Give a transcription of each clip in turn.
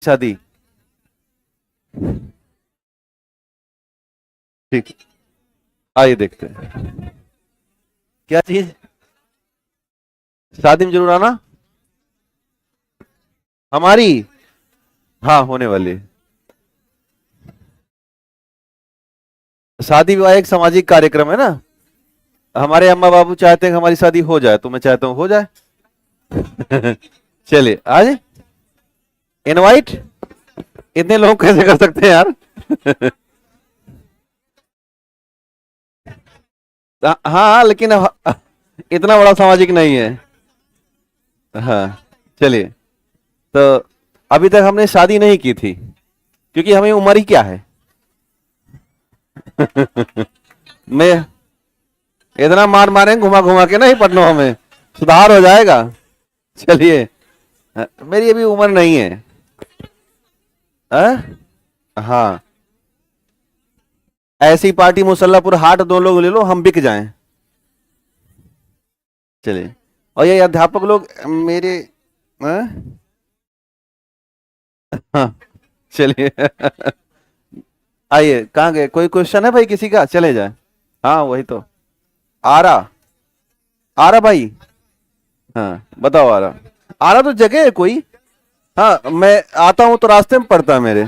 शादी। ठीक, आइए देखते हैं क्या चीज। शादी में जरूर आना। हमारी, हाँ होने वाली है। शादी विवाह एक सामाजिक कार्यक्रम है ना। हमारे अम्मा बाबू चाहते हैं कि हमारी शादी हो जाए, तो मैं चाहता हूँ हो जाए। चलिए आज इनवाइट, इतने लोग कैसे कर सकते हैं यार। हाँ लेकिन इतना बड़ा सामाजिक नहीं है। हाँ चलिए। तो अभी तक हमने शादी नहीं की थी, क्योंकि हमें उम्र ही क्या है। मैं इतना मार मारेंगे घुमा घुमा के नहीं पटनो, हमें सुधार हो जाएगा। चलिए, मेरी अभी उम्र नहीं है। हाँ, ऐसी पार्टी मुसल्लापुर हाट दो लोग ले लो, हम बिक जाएं। चलिए, और ये अध्यापक लोग मेरे, हाँ हाँ, चलिए। आइए, कहाँ गए? कोई क्वेश्चन है भाई किसी का? चले जाए। हाँ वही तो। आरा, आरा भाई। हाँ बताओ आरा। आरा तो जगह है कोई। हाँ मैं आता हूँ तो रास्ते में पड़ता है मेरे।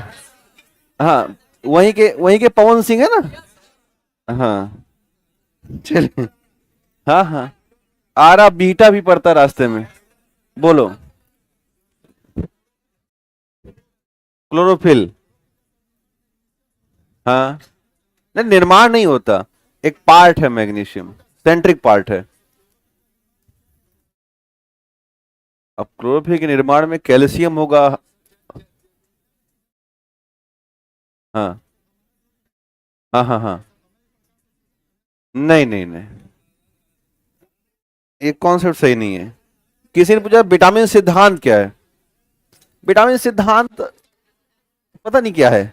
हाँ, वहीं के पवन सिंह है ना। हाँ चलिए। हाँ हाँ, आरा बीटा भी पड़ता है रास्ते में। बोलो। क्लोरोफिल। हाँ, नहीं निर्माण नहीं होता, एक पार्ट है, मैग्नीशियम सेंट्रिक पार्ट है। अब क्लोरोफिल के निर्माण में कैल्शियम होगा। हाँ हाँ हाँ हाँ। नहीं नहीं नहीं, ये कॉन्सेप्ट सही नहीं है। किसी ने पूछा विटामिन सिद्धांत क्या है। विटामिन सिद्धांत पता नहीं क्या है,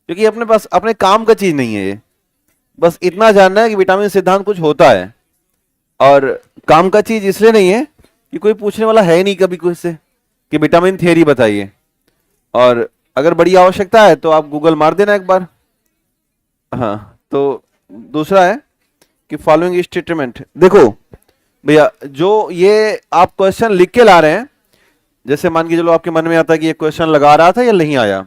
क्योंकि अपने पास अपने काम का चीज नहीं है ये। बस इतना जानना है कि विटामिन सिद्धांत कुछ होता है, और काम का चीज इसलिए नहीं है कि कोई पूछने वाला है ही नहीं कभी कुछ से कि विटामिन थियरी बताइए। और अगर बड़ी आवश्यकता है तो आप गूगल मार देना एक बार। हाँ, तो दूसरा है कि फॉलोइंग स्टेटमेंट देखो भैया, जो ये आप क्वेश्चन लिख के ला रहे हैं, जैसे मान के चलो आपके मन में आता है कि ये क्वेश्चन लगा रहा था या नहीं आया,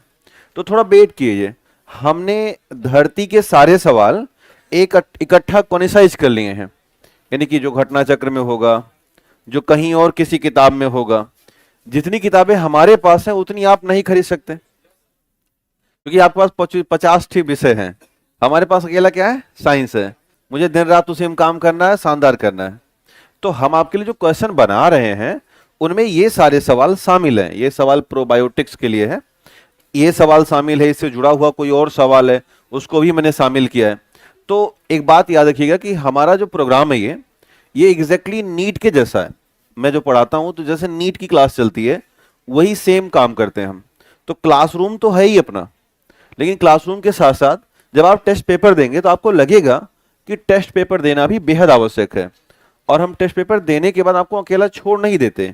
तो थोड़ा वेट कीजिए। हमने धरती के सारे सवाल एक इकट्ठा कॉनिसाइज कर लिए हैं, यानी कि जो घटना चक्र में होगा, जो कहीं और किसी किताब में होगा। जितनी किताबें हमारे पास हैं उतनी आप नहीं खरीद सकते, क्योंकि आपके पास 50 विषय हैं। हमारे पास अकेला क्या है? साइंस है। मुझे दिन रात उसी में काम करना है, शानदार करना है। तो हम आपके लिए जो क्वेश्चन बना रहे हैं उनमें ये सारे सवाल शामिल हैं। ये सवाल प्रोबायोटिक्स के लिए है, ये सवाल शामिल है, इससे जुड़ा हुआ कोई और सवाल है उसको भी मैंने शामिल किया है। तो एक बात याद रखिएगा कि हमारा जो प्रोग्राम है ये एग्जैक्टली नीट के जैसा है। मैं जो पढ़ाता हूं तो जैसे नीट की क्लास चलती है वही सेम काम करते हैं हम। तो क्लासरूम तो है ही अपना, लेकिन क्लासरूम के साथ साथ जब आप टेस्ट पेपर देंगे तो आपको लगेगा कि टेस्ट पेपर देना भी बेहद आवश्यक है। और हम टेस्ट पेपर देने के बाद आपको अकेला छोड़ नहीं देते,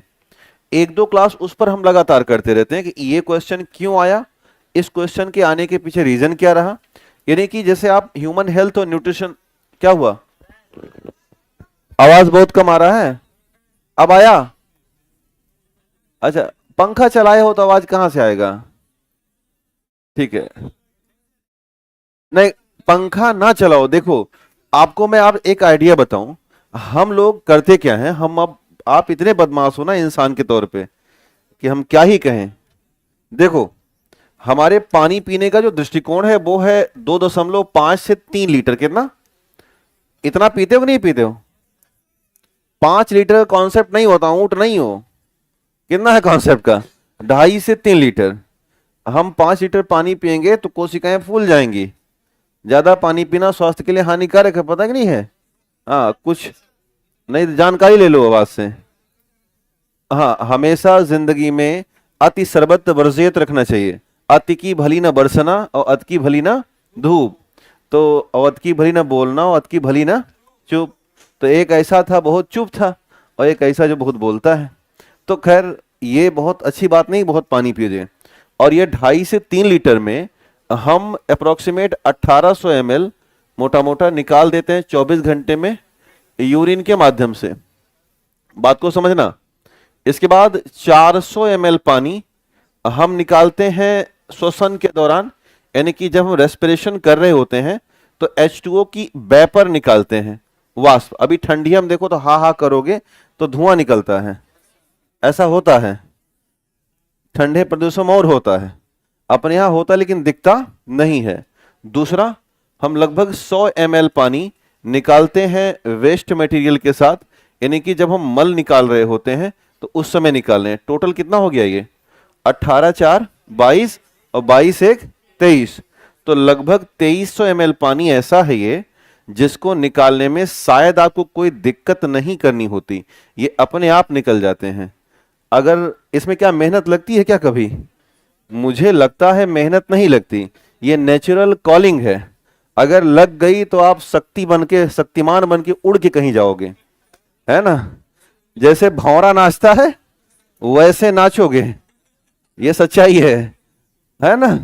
एक दो क्लास उस पर हम लगातार करते रहते हैं कि ये क्वेश्चन क्यों आया, इस क्वेश्चन के आने के पीछे रीजन क्या रहा। यानी कि जैसे आप ह्यूमन हेल्थ और न्यूट्रिशन, क्या हुआ? आवाज बहुत कम आ रहा है। अब आया? अच्छा, पंखा चलाए हो तो आवाज कहां से आएगा? ठीक है, नहीं पंखा ना चलाओ। देखो, आपको मैं आप एक आइडिया बताऊं, हम लोग करते क्या हैं, हम अब आप इतने बदमाश हो ना इंसान के तौर पे कि हम क्या ही कहें। देखो, हमारे पानी पीने का जो दृष्टिकोण है वो है 2.5 से 3 लीटर। कितना? इतना पीते हो कि नहीं पीते हो? 5 लीटर का कॉन्सेप्ट नहीं होता, ऊंट नहीं हो। कितना है कॉन्सेप्ट का? 2.5 से 3 लीटर। हम 5 लीटर पानी पियेंगे तो कोशिकाएं फूल जाएंगी। ज्यादा पानी पीना स्वास्थ्य के लिए हानिकारक है, पता कि नहीं है? हाँ कुछ नहीं, जानकारी ले लो आवाज से। हाँ, हमेशा जिंदगी में अति सर्वत्र वर्जित रखना चाहिए। अति की भली ना बरसना और अत की भली ना धूप। तो अत की भली ना बोलना और अत की भली ना चुप। तो एक ऐसा था बहुत चुप था, और एक ऐसा जो बहुत बोलता है। तो खैर ये बहुत अच्छी बात नहीं, बहुत पानी पिए। और ये 2.5 से 3 लीटर में हम अप्रोक्सीमेट 1800 ml मोटा मोटा निकाल देते हैं 24 घंटे में यूरिन के माध्यम से। बात को समझना। इसके बाद 400 ml पानी हम निकालते हैं श्वसन के दौरान, यानी कि जब हम रेस्पिरेशन कर रहे होते हैं तो H2O की वेपर निकालते हैं, वाष्प। अभी ठंडी हम देखो तो हा हा करोगे तो धुआं निकलता है, ऐसा होता है। ठंडे प्रदेशों में और होता है, अपने यहां होता है लेकिन दिखता नहीं है। दूसरा, हम लगभग 100 ml पानी निकालते हैं वेस्ट मटेरियल के साथ, यानी कि जब हम मल निकाल रहे होते हैं तो उस समय निकाल रहे हैं। टोटल कितना हो गया ये? 18 4 22 और 22 1 23, तो लगभग 2300 ml पानी ऐसा है ये जिसको निकालने में शायद आपको कोई दिक्कत नहीं करनी होती, ये अपने आप निकल जाते हैं। अगर इसमें क्या मेहनत लगती है क्या कभी? मुझे लगता है मेहनत नहीं लगती, ये नेचुरल कॉलिंग है। अगर लग गई तो आप शक्तिमान बन के उड़ के कहीं जाओगे, है ना? जैसे भौरा नाचता है वैसे नाचोगे, ये सच्चाई है ना?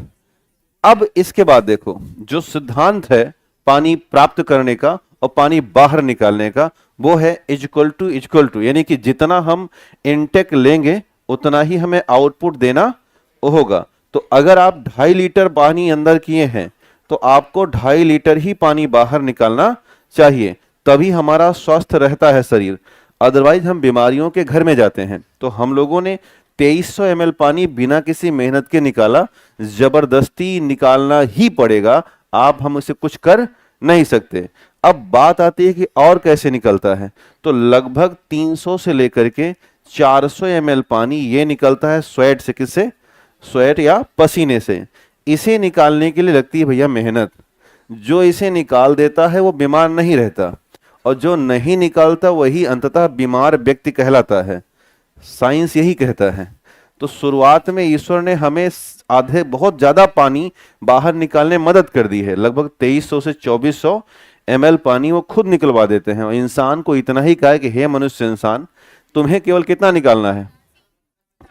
अब इसके बाद देखो, जो सिद्धांत है पानी प्राप्त करने का और पानी बाहर निकालने का, वो है इक्वल टू, यानी कि जितना हम इनटेक लेंगे उतना ही हमें आउटपुट देना होगा। तो अगर आप 2.5 लीटर पानी अंदर किए हैं तो आपको 2.5 लीटर ही पानी बाहर निकालना चाहिए, तभी हमारा स्वस्थ रहता है शरीर। अदरवाइज हम बीमारियों के घर में जाते हैं। तो हम लोगों ने 2300 ml पानी बिना किसी मेहनत के निकाला, जबरदस्ती निकालना ही पड़ेगा, हम इसे कुछ कर नहीं सकते। अब बात आती है कि और कैसे निकलता है, तो लगभग 300 से लेकर के 400 ml पानी ये निकलता है स्वेट से। किससे? स्वेट या पसीने से। इसे निकालने के लिए लगती है भैया मेहनत। जो इसे निकाल देता है वो बीमार नहीं रहता, और जो नहीं निकालता वही अंततः बीमार व्यक्ति कहलाता है। साइंस यही कहता है। तो शुरुआत में ईश्वर ने हमें आधे बहुत ज्यादा पानी बाहर निकालने में मदद कर दी है। लगभग 2300 से 2400 ml पानी वो खुद निकलवा देते हैं, और इंसान को इतना ही कहा है कि हे मनुष्य इंसान, तुम्हें केवल कितना निकालना है?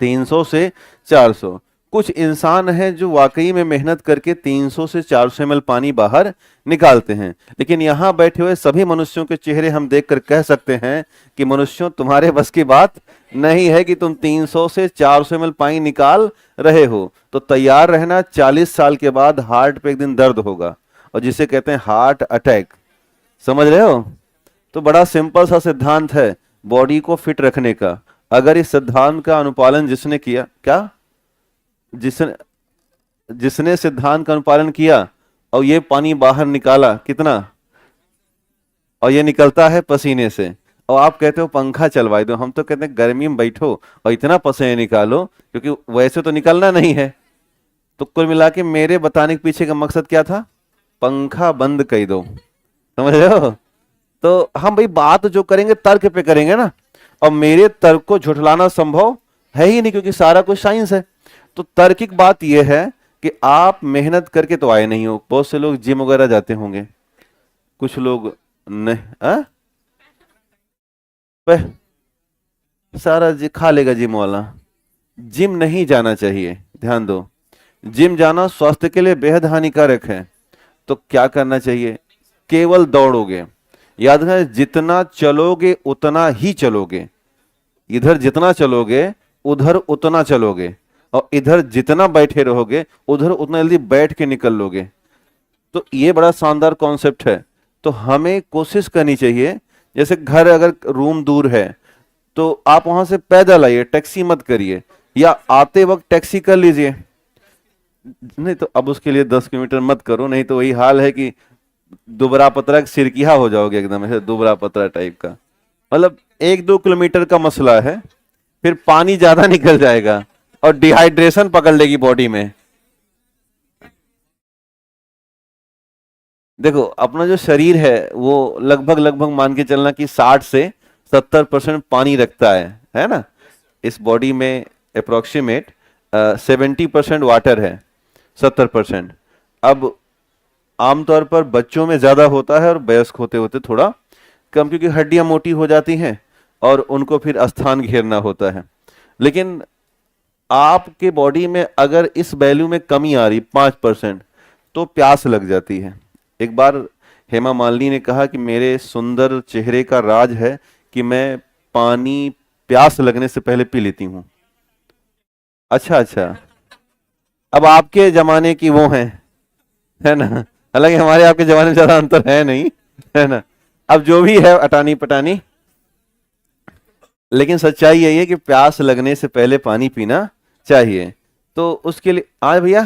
300 से 400। कुछ इंसान हैं जो वाकई में मेहनत करके 300 से 400 ml पानी बाहर निकालते हैं, लेकिन यहाँ बैठे हुए सभी मनुष्यों के चेहरे हम देखकर कह सकते हैं कि मनुष्यों, तुम्हारे बस की बात नहीं है कि तुम 300 से 400 ml पानी निकाल रहे हो। तो तैयार रहना, 40 साल के बाद हार्ट पे एक दिन दर्द होगा, और जिसे कहते हैं हार्ट अटैक। समझ रहे हो? तो बड़ा सिंपल सा सिद्धांत है बॉडी को फिट रखने का। अगर इस सिद्धांत का अनुपालन जिसने किया, क्या जिसने सिद्धांत का अनुपालन किया और ये पानी बाहर निकाला, कितना? और ये निकलता है पसीने से। और आप कहते हो पंखा चलवाई दो, हम तो कहते हैं गर्मी में बैठो और इतना पसीने निकालो, क्योंकि वैसे तो निकलना नहीं है। तो कुल मिला के मेरे बताने के पीछे का मकसद क्या था? पंखा बंद कर दो। समझ रहे हो? तो हम भाई बात जो करेंगे तर्क पे करेंगे ना, और मेरे तर्क को झुठलाना संभव है ही नहीं, क्योंकि सारा कुछ साइंस है। तो तार्किक बात यह है कि आप मेहनत करके तो आए नहीं हो। बहुत से लोग जिम वगैरह जाते होंगे, कुछ लोग नहीं। सारा खा लेगा जिम वाला। जिम नहीं जाना चाहिए, ध्यान दो। जिम जाना स्वास्थ्य के लिए बेहद हानिकारक है। तो क्या करना चाहिए? केवल दौड़ोगे। याद है, जितना चलोगे उतना ही चलोगे। इधर जितना चलोगे उधर उतना चलोगे, और इधर जितना बैठे रहोगे उधर उतना जल्दी बैठ के निकल लोगे। तो ये बड़ा शानदार कॉन्सेप्ट है। तो हमें कोशिश करनी चाहिए, जैसे घर अगर रूम दूर है तो आप वहां से पैदल आइए, टैक्सी मत करिए, या आते वक्त टैक्सी कर लीजिए। नहीं तो अब उसके लिए 10 किलोमीटर मत करो, नहीं तो वही हाल है कि दुबरा पतरा सिरकिया हो जाओगे, एकदम ऐसे दुबरा पतरा टाइप का। मतलब 1-2 किलोमीटर का मसला है, फिर पानी ज्यादा निकल जाएगा और डिहाइड्रेशन पकड़ लेगी बॉडी में। देखो, अपना जो शरीर है वो लगभग मान के चलना कि 60 से 70% पानी रखता है ना। इस बॉडी में अप्रोक्सीमेट 70% वाटर है, 70%। अब आमतौर पर बच्चों में ज्यादा होता है और वयस्क होते होते थोड़ा कम, क्योंकि हड्डियां मोटी हो जाती हैं और उनको फिर स्थान घेरना होता है। लेकिन आपके बॉडी में अगर इस वैल्यू में कमी आ रही 5%, तो प्यास लग जाती है। एक बार हेमा मालिनी ने कहा कि मेरे सुंदर चेहरे का राज है कि मैं पानी प्यास लगने से पहले पी लेती हूँ। अच्छा अच्छा, अब आपके जमाने की वो है ना, हालांकि हमारे आपके जमाने में ज्यादा अंतर है नहीं, है ना। अब जो भी है अटानी पटानी, लेकिन सच्चाई यही है कि प्यास लगने से पहले पानी पीना चाहिए। तो उसके लिए आज भैया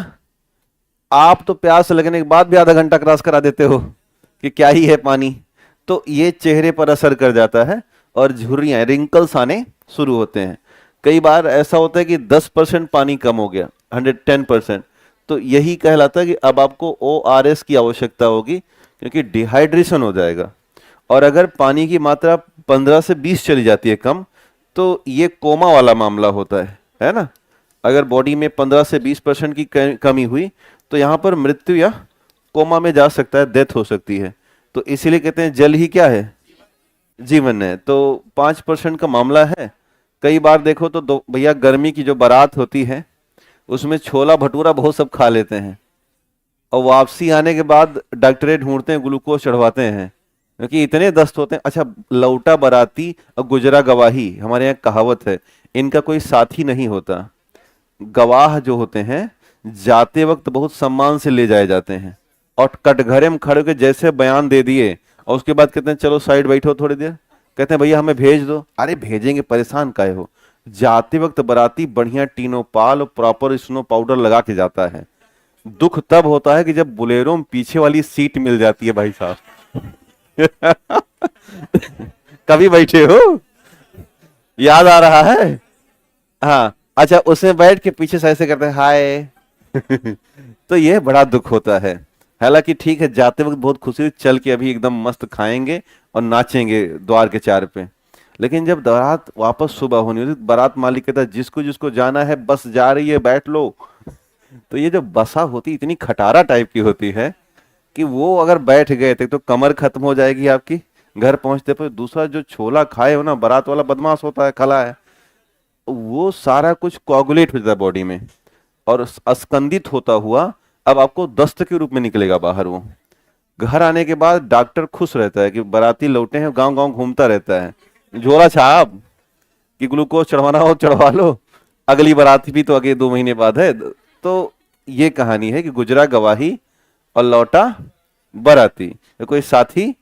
आप तो प्यास लगने के बाद भी आधा घंटा क्रॉस करा देते हो कि क्या ही है पानी। तो ये चेहरे पर असर कर जाता है और झुर्रियां रिंकल्स आने शुरू होते हैं। कई बार ऐसा होता है कि 10% पानी कम हो गया, 110%, तो यही कहलाता है कि अब आपको ORS की आवश्यकता होगी, क्योंकि डिहाइड्रेशन हो जाएगा। और अगर पानी की मात्रा 15 से 20 चली जाती है कम, तो ये कोमा वाला मामला होता है ना। अगर बॉडी में 15 से 20% की कमी हुई तो यहाँ पर मृत्यु या कोमा में जा सकता है, डेथ हो सकती है। तो इसीलिए कहते हैं जल ही क्या है, जीवन है। तो 5% का मामला है। कई बार देखो तो भैया गर्मी की जो बारात होती है उसमें छोला भटूरा बहुत सब खा लेते हैं, और वापसी आने के बाद डॉक्टरेट ढूंढते हैं, ग्लूकोज चढ़वाते हैं, क्योंकि इतने दस्त होते हैं। अच्छा, लौटा बाराती और गुजरा गवाही, हमारे यहाँ कहावत है, इनका कोई साथी नहीं होता। गवाह जो होते हैं जाते वक्त बहुत सम्मान से ले जाए जाते हैं, और कटघरे में खड़े के जैसे बयान दे दिए और उसके बाद कहते हैं चलो साइड बैठो थोड़ी देर, कहते हैं भैया हमें भेज दो। अरे भेजेंगे, परेशान काहे हो। जाते वक्त बाराती बढ़िया टीनोपाल और प्रॉपर स्नो पाउडर लगा के जाता है। दुख तब होता है कि जब बुलेरो में पीछे वाली सीट मिल जाती है भाई साहब। कभी बैठे हो, याद आ रहा है? हाँ अच्छा, उसमें बैठ के पीछे से ऐसे करते हैं हाय। तो ये बड़ा दुख होता है। हालांकि ठीक है, जाते वक्त बहुत खुशी, चल के अभी एकदम मस्त खाएंगे और नाचेंगे द्वार के चार पे। लेकिन जब बारात वापस सुबह होनी होती, बारात मालिक कहता है जिसको जिसको जाना है बस जा रही है बैठ लो। तो ये जो बसा होती इतनी खटारा टाइप की होती है कि वो अगर बैठ गए थे तो कमर खत्म हो जाएगी आपकी घर पहुंचते पर। दूसरा जो छोला खाए हो ना, बारात वाला बदमाश होता है, खला है, वो सारा कुछ कोगुलेट हो जाता है बॉडी में और अस्कंदित होता हुआ अब आपको दस्त के रूप में निकलेगा बाहर। वो घर आने के बाद डॉक्टर खुश रहता है कि बाराती लौटे हैं, गांव गांव घूमता रहता है, झोला छाप कि ग्लूकोज चढ़वाना हो चढ़वा लो, अगली बाराती भी तो आगे 2 महीने बाद है। तो ये कहानी है कि गुजरा गवाही और लौटा बाराती, कोई साथी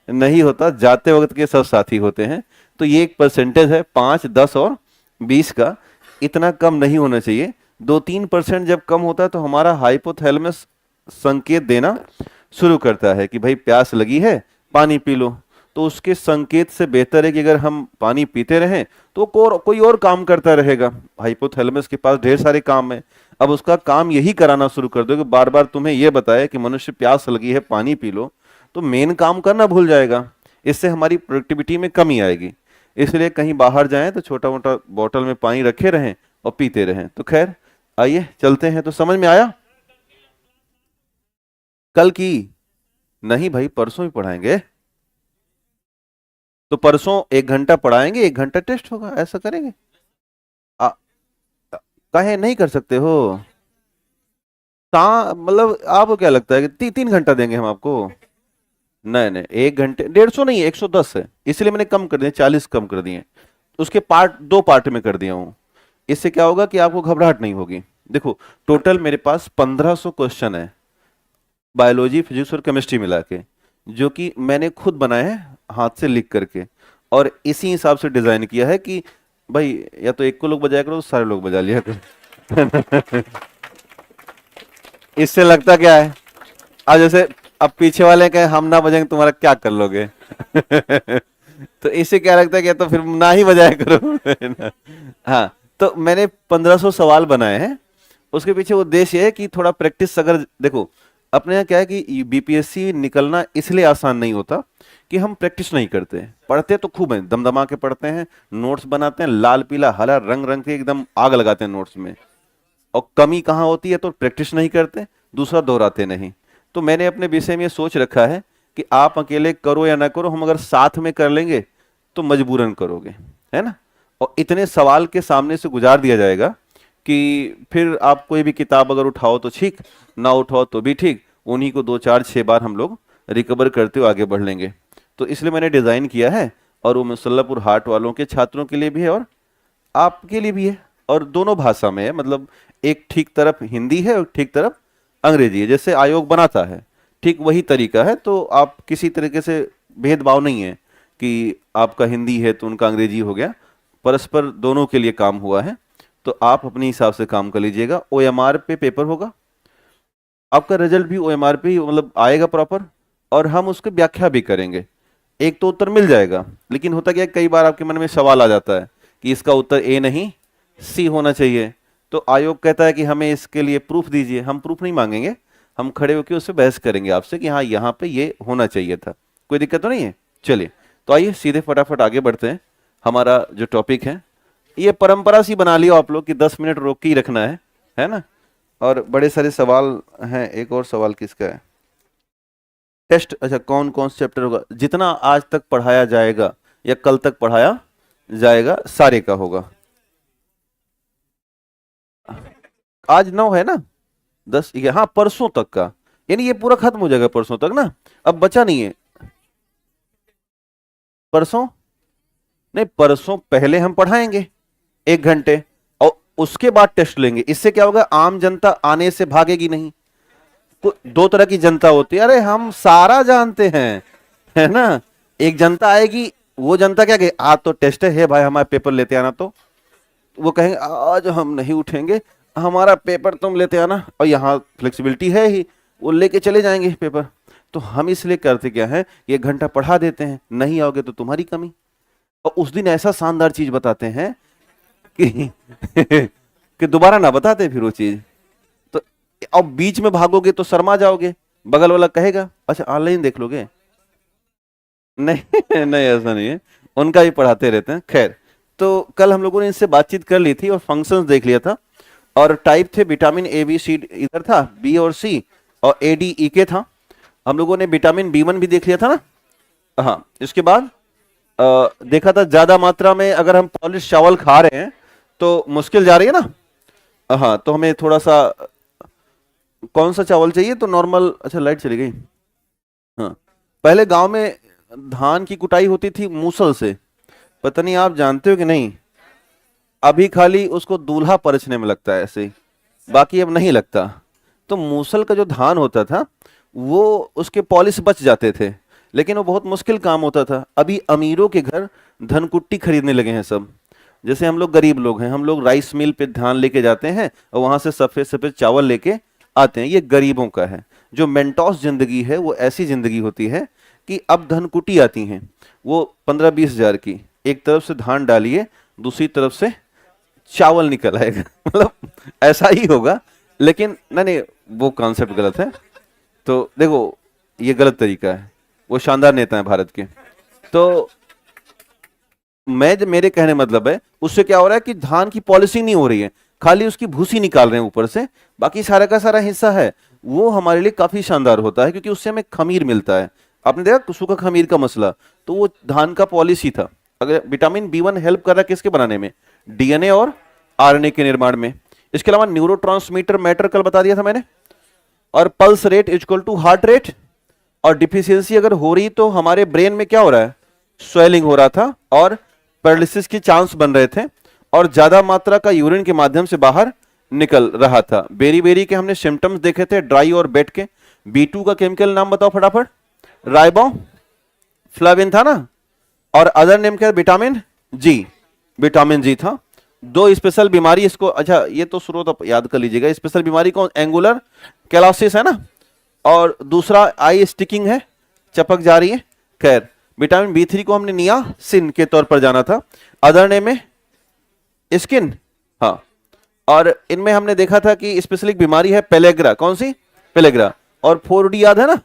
नहीं होता, जाते वक्त के सब साथी होते हैं। तो ये एक परसेंटेज है 5, 10 और 20 का, इतना कम नहीं होना चाहिए। 2-3% जब कम होता है तो हमारा हाइपोथैलेमस संकेत देना शुरू करता है कि भाई प्यास लगी है, पानी पी लो। तो उसके संकेत से बेहतर है कि अगर हम पानी पीते रहें तो कोई और काम करता रहेगा। हाइपोथैलेमस के पास ढेर सारे काम है, अब उसका काम यही कराना शुरू कर दो कि बार बार तुम्हें यह बताए कि मनुष्य प्यास लगी है पानी पी लो, तो मेन काम करना भूल जाएगा। इससे हमारी प्रोडक्टिविटी में कमी आएगी। इसलिए कहीं बाहर जाएं तो छोटा मोटा बोतल में पानी रखे रहें और पीते रहें। तो खैर आइए चलते हैं। तो समझ में आया? कल की नहीं भाई, परसों ही पढ़ाएंगे। तो परसों 1 घंटा पढ़ाएंगे, 1 घंटा टेस्ट होगा, ऐसा करेंगे। आ, काहे नहीं कर सकते हो? मतलब आपको क्या लगता है कि 3 घंटा देंगे हम आपको? नहीं नहीं, 1 घंटे 150 नहीं, 110 है, इसलिए मैंने कम कर दिया, 40 कम कर दिए। उसके पार्ट 2 पार्ट में कर दिया हूं। इससे क्या होगा कि आपको घबराहट नहीं होगी। देखो टोटल मेरे पास 1500 क्वेश्चन है, बायोलॉजी, फिजिक्स और केमिस्ट्री मिला के, जो कि मैंने खुद बनाए हैं हाथ से लिख करके, और इसी हिसाब से डिजाइन किया है कि भाई या तो एक को लोग बजाया करो तो सारे लोग बजा लिया करो। इससे लगता क्या है, अब जैसे अब पीछे वाले कहे हम ना बजाएंगे तुम्हारा क्या कर लोगे। तो इससे क्या लगता है कि तो फिर ना ही बजाया करो। हाँ, तो मैंने 1500 सवाल बनाए हैं। उसके पीछे उद्देश्य है कि थोड़ा प्रैक्टिस, अगर देखो अपने यहाँ क्या है कि बीपीएससी निकलना इसलिए आसान नहीं होता कि हम प्रैक्टिस नहीं करते। पढ़ते तो खूब हैं, दमदमा के पढ़ते हैं, नोट्स बनाते हैं, लाल पीला हरा रंग रंग के एकदम आग लगाते हैं नोट्स में, और कमी कहाँ होती है तो प्रैक्टिस नहीं करते, दूसरा दोहराते नहीं। तो मैंने अपने विषय में सोच रखा है कि आप अकेले करो या ना करो, हम अगर साथ में कर लेंगे तो मजबूरन करोगे, है ना। और इतने सवाल के सामने से गुजार दिया जाएगा कि फिर आप कोई भी किताब अगर उठाओ तो ठीक, ना उठाओ तो भी ठीक, उन्हीं को 2 4 6 बार हम लोग रिकवर करते हुए आगे बढ़ लेंगे। तो इसलिए मैंने डिज़ाइन किया है, और वो मुसल्लापुर हाट वालों के छात्रों के लिए भी है और आपके लिए भी है, और दोनों भाषा में है। मतलब एक ठीक तरफ हिंदी है और ठीक तरफ अंग्रेजी है, जैसे आयोग बनाता है ठीक वही तरीका है। तो आप किसी तरीके से भेदभाव नहीं है कि आपका हिंदी है तो उनका अंग्रेजी हो गया, परस्पर दोनों के लिए काम हुआ है। तो आप अपने हिसाब से काम कर लीजिएगा। OMR पे पेपर होगा, आपका रिजल्ट भी OMR पे ही मतलब आएगा प्रॉपर, और हम उसकी व्याख्या भी करेंगे। एक तो उत्तर मिल जाएगा, लेकिन होता क्या है, कई बार आपके मन में सवाल आ जाता है कि इसका उत्तर A नहीं C होना चाहिए। तो आयोग कहता है कि हमें इसके लिए प्रूफ दीजिए। हम प्रूफ नहीं मांगेंगे, हम खड़े होकर उससे बहस करेंगे आपसे कि हाँ यहाँ पे ये होना चाहिए था। कोई दिक्कत तो नहीं है? चलिए, तो आइए सीधे फटाफट आगे बढ़ते हैं। हमारा जो टॉपिक है, ये परंपरा सी बना लियो आप लोग कि 10 मिनट रोक के ही रखना है ना। और बड़े सारे सवाल हैं। एक और सवाल किसका है? टेस्ट, अच्छा, कौन कौन सा चैप्टर होगा? जितना आज तक पढ़ाया जाएगा या कल तक पढ़ाया जाएगा सारे का होगा। आज 9 है ना, 10 हाँ, परसों तक का, यानी ये पूरा खत्म हो जाएगा परसों तक ना, अब बचा नहीं है। परसों नहीं, परसों पहले हम पढ़ाएंगे 1 घंटे, और उसके बाद टेस्ट लेंगे। इससे क्या होगा, आम जनता आने से भागेगी नहीं। दो तरह की जनता होती है, अरे हम सारा जानते हैं, है ना। एक जनता आएगी, वो जनता क्या कहे, आज तो टेस्ट है भाई, हमारे पेपर लेते आना। तो वो कहेंगे आज हम नहीं उठेंगे, हमारा पेपर तुम लेते आना, और यहाँ फ्लेक्सिबिलिटी है ही, वो लेके चले जाएंगे पेपर। तो हम इसलिए करते क्या है, 1 घंटा पढ़ा देते हैं, नहीं आओगे तो तुम्हारी कमी। और उस दिन ऐसा शानदार चीज बताते हैं कि कि दोबारा ना बताते फिर वो चीज। तो अब बीच में भागोगे तो शर्मा जाओगे, बगल वाला कहेगा अच्छा ऑनलाइन देख लोगे। नहीं नहीं, ऐसा नहीं है, उनका ही पढ़ाते रहते हैं। खैर, तो कल हम लोगों ने इनसे बातचीत कर ली थी और फंक्शंस देख लिया था, और टाइप थे विटामिन A B C इधर था, B और C, और ADEK था। हम लोगों ने विटामिन B1 भी देख लिया था ना। हाँ, इसके बाद देखा था ज्यादा मात्रा में अगर हम पॉलिश चावल खा रहे हैं तो मुश्किल जा रही है ना। हाँ, तो हमें थोड़ा सा कौन सा चावल चाहिए, तो नॉर्मल। अच्छा, लाइट चली गई। हाँ, पहले गांव में धान की कुटाई होती थी मूसल से, पता नहीं आप जानते हो कि नहीं। अभी खाली उसको दूल्हा परछने में लगता है ऐसे ही, बाकी अब नहीं लगता। तो मूसल का जो धान होता था वो उसके पॉलिश बच जाते थे, लेकिन वो बहुत मुश्किल काम होता था। अभी अमीरों के घर धनकुट्टी खरीदने लगे हैं सब। जैसे हम लोग गरीब लोग हैं, हम लोग राइस मिल पे धान लेके जाते हैं और वहां से सफेद सफेद चावल लेके आते हैं। ये गरीबों का है। जो मेंटोस जिंदगी है वो ऐसी जिंदगी होती है कि अब धनकुट्टी आती हैं, वो 15-20 हजार की। एक तरफ से धान डालिए, दूसरी तरफ से चावल निकल आएगा मतलब ऐसा ही होगा, लेकिन नहीं, वो कॉन्सेप्ट गलत है। तो देखो, ये गलत तरीका है। वो शानदार नेता है भारत के। तो मेरे कहने मतलब है, उससे क्या हो रहा है कि धान की पॉलिसी नहीं हो रही है, खाली उसकी भूसी निकाल रहे हैं ऊपर से, बाकी सारा का सारा हिस्सा है वो हमारे लिए काफी शानदार होता है, क्योंकि उससे हमें खमीर मिलता है। आपने देखा सूखा खमीर का मसला, तो वो धान का पॉलिसी था। अगर विटामिन B1 हेल्प कर रहा है किसके बनाने में, DNA और RNA के निर्माण में। इसके अलावा न्यूरोट्रांसमीटर मैटर कल बता दिया था मैंने, और pulse rate equal to heart rate. और डिफिशियंसी अगर हो रही तो हमारे ब्रेन में क्या हो रहा है, स्वेलिंग हो रहा था और पैरालिसिस के चांस बन रहे थे, और ज्यादा मात्रा का यूरिन के माध्यम से बाहर निकल रहा था। बेरी बेरी के हमने सिम्टम्स देखे थे, ड्राई और बेट के। B2 का केमिकल नाम बताओ फटाफट। राइबो फ्लाविन था ना, और अदर नेम क्या, विटामिन जी, विटामिन जी था। 2 स्पेशल बीमारी इसको, अच्छा ये तो स्रोत आप याद कर लीजिएगा। स्पेशल बीमारी कौन, एंगुलर कैलोसिस है ना, और दूसरा आई स्टिकिंग है, चपक जा रही है। खैर, विटामिन B3 को हमने नियासिन के तौर पर जाना था। अदर नेम में स्किन, हाँ। और इनमें हमने देखा था कि स्पेशली बीमारी है पेलेग्रा, कौन सी, पेलेग्रा। और 4D याद है ना,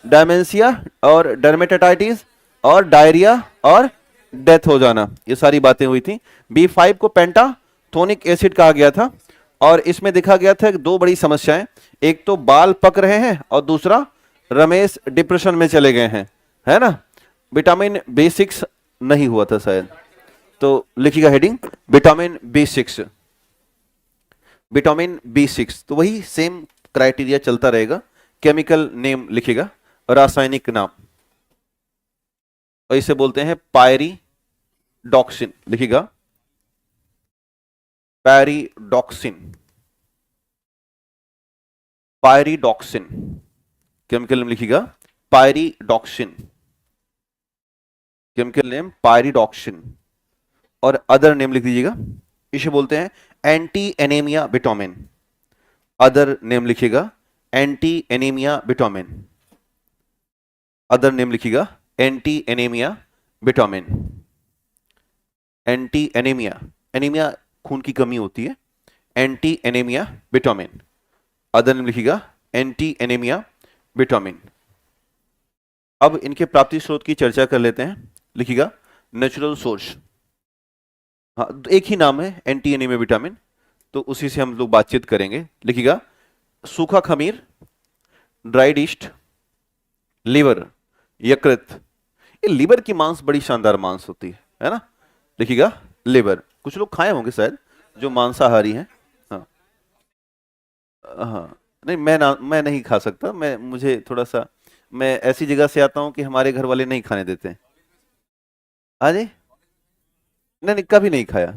डायमेंशिया और डर्मेटाइटिस और डायरिया और डेथ हो जाना, ये सारी बातें हुई थी। B5 को पेंटाथोनिक एसिड कहा गया था, और इसमें देखा गया था 2 बड़ी समस्याएं, एक तो बाल पक रहे हैं और दूसरा रमेश डिप्रेशन में चले गए हैं, है ना। विटामिन B6 नहीं हुआ था शायद, तो लिखिएगा heading vitamin B6। Vitamin B6, तो वही सेम क्राइटेरिया चलता रहेगा, केमिकल नेम लिखेगा, रासायनिक नाम, और इसे बोलते हैं पायरिडॉक्सिन, लिखिएगा पैरिडॉक्सिन, पायरिडॉक्सिन, केमिकल नेम लिखिएगा पायरिडॉक्सिन, केमिकल नेम पायरिडॉक्सिन, और अदर नेम लिख दीजिएगा, इसे बोलते हैं anti anaemia vitamin, other name लिखिएगा anti anaemia vitamin, other name लिखिएगा anti anaemia vitamin, anti anaemia, anaemia खून की कमी होती है, anti anaemia vitamin, other name लिखिएगा एंटी एनीमिया विटामिन। अब इनके प्राप्ति स्रोत की चर्चा कर लेते हैं, लिखिएगा नेचुरल सोर्स। हाँ, एक ही नाम है एंटी एनीमिया विटामिन, तो उसी से हम लोग बातचीत करेंगे, लिखिएगा सूखा खमीर, ड्राइड ईस्ट, लीवर, यकृत। ये लीवर की मांस बड़ी शानदार मांस होती है ना, लिखिएगा लीवर, कुछ लोग खाए होंगे शायद जो मांसाहारी हैं। हाँ हाँ, नहीं मैं नहीं खा सकता, मुझे थोड़ा सा, मैं ऐसी जगह से आता हूं कि हमारे घर वाले नहीं खाने देते हैं। हाँ जी, नहीं नहीं, कभी नहीं खाया।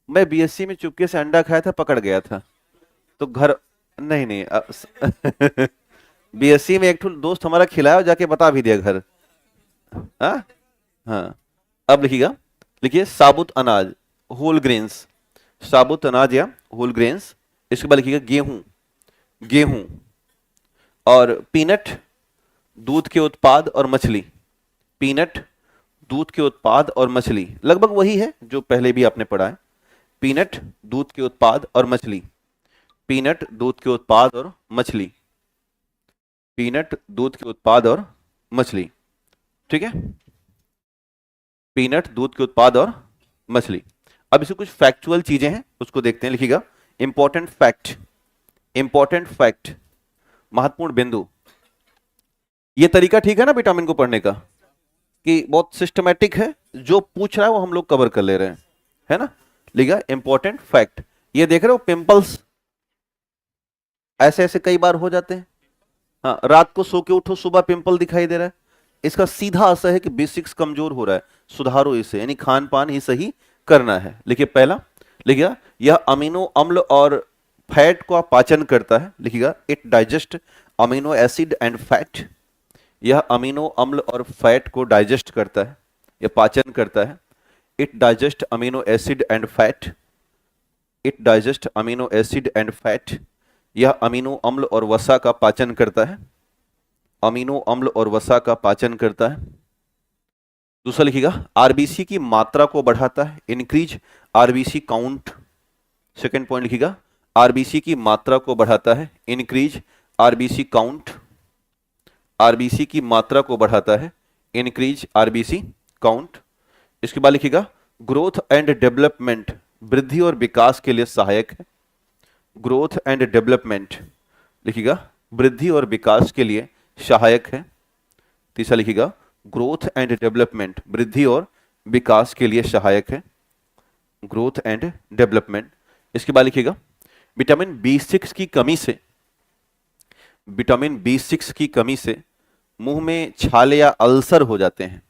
मैं बीएससी में चुपके से अंडा खाया था, पकड़ गया था, तो घर, नहीं नहीं बीएससी में एक दोस्त हमारा खिलाया और जाके बता भी दिया घर। हाँ हाँ, अब लिखिएगा, लिखिए साबुत अनाज, होल ग्रेन्स, साबुत अनाज या होल ग्रेन्स। इसके बाद लिखिएगा गेहूं, गेहूं, और पीनट, दूध के उत्पाद और मछली, पीनट, दूध के उत्पाद और मछली, लगभग वही है जो पहले भी आपने पढ़ा है, पीनट, दूध के उत्पाद और मछली, पीनट, दूध के उत्पाद और मछली, पीनट, दूध के उत्पाद और मछली, ठीक है, पीनट, दूध के उत्पाद और मछली। अब इसमें कुछ फैक्चुअल चीजें हैं, उसको देखते हैं, लिखिएगा इंपॉर्टेंट फैक्ट, इंपॉर्टेंट फैक्ट, महत्वपूर्ण बिंदु। ये तरीका ठीक है ना विटामिन को पढ़ने का, कि बहुत सिस्टमैटिक है, जो पूछ रहा है वो हम लोग कवर कर ले रहे हैं, है ना। लिखा इंपॉर्टेंट फैक्ट, ये देख रहे हो पिंपल्स ऐसे ऐसे कई बार हो जाते हैं, हाँ, रात को सो के उठो सुबह पिंपल दिखाई दे रहा है, इसका सीधा असर है कि B6 कमजोर हो रहा है, सुधारो इसे, यानी खान पान ही सही करना है। लिखिए पहला, लिखिएगा यह अमीनो अम्ल और फैट को पाचन करता है, लिखिएगा it digest amino acid and fat, यह अमीनो अम्ल और फैट को डाइजेस्ट करता है, यह पाचन करता है, it digest amino acid and fat, it digest amino acid and fat, यह अमीनो अम्ल और वसा का पाचन करता है, अमीनो अम्ल और वसा का पाचन करता है। दूसरा लिखिएगा आरबीसी की मात्रा को बढ़ाता है, increase RBC count, second point लिखिएगा आरबीसी की मात्रा को बढ़ाता है, इंक्रीज आरबीसी काउंट, आरबीसी की मात्रा को बढ़ाता है, इंक्रीज आरबीसी काउंट। इसके बाद लिखिएगा ग्रोथ एंड डेवलपमेंट, वृद्धि और विकास के लिए सहायक है, ग्रोथ एंड डेवलपमेंट, लिखिएगा वृद्धि और विकास के लिए सहायक है। तीसरा लिखिएगा ग्रोथ एंड डेवलपमेंट, वृद्धि और विकास के लिए सहायक है, ग्रोथ एंड डेवलपमेंट। इसके बाद लिखिएगा विटामिन B6 की कमी से, विटामिन B6 की कमी से मुंह में छाले या अल्सर हो जाते हैं,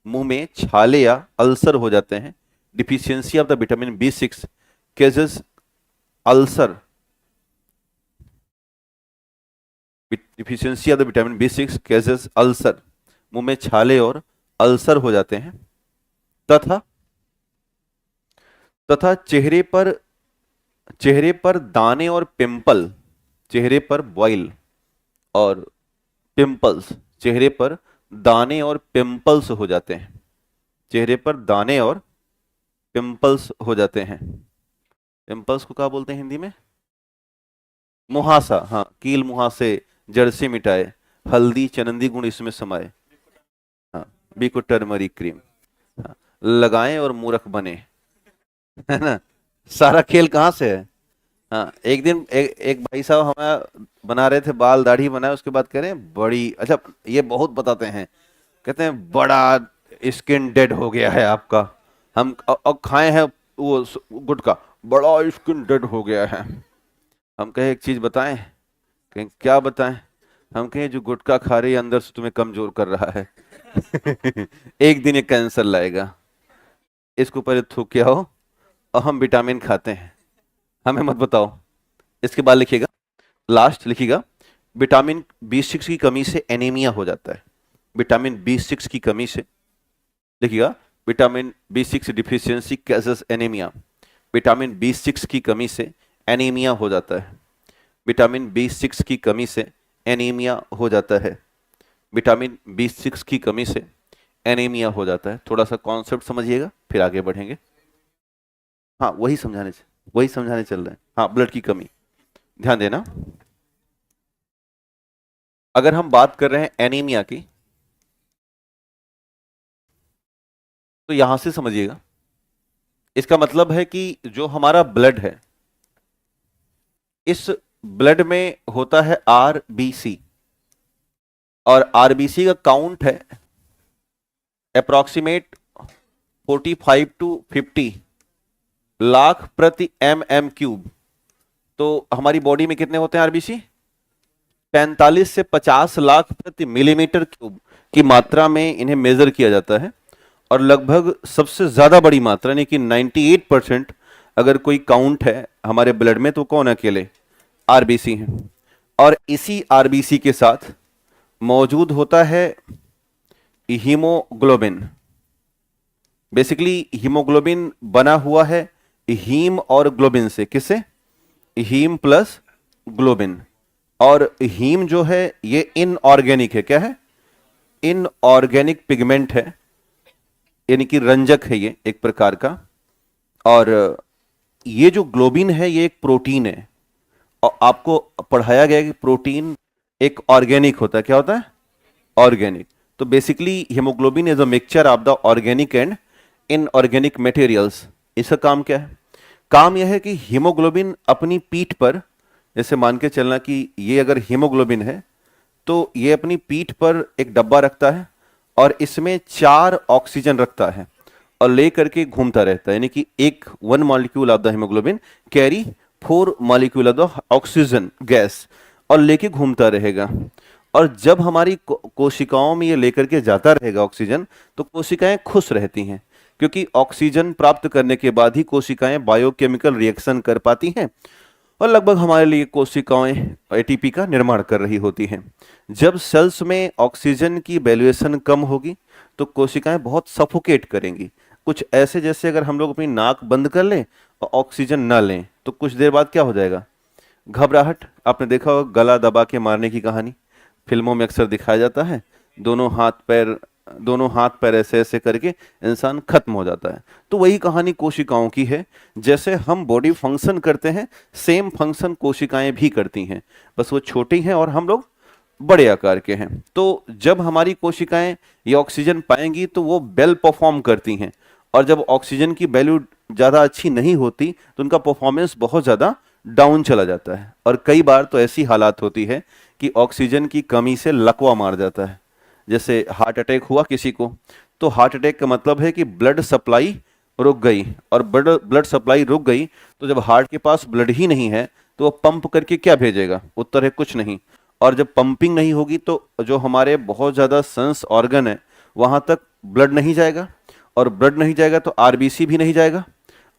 मुंह में छाले या अल्सर हो जाते हैं। Deficiency of the vitamin B6 causes ulcer, deficiency of the vitamin B6 causes ulcer, मुंह में छाले और अल्सर हो जाते हैं। तथा चेहरे पर दाने और पिंपल, चेहरे पर बॉयल और पिंपल्स, चेहरे पर दाने और पिंपल्स हो जाते हैं, चेहरे पर दाने और पिंपल्स हो जाते हैं। पिंपल्स को क्या बोलते हैं हिंदी में? मुहासा, हाँ, कील मुहासे जड़ से मिटाए, हल्दी चनंदी गुण इसमें समाये, हाँ, बीको टर्मरिक क्रीम, हाँ, लगाएं और मूर्ख बने, है ना। सारा खेल कहाँ से है? हाँ, एक दिन एक भाई साहब हमारा बना रहे थे, बाल दाढ़ी बनाए, उसके बाद कह रहे हैं बड़ी, अच्छा ये बहुत बताते हैं, कहते हैं बड़ा स्किन डेड हो गया है आपका, हम और खाए हैं वो गुटखा, बड़ा स्किन डेड हो गया है। हम कहे एक चीज बताएं, कहें क्या बताएं, हम कहें जो गुटखा खा रही है अंदर से तुम्हें कमजोर कर रहा है। एक दिन ये कैंसर लाएगा, इसको पहले थूक के आओ। और हम विटामिन खाते हैं, हमें मत बताओ। इसके बाद लिखिएगा, लास्ट लिखिएगा, विटामिन B6 की कमी से एनीमिया हो जाता है। विटामिन B6 की कमी से, लिखिएगा, vitamin B6 deficiency causes anaemia. Vitamin B6 की कमी से एनीमिया हो जाता है। विटामिन B6 की कमी से एनीमिया हो जाता है। विटामिन B6 की कमी से एनीमिया हो जाता है। थोड़ा सा कॉन्सेप्ट समझिएगा, फिर आगे बढ़ेंगे। हाँ, वही समझाने चल रहे हैं। हाँ, ब्लड की कमी, ध्यान देना। अगर हम बात कर रहे हैं एनीमिया की, तो यहां से समझिएगा, इसका मतलब है कि जो हमारा ब्लड है, इस ब्लड में होता है आरबीसी, और आरबीसी का काउंट है अप्रोक्सीमेट 45 टू 50 लाख प्रति mm क्यूब। तो हमारी बॉडी में कितने होते हैं आरबीसी? 45 से 50 लाख प्रति मिलीमीटर क्यूब की मात्रा में इन्हें मेजर किया जाता है। और लगभग सबसे ज्यादा बड़ी मात्रा यानी कि 98% अगर कोई काउंट है हमारे ब्लड में, तो कौन अकेले? आरबीसी है। और इसी आरबीसी के साथ मौजूद होता है हीमोग्लोबिन। बेसिकली हीमोग्लोबिन बना हुआ है हीम और ग्लोबिन से। किससे? Haem plus globin. और हीम जो है ये इनऑर्गेनिक है। क्या है? इनऑर्गेनिक पिगमेंट है, यानी कि रंजक है ये एक प्रकार का। और ये जो ग्लोबिन है ये एक प्रोटीन है, और आपको पढ़ाया गया है कि प्रोटीन एक ऑर्गेनिक होता है। क्या होता है? ऑर्गेनिक। तो basically haemoglobin is a mixture of the organic and inorganic materials. इसका काम क्या है? काम यह है कि हीमोग्लोबिन अपनी पीठ पर, जैसे मान के चलना कि ये अगर हीमोग्लोबिन है, तो ये अपनी पीठ पर एक डब्बा रखता है और इसमें 4 ऑक्सीजन रखता है और ले करके घूमता रहता है। यानी कि एक 1 molecule of the haemoglobin carry 4 molecule of the oxygen gas, और लेके घूमता रहेगा। और जब हमारी कोशिकाओं में ये लेकर के जाता रहेगा ऑक्सीजन, तो कोशिकाएं खुश रहती हैं, क्योंकि ऑक्सीजन प्राप्त करने के बाद ही कोशिकाएं बायोकेमिकल रिएक्शन कर पाती हैं, और लगभग हमारे लिए कोशिकाएं एटीपी का निर्माण कर रही होती हैं। जब सेल्स में ऑक्सीजन की वैल्यूएशन कम होगी तो कोशिकाएं बहुत सफोकेट करेंगी। कुछ ऐसे जैसे अगर हम लोग अपनी नाक बंद कर लें और ऑक्सीजन ना लें, तो कुछ देर बाद क्या हो जाएगा? घबराहट। आपने देखा होगा गला दबा के मारने की कहानी, फिल्मों में अक्सर दिखाया जाता है। दोनों हाथ पैर ऐसे ऐसे करके इंसान खत्म हो जाता है। तो वही कहानी कोशिकाओं की है। जैसे हम बॉडी फंक्शन करते हैं, सेम फंक्शन कोशिकाएं भी करती हैं, बस वो छोटी हैं और हम लोग बड़े आकार के हैं। तो जब हमारी कोशिकाएं ये ऑक्सीजन पाएंगी तो वो वेल परफॉर्म करती हैं, और जब ऑक्सीजन की वैल्यू ज़्यादा अच्छी नहीं होती तो उनका परफॉर्मेंस बहुत ज़्यादा डाउन चला जाता है। और कई बार तो ऐसी हालात होती है कि ऑक्सीजन की कमी से लकवा मार जाता है। जैसे हार्ट अटैक हुआ किसी को, तो हार्ट अटैक का मतलब है कि ब्लड सप्लाई रुक गई, और ब्लड सप्लाई रुक गई तो जब हार्ट के पास ब्लड ही नहीं है तो वो पंप करके क्या भेजेगा? उत्तर है कुछ नहीं। और जब पंपिंग नहीं होगी तो जो हमारे बहुत ज़्यादा सेंस ऑर्गन है वहाँ तक ब्लड नहीं जाएगा, और ब्लड नहीं जाएगा तो आरबीसी भी नहीं जाएगा।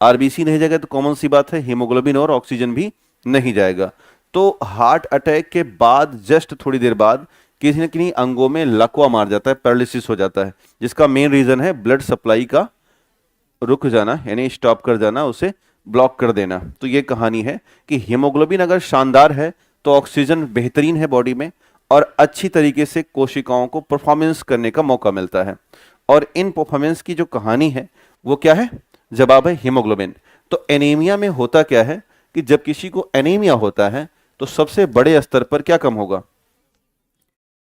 आरबीसी नहीं जाएगा तो कॉमन सी बात है हीमोग्लोबिन और ऑक्सीजन भी नहीं जाएगा। तो हार्ट अटैक के बाद जस्ट थोड़ी देर बाद किसी न किसी अंगों में लकवा मार जाता है, पैरालिसिस हो जाता है, जिसका मेन रीजन है ब्लड सप्लाई का रुक जाना, यानी स्टॉप कर जाना, उसे ब्लॉक कर देना। तो ये कहानी है कि हीमोग्लोबिन अगर शानदार है तो ऑक्सीजन बेहतरीन है बॉडी में, और अच्छी तरीके से कोशिकाओं को परफॉर्मेंस करने का मौका मिलता है। और इन परफॉर्मेंस की जो कहानी है वो क्या है? जवाब है हीमोग्लोबिन। तो एनीमिया में होता क्या है कि जब किसी को एनीमिया होता है तो सबसे बड़े स्तर पर क्या कम होगा?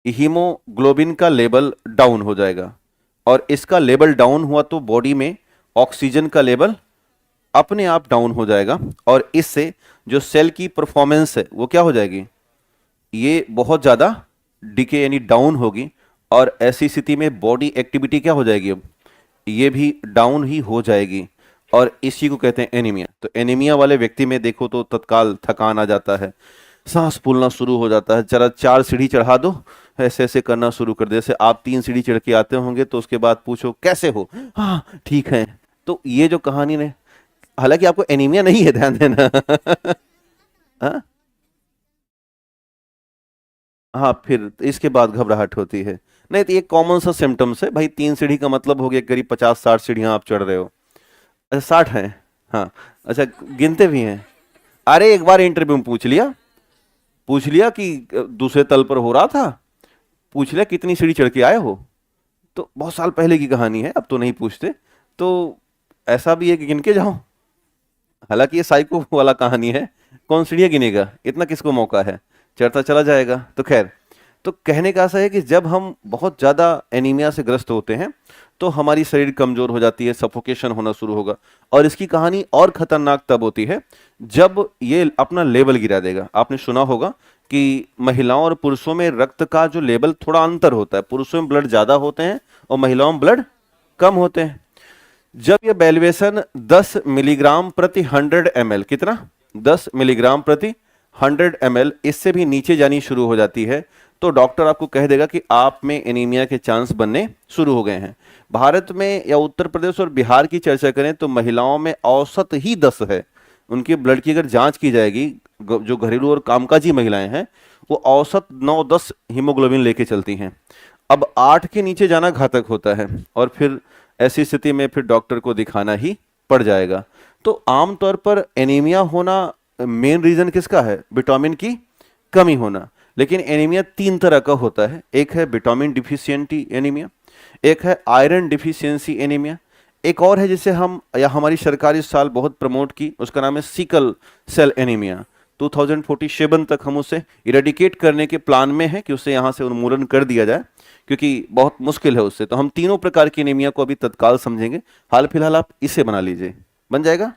हीमोग्लोबिन का लेवल डाउन हो जाएगा, और इसका लेवल डाउन हुआ तो बॉडी में ऑक्सीजन का लेवल अपने आप डाउन हो जाएगा, और इससे जो सेल की परफॉर्मेंस है वो क्या हो जाएगी? ये बहुत ज़्यादा डिके यानी डाउन होगी, और ऐसी स्थिति में बॉडी एक्टिविटी क्या हो जाएगी? अब ये भी डाउन ही हो जाएगी। और इसी को कहते हैं एनीमिया। तो एनीमिया वाले व्यक्ति में देखो तो तत्काल थकान आ जाता है, सांस फूलना शुरू हो जाता है, जरा 4 सीढ़ी चढ़ा दो, ऐसे ऐसे करना शुरू कर दे। जैसे आप 3 सीढ़ी चढ़ के आते होंगे तो उसके बाद पूछो कैसे हो, हाँ ठीक है। तो ये जो कहानी ने, हालांकि आपको एनीमिया नहीं है, ध्यान देना। हाँ हाँ, फिर इसके बाद घबराहट होती है। नहीं तो ये कॉमन सा सिम्टम्स है भाई। 3 सीढ़ी का मतलब हो गया करीब 50-60 सीढ़ियां आप चढ़ रहे हो। अच्छा 60 है, हाँ। अच्छा गिनते भी हैं। अरे एक बार इंटरव्यू में पूछ लिया कि दूसरे तल पर हो रहा था, पूछ लिया कितनी सीढ़ी चढ़ के आए हो। तो बहुत साल पहले की कहानी है, अब तो नहीं पूछते। तो ऐसा भी है कि गिन के जाओ। हालांकि ये साइको वाला कहानी है, कौन सीढ़ियाँ गिनेगा, इतना किसको मौका है, चढ़ता चला जाएगा। तो खैर, तो कहने का ऐसा है कि जब हम बहुत ज़्यादा एनीमिया से ग्रस्त होते हैं तो हमारी शरीर कमज़ोर हो जाती है, सफोकेशन होना शुरू होगा। और इसकी कहानी और ख़तरनाक तब होती है जब ये अपना लेवल गिरा देगा। आपने सुना होगा कि महिलाओं और पुरुषों में रक्त का जो लेवल थोड़ा अंतर होता है, पुरुषों में ब्लड ज़्यादा होते हैं और महिलाओं में ब्लड कम होते हैं। जब यह बैल्वेशन 10 मिलीग्राम प्रति 100 ml, कितना, 10 मिलीग्राम प्रति 100 ml, इससे भी नीचे जानी शुरू हो जाती है तो डॉक्टर आपको कह देगा कि आप में एनीमिया के चांस बनने शुरू हो गए हैं। भारत में या उत्तर प्रदेश और बिहार की चर्चा करें तो महिलाओं में औसत ही 10 है। उनके ब्लड की अगर जांच की जाएगी, जो घरेलू और कामकाजी महिलाएं हैं वो औसत 9-10 हीमोग्लोबिन लेके चलती हैं। अब 8 के नीचे जाना घातक होता है और फिर ऐसी स्थिति में फिर डॉक्टर को दिखाना ही पड़ जाएगा। तो आमतौर पर एनीमिया होना मेन रीजन किसका है, विटामिन की कमी होना। लेकिन एनीमिया 3 तरह का होता है, एक है विटामिन डिफिशियंटी एनीमिया, एक है आयरन डिफिशियंसी एनीमिया, एक और है जिसे हम या हमारी सरकार इस साल बहुत प्रमोट की, उसका नाम है सिकल सेल एनीमिया। 2047 तक हम उसे इरेडिकेट करने के प्लान में है कि उसे यहाँ से उन्मूलन कर दिया जाए, क्योंकि बहुत मुश्किल है उससे। तो हम तीनों प्रकार की एनीमिया को अभी तत्काल समझेंगे। हाल फिलहाल आप इसे बना लीजिए, बन जाएगा,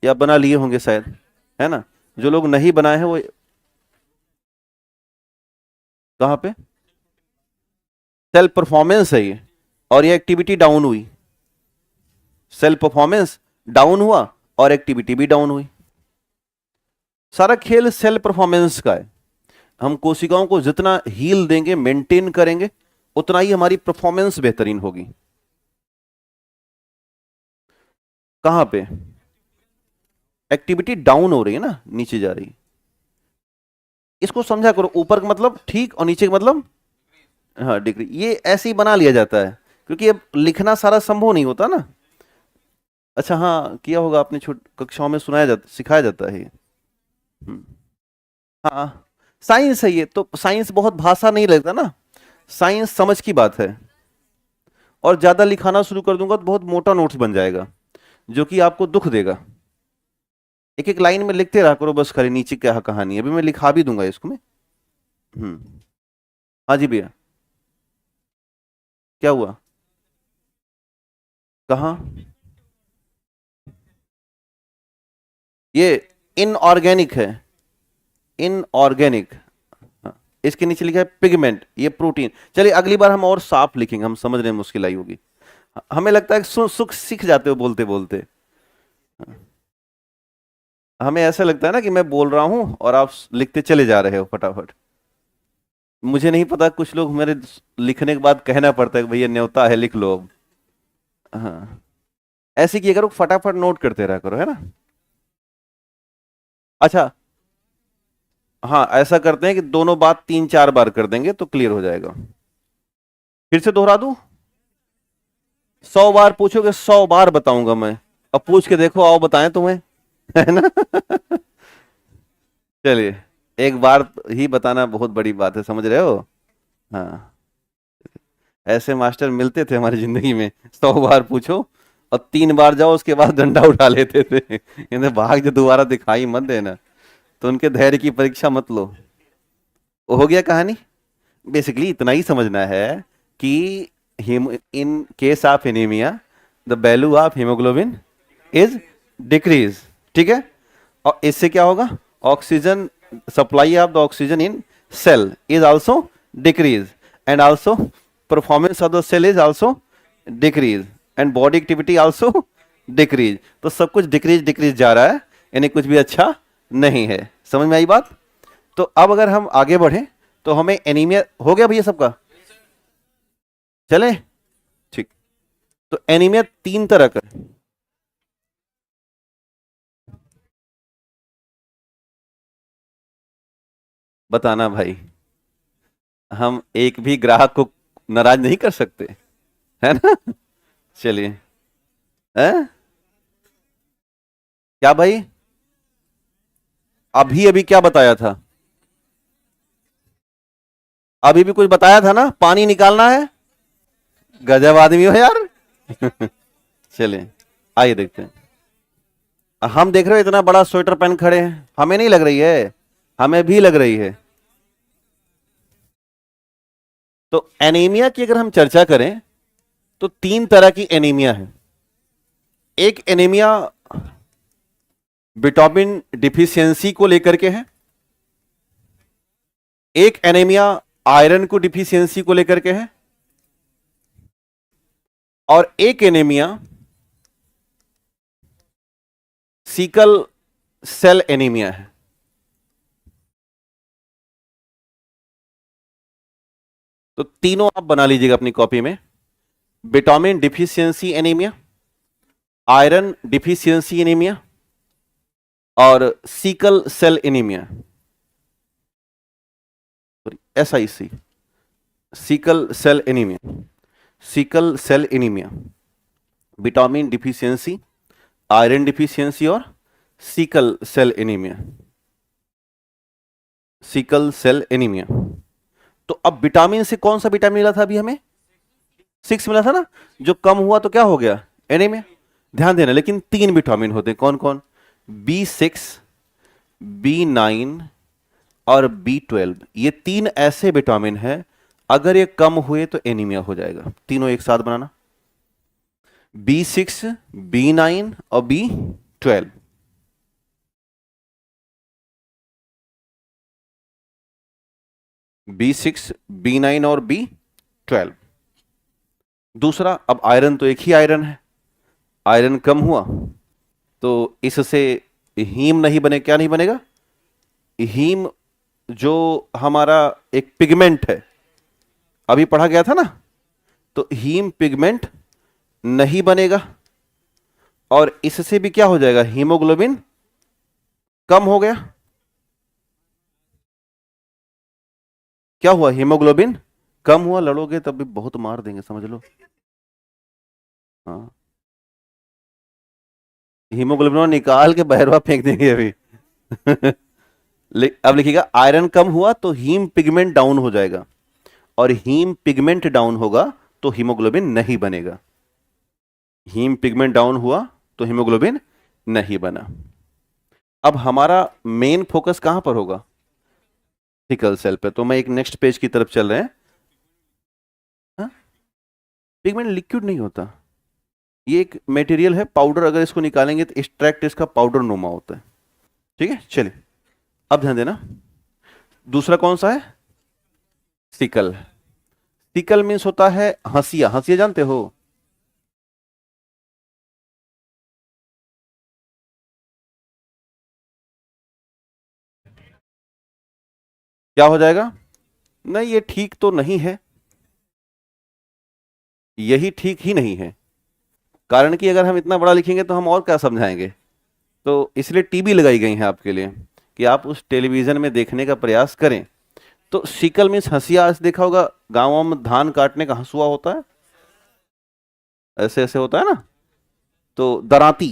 या बना लिए होंगे शायद, है ना। जो लोग नहीं बनाए हैं वो कहाँ पे, सेल परफॉर्मेंस है ये, और ये एक्टिविटी डाउन हुई, सेल परफॉर्मेंस डाउन हुआ और एक्टिविटी भी डाउन हुई। सारा खेल सेल परफॉर्मेंस का है। हम कोशिकाओं को जितना हील देंगे, मेंटेन करेंगे, उतना ही हमारी परफॉर्मेंस बेहतरीन होगी। कहां पे एक्टिविटी डाउन हो रही है ना, नीचे जा रही। इसको समझा करो, ऊपर का मतलब ठीक और नीचे का मतलब हाँ डिग्री। ये ऐसे ही बना लिया जाता है क्योंकि अब लिखना सारा संभव नहीं होता ना। अच्छा हाँ, किया होगा आपने, छोट कक्षाओं में सुनाया जाता, सिखाया जाता है ये। हम्म, हाँ साइंस है ये, तो साइंस बहुत भाषा नहीं लगता ना, साइंस समझ की बात है। और ज्यादा लिखाना शुरू कर दूंगा तो बहुत मोटा नोट्स बन जाएगा जो कि आपको दुख देगा। एक एक लाइन में लिखते रहा करो बस, खाली नीचे क्या कहानी है। अभी मैं लिखा भी दूंगा इसको मैं। हाँ जी भैया, क्या हुआ, कहाँ, ये इनऑर्गेनिक है, इनऑर्गेनिक। हाँ, इसके नीचे लिखा है पिगमेंट, ये प्रोटीन। चलिए अगली बार हम और साफ लिखेंगे, हम समझने में मुश्किल आई होगी। हमें लगता है कि सुख सीख जाते हो बोलते बोलते। हमें ऐसा लगता है ना कि मैं बोल रहा हूं और आप लिखते चले जा रहे हो फटाफट। मुझे नहीं पता, कुछ लोग मेरे लिखने के बाद कहना पड़ता है कि भैया न्योता है लिख लो अब। हाँ ऐसे किया करो, फटाफट नोट करते रहा करो, है ना। अच्छा हाँ, ऐसा करते हैं कि दोनों बात 3-4 बार कर देंगे तो क्लियर हो जाएगा। फिर से दोहरा दूं, 100 बार पूछोगे 100 बार बताऊंगा मैं। अब पूछ के देखो, आओ बताएं तुम्हें, है ना। चलिए, एक बार ही बताना बहुत बड़ी बात है, समझ रहे हो। हाँ, ऐसे मास्टर मिलते थे हमारी जिंदगी में, 100 बार पूछो और 3 बार जाओ, उसके बाद डंडा उठा लेते थे, कहते भाग जो, दोबारा दिखाई मत देना। तो उनके धैर्य की परीक्षा मत लो। हो गया कहानी। बेसिकली इतना ही समझना है कि in case of anaemia the value of haemoglobin is decrease, ठीक है। और इससे क्या होगा, oxygen supply of the oxygen in cell is also decrease, and also performance of the cell is also decrease, and body activity also decrease, तो सब कुछ decrease decrease जा रहा है, यानी कुछ भी अच्छा नहीं है। समझ में आई बात? तो अब अगर हम आगे बढ़े तो हमें एनीमिया हो गया भैया सबका, चले ठीक। तो एनीमिया तीन तरह का है। बताना भाई, हम एक भी ग्राहक को नाराज नहीं कर सकते, है ना? चलिए। हैं? क्या भाई? अभी अभी क्या बताया था? अभी भी कुछ बताया था ना, पानी निकालना है। गजब आदमी हो यार। चलिए आइए देखते हैं। हम देख रहे हो इतना बड़ा स्वेटर पहन खड़े हैं, हमें नहीं लग रही है? हमें भी लग रही है। तो एनीमिया की अगर हम चर्चा करें तो तीन तरह की एनीमिया है। एक एनीमिया विटामिन डिफिशियंसी को लेकर के है, एक एनीमिया आयरन को डिफिशियंसी को लेकर के है, और एक एनीमिया सीकल सेल एनीमिया है। तो तीनों आप बना लीजिएगा अपनी कॉपी में। Vitamin deficiency anaemia, iron deficiency anaemia और sickle cell anaemia, SIC, sickle cell anaemia, sickle cell anaemia, vitamin deficiency, iron deficiency और sickle cell anaemia, sickle cell anaemia. तो अब विटामिन से कौन सा विटामिन मिला था अभी हमें? 6 मिला था ना, जो कम हुआ तो क्या हो गया? एनीमिया। ध्यान देना, लेकिन तीन विटामिन होते हैं, कौन कौन? B6, B9 और B12। ये तीन ऐसे विटामिन हैं, अगर ये कम हुए तो एनीमिया हो जाएगा। तीनों एक साथ बनाना, B6, B9 और B12। B6, B9 और B12। दूसरा, अब आयरन तो एक ही आयरन है, आयरन कम हुआ तो इससे हीम नहीं बने, क्या नहीं बनेगा? हीम जो हमारा एक पिगमेंट है, अभी पढ़ा गया था ना, तो हीम पिगमेंट नहीं बनेगा, और इससे भी क्या हो जाएगा? हीमोग्लोबिन कम हो गया। क्या हुआ? हीमोग्लोबिन कम हुआ। लड़ोगे तब भी बहुत मार देंगे, समझ लो। हाँ, हीमोग्लोबिन निकाल के बहरवा फेंक देंगे अभी। अब लिखिएगा, आयरन कम हुआ तो हीम पिगमेंट डाउन हो जाएगा, और हीम पिगमेंट डाउन होगा तो हीमोग्लोबिन नहीं बनेगा। हीम पिगमेंट डाउन हुआ तो हीमोग्लोबिन नहीं बना। अब हमारा मेन फोकस कहां पर होगा? सिकल सेल पे। तो मैं एक नेक्स्ट पेज की तरफ चल रहे हैं। पिगमेंट लिक्विड नहीं होता, ये एक मटेरियल है, पाउडर। अगर इसको निकालेंगे तो एक्सट्रैक्ट इसका पाउडर नुमा होता है। ठीक है, चलिए अब ध्यान देना। दूसरा कौन सा है? सिकल। सिकल मीन्स होता है हंसिया। हंसिया जानते हो? क्या हो जाएगा? नहीं, ये ठीक तो नहीं है, यही ठीक ही नहीं है। कारण कि अगर हम इतना बड़ा लिखेंगे तो हम और क्या समझाएंगे। तो इसलिए टीबी लगाई गई है आपके लिए, कि आप उस टेलीविजन में देखने का प्रयास करें। तो सिकल मीन्स हंसिया। ऐसे देखा होगा गांवों में धान काटने का हंसुआ होता है, ऐसे ऐसे होता है ना। तो दराती,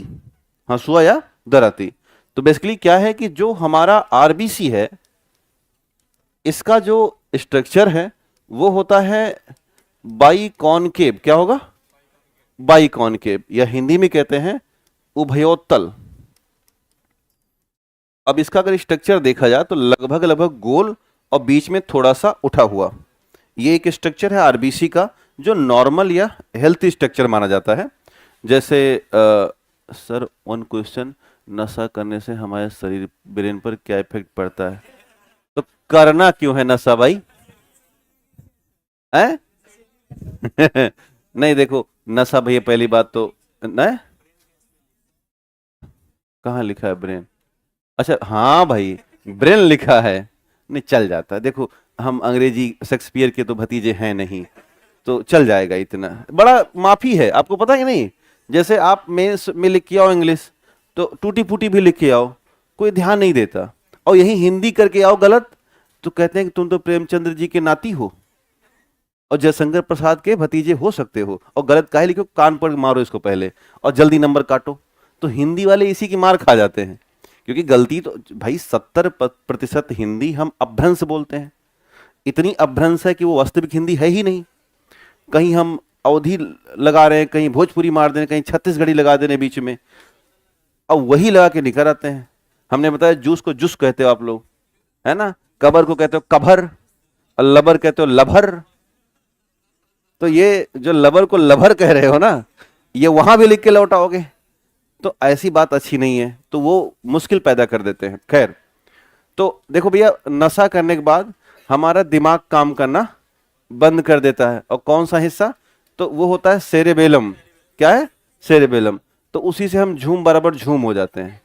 हंसुआ या दराती। तो बेसिकली क्या है कि जो हमारा आरबीसी है, इसका जो स्ट्रक्चर है वो होता है बाई कॉनकेव। क्या होगा? बाई कॉनकेव, या हिंदी में कहते हैं उभयोत्तल। अब इसका अगर स्ट्रक्चर देखा जाए तो लगभग लगभग गोल और बीच में थोड़ा सा उठा हुआ, ये एक स्ट्रक्चर है आरबीसी का, जो नॉर्मल या हेल्थी स्ट्रक्चर माना जाता है। जैसे सर वन क्वेश्चन, नशा करने से हमारे शरीर ब्रेन पर क्या इफेक्ट पड़ता है? तो करना क्यों है नशा भाई? है? नहीं देखो, नशा भैया पहली बात तो न, कहाँ लिखा है ब्रेन? अच्छा हाँ भाई, ब्रेन लिखा है, नहीं चल जाता है। देखो हम अंग्रेजी शेक्सपियर के तो भतीजे हैं नहीं, तो चल जाएगा, इतना बड़ा माफी है। आपको पता है कि नहीं, जैसे आप मेंस में लिख के आओ इंग्लिश, तो टूटी फूटी भी लिख के आओ, कोई ध्यान नहीं देता। और यही हिंदी करके आओ गलत, तो कहते हैं कि तुम तो प्रेमचंद्र जी के नाती हो और जयशंकर प्रसाद के भतीजे हो सकते हो, और गलत काहे लिखो, कान पर मारो इसको पहले और जल्दी नंबर काटो। तो हिंदी वाले इसी की मार खा जाते हैं, क्योंकि गलती तो भाई 70% हिंदी हम अभ्रंश बोलते हैं। इतनी अभ्रंश है कि वो वास्तविक हिंदी है ही नहीं। कहीं हम अवधी लगा रहे हैं, कहीं भोजपुरी मार दे रहे हैं, कहीं छत्तीसगढ़ी लगा दे रहे हैं बीच में, अब वही लगा के निकल आते हैं। हमने बताया जूस को जूस कहते हो आप लोग, है ना, कबर को कहते हो कभर, और लबर कहते हो लभर। तो ये जो लबर को लभर कह रहे हो ना, ये वहां भी लिख के लौटाओगे, तो ऐसी बात अच्छी नहीं है, तो वो मुश्किल पैदा कर देते हैं। खैर, तो देखो भैया, नशा करने के बाद हमारा दिमाग काम करना बंद कर देता है, और कौन सा हिस्सा, तो वो होता है सेरेबेलम। क्या है? सेरेबेलम। तो उसी से हम झूम बराबर झूम हो जाते हैं।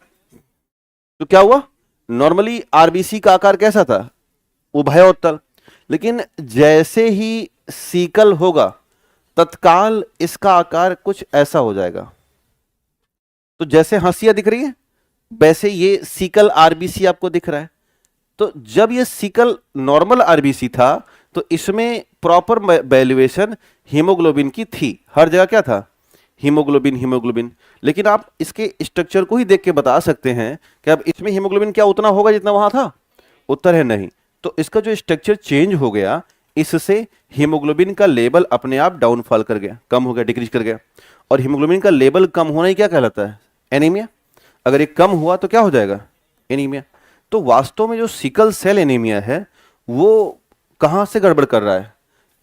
तो क्या हुआ, नॉर्मली आरबीसी का आकार कैसा था, उभयोत्तल, लेकिन जैसे ही सीकल होगा तत्काल इसका आकार कुछ ऐसा हो जाएगा। तो जैसे हंसिया दिख रही है, वैसे ये सीकल आरबीसी आपको दिख रहा है। तो जब ये सीकल नॉर्मल आरबीसी था, तो इसमें प्रॉपर वैल्यूएशन हीमोग्लोबिन की थी, हर जगह क्या था, हीमोग्लोबिन हीमोग्लोबिन। लेकिन आप इसके स्ट्रक्चर को ही देख के बता सकते हैं कि अब इसमें हीमोग्लोबिन क्या उतना होगा जितना वहां था? उत्तर है नहीं। तो इसका जो स्ट्रक्चर चेंज हो गया, इससे हीमोग्लोबिन का लेवल अपने आप डाउनफॉल कर गया, कम हो गया, डिक्रीज कर गया। और हीमोग्लोबिन का लेवल कम होना ही क्या कहलाता है? एनीमिया। अगर ये कम हुआ तो क्या हो जाएगा? एनीमिया। तो वास्तव में जो सिकल सेल एनीमिया है, वो कहां से गड़बड़ कर रहा है?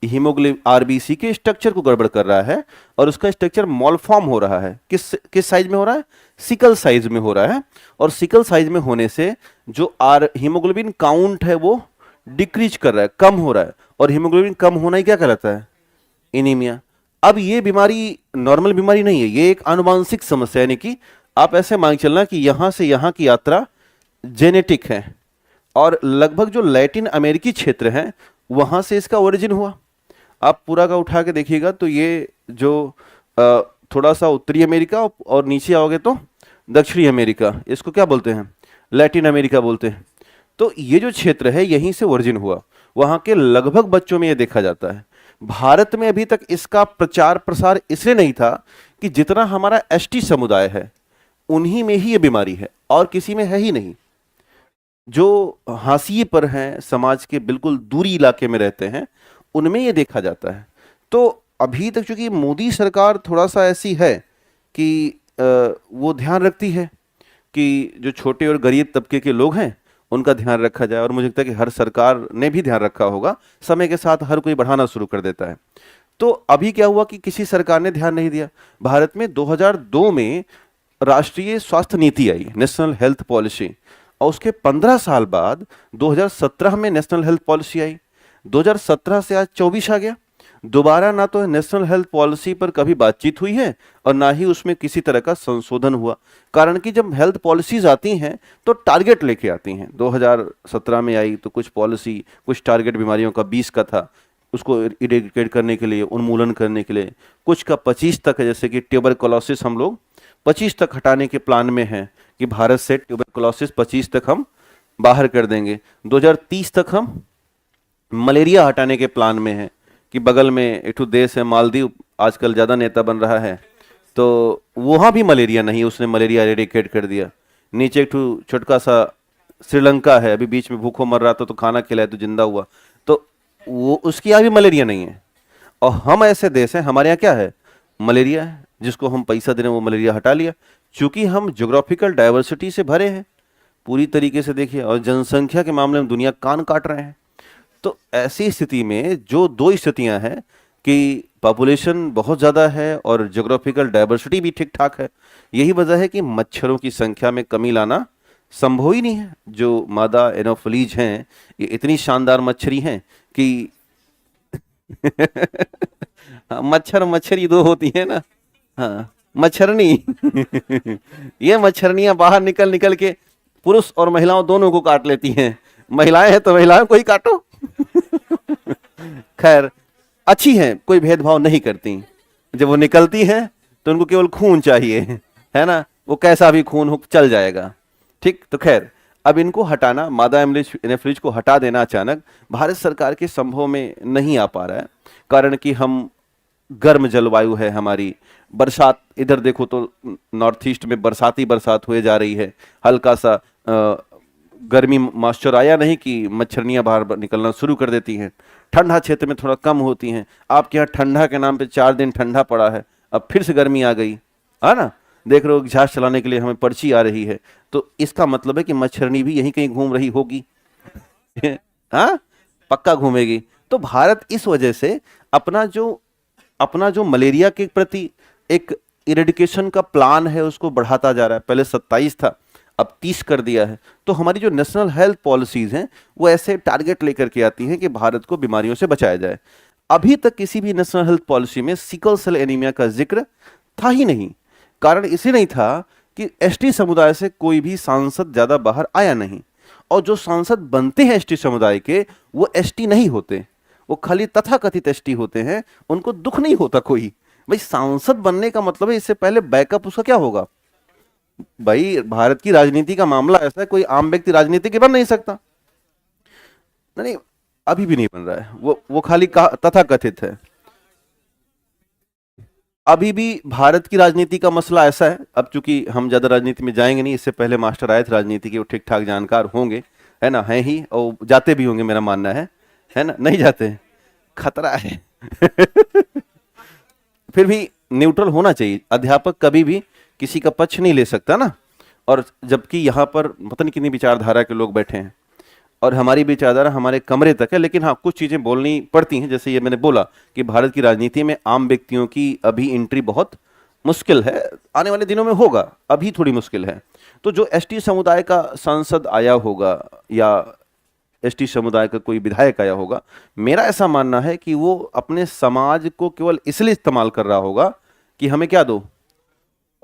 हीमोग्लोबिन आरबीसी के स्ट्रक्चर को गड़बड़ कर रहा है, और उसका स्ट्रक्चर मॉलफॉर्म हो रहा है। किस साइज में हो रहा है? सिकल साइज में हो रहा है। और सिकल साइज में होने से जो हीमोग्लोबिन काउंट है वो डिक्रीज कर रहा है, कम हो रहा है। और हीमोग्लोबिन कम होना ही क्या कहलाता है? एनीमिया। अब ये बीमारी नॉर्मल बीमारी नहीं है, ये एक आनुवांशिक समस्या, यानी कि आप ऐसे मान चलना कि यहां से यहां की यात्रा जेनेटिक है, और लगभग जो लैटिन अमेरिकी क्षेत्र है वहां से इसका ओरिजिन हुआ। आप पूरा का उठा के देखिएगा तो ये जो थोड़ा सा उत्तरी अमेरिका और नीचे आओगे तो दक्षिणी अमेरिका, इसको क्या बोलते हैं? लैटिन अमेरिका बोलते हैं। तो ये जो क्षेत्र है यहीं से ओरिजिन हुआ, वहां के लगभग बच्चों में ये देखा जाता है। भारत में अभी तक इसका प्रचार प्रसार इसलिए नहीं था कि जितना हमारा एसटी समुदाय है उन्हीं में ही ये बीमारी है, और किसी में है ही नहीं। जो हाशिए पर हैं, समाज के बिल्कुल दूरी इलाके में रहते हैं, उनमें ये देखा जाता है। तो अभी तक चूंकि मोदी सरकार थोड़ा सा ऐसी है कि वो ध्यान रखती है कि जो छोटे और गरीब तबके के लोग हैं उनका ध्यान रखा जाए, और मुझे लगता है कि हर सरकार ने भी ध्यान रखा होगा, समय के साथ हर कोई बढ़ाना शुरू कर देता है। तो अभी क्या हुआ कि किसी सरकार ने ध्यान नहीं दिया। भारत में 2002 में राष्ट्रीय स्वास्थ्य नीति आई, नेशनल हेल्थ पॉलिसी, और उसके 15 साल बाद 2017 में नेशनल हेल्थ पॉलिसी आई। 2017 से आज 24 आ गया, दोबारा ना तो नेशनल हेल्थ पॉलिसी पर कभी बातचीत हुई है और ना ही उसमें किसी तरह का संशोधन हुआ। कारण कि जब हेल्थ पॉलिसीज आती हैं तो टारगेट लेके आती हैं। 2017 में आई तो कुछ पॉलिसी, कुछ टारगेट बीमारियों का 20 का था, उसको इरेडिकेट करने के लिए, उन्मूलन करने के लिए। कुछ का 25 तक है, जैसे कि ट्यूबरकुलोसिस हम लोग 25 तक हटाने के प्लान में हैं कि भारत से ट्यूबरकुलोसिस 25 तक हम बाहर कर देंगे। 2030 तक हम मलेरिया हटाने के प्लान में हैं कि बगल में एक देश है मालदीव, आजकल ज़्यादा नेता बन रहा है, तो वहाँ भी मलेरिया नहीं, उसने मलेरिया इरेडिकेट कर दिया। नीचे एक छोटका सा श्रीलंका है, अभी बीच में भूखों मर रहा था तो खाना खिलाया तो जिंदा हुआ, तो वो उसके यहाँ भी मलेरिया नहीं है। और हम ऐसे देश हैं, हमारे यहाँ क्या है? मलेरिया है, जिसको हम पैसा दे रहे हैं वो मलेरिया हटा लिया। चूंकि हम ज्योग्राफिकल डाइवर्सिटी से भरे हैं पूरी तरीके से, देखिए, और जनसंख्या के मामले में दुनिया कान काट रहे हैं। तो ऐसी स्थिति में जो दो स्थितियां हैं कि पॉपुलेशन बहुत ज़्यादा है और ज्योग्राफिकल डाइवर्सिटी भी ठीक ठाक है, यही वजह है कि मच्छरों की संख्या में कमी लाना संभव ही नहीं है। जो मादा एनोफिलीज हैं ये इतनी शानदार मच्छरी हैं कि हाँ, मच्छर मच्छरी दो होती है ना। हाँ, मच्छरनी ये मच्छरनियां बाहर निकल निकल के पुरुष और महिलाओं दोनों को काट लेती हैं। महिलाएं हैं तो महिलाएं को ही काटो। खैर, अच्छी हैं, कोई भेदभाव नहीं करती। जब वो निकलती हैं तो उनको केवल खून चाहिए, है ना, वो कैसा भी खून हो चल जाएगा। ठीक, तो खैर अब इनको हटाना, मादा एनाफिलिज को हटा देना अचानक भारत सरकार के संभव में नहीं आ पा रहा है। कारण कि हम गर्म जलवायु है हमारी, बरसात इधर देखो तो नॉर्थ ईस्ट में बरसाती बरसात हुए जा रही है, हल्का सा गर्मी मॉइस्चर आया नहीं कि मच्छरनियां बाहर निकलना शुरू कर देती हैं। ठंडा क्षेत्र में थोड़ा कम होती हैं। आपके यहाँ ठंडा के नाम पे 4 दिन ठंडा पड़ा है, अब फिर से गर्मी आ गई है ना, देख रहे हो झांस चलाने के लिए हमें पर्ची आ रही है, तो इसका मतलब है कि मच्छरनी भी यहीं कहीं घूम रही होगी। हाँ, पक्का घूमेगी। तो भारत इस वजह से अपना जो मलेरिया के प्रति एक इरेडिकेशन का प्लान है उसको बढ़ाता जा रहा है। पहले 27 था, अब 30 कर दिया है। तो हमारी जो नेशनल हेल्थ पॉलिसीज हैं वो ऐसे टारगेट लेकर के आती हैं कि भारत को बीमारियों से बचाया जाए। अभी तक किसी भी नेशनल हेल्थ पॉलिसी में सिकल सेल एनीमिया का जिक्र था ही नहीं। कारण इसे नहीं था कि एसटी समुदाय से कोई भी सांसद ज्यादा बाहर आया नहीं, और जो सांसद बनते हैं एसटी समुदाय के वो एसटी नहीं होते, वो खाली तथाकथित एसटी होते हैं, उनको दुख नहीं होता कोई। भाई सांसद बनने का मतलब है इससे पहले बैकअप उसका क्या होगा। भाई भारत की राजनीति का मामला ऐसा है, कोई आम व्यक्ति राजनीति के बन नहीं सकता। नहीं, अभी भी नहीं बन रहा है, वो खाली तथाकथित है। अभी भी भारत की राजनीति का मसला ऐसा है, अब चूंकि हम ज्यादा राजनीति में जाएंगे नहीं, इससे पहले मास्टर आए थे राजनीति के, वो ठीक ठाक जानकार होंगे, है ना, हैं ही, और जाते भी होंगे मेरा मानना है ना, नहीं जाते, खतरा है। फिर भी न्यूट्रल होना चाहिए, अध्यापक कभी भी किसी का पक्ष नहीं ले सकता ना। और जबकि यहाँ पर पता नहीं कितनी विचारधारा के लोग बैठे हैं, और हमारी विचारधारा हमारे कमरे तक है, लेकिन हाँ कुछ चीजें बोलनी पड़ती हैं। जैसे ये मैंने बोला कि भारत की राजनीति में आम व्यक्तियों की अभी एंट्री बहुत मुश्किल है, आने वाले दिनों में होगा, अभी थोड़ी मुश्किल है। तो जो एसटी समुदाय का सांसद आया होगा या एसटी समुदाय का कोई विधायक आया होगा, मेरा ऐसा मानना है कि वो अपने समाज को केवल इसलिए इस्तेमाल कर रहा होगा कि हमें क्या दो,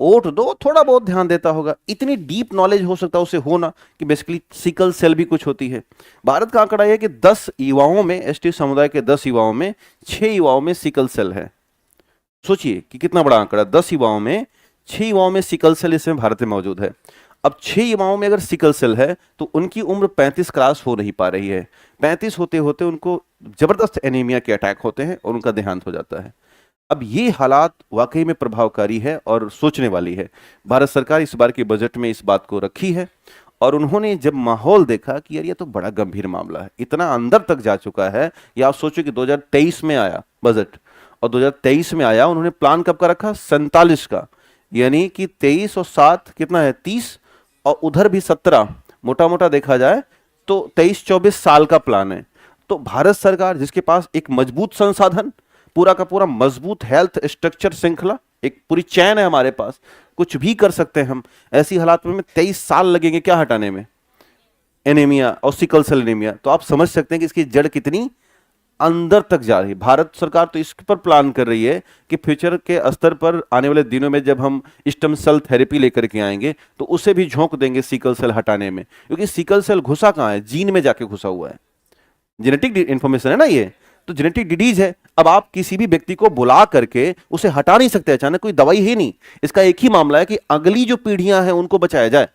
वोट दो, थोड़ा बहुत ध्यान देता होगा। इतनी डीप नॉलेज हो सकता है उसे होना कि बेसिकली सिकल सेल भी कुछ होती है। भारत का आंकड़ा है कि 10 युवाओं में, एसटी समुदाय के 10 युवाओं में 6 युवाओं में सिकल सेल है। सोचिए कि कितना बड़ा आंकड़ा, 10 युवाओं में 6 युवाओं में सिकल सेल इस समय भारत में मौजूद है। अब 6 युवाओं में अगर सिकल सेल है तो उनकी उम्र 35 क्रॉस हो नहीं पा रही है। 35 होते होते उनको जबरदस्त एनीमिया के अटैक होते हैं और उनका देहांत हो जाता है। अब ये हालात वाकई में प्रभावकारी है और सोचने वाली है। भारत सरकार इस बार के बजट में इस बात को रखी है, और उन्होंने जब माहौल देखा कि यार ये तो बड़ा गंभीर मामला है, इतना अंदर तक जा चुका है। या आप सोचो कि 2023 में आया बजट, और 2023 में आया, उन्होंने प्लान कब का रखा, 47 का, यानी कि 23 और 7 कितना है, 30, और उधर भी 17, मोटा मोटा देखा जाए तो 23-24 साल का प्लान है। तो भारत सरकार जिसके पास एक मजबूत संसाधन, पूरा का पूरा मजबूत हेल्थ स्ट्रक्चर श्रृंखला, एक पूरी चैन है हमारे पास, कुछ भी कर सकते हैं हम। ऐसी हालात में 23 साल लगेंगे क्या हटाने में, एनीमिया और सिकल सेल एनीमिया। तो आप समझ सकते हैं कि इसकी जड़ कितनी अंदर तक जा रही है। भारत सरकार तो इस पर प्लान कर रही है कि फ्यूचर के स्तर पर आने वाले दिनों में जब हम स्टेम सेल थेरेपी लेकर के आएंगे तो उसे भी झोंक देंगे सिकल सेल हटाने में, क्योंकि सिकल सेल घुसा कहाँ है, जीन में जाके घुसा हुआ है। जेनेटिक इंफॉर्मेशन है ना ये, तो जेनेटिक डिजीज है। अब आप किसी भी व्यक्ति को बुला करके उसे हटा नहीं सकते अचानक, कोई दवाई है नहीं। इसका एक ही मामला है कि अगली जो पीढ़ियां हैं उनको बचाया जाए,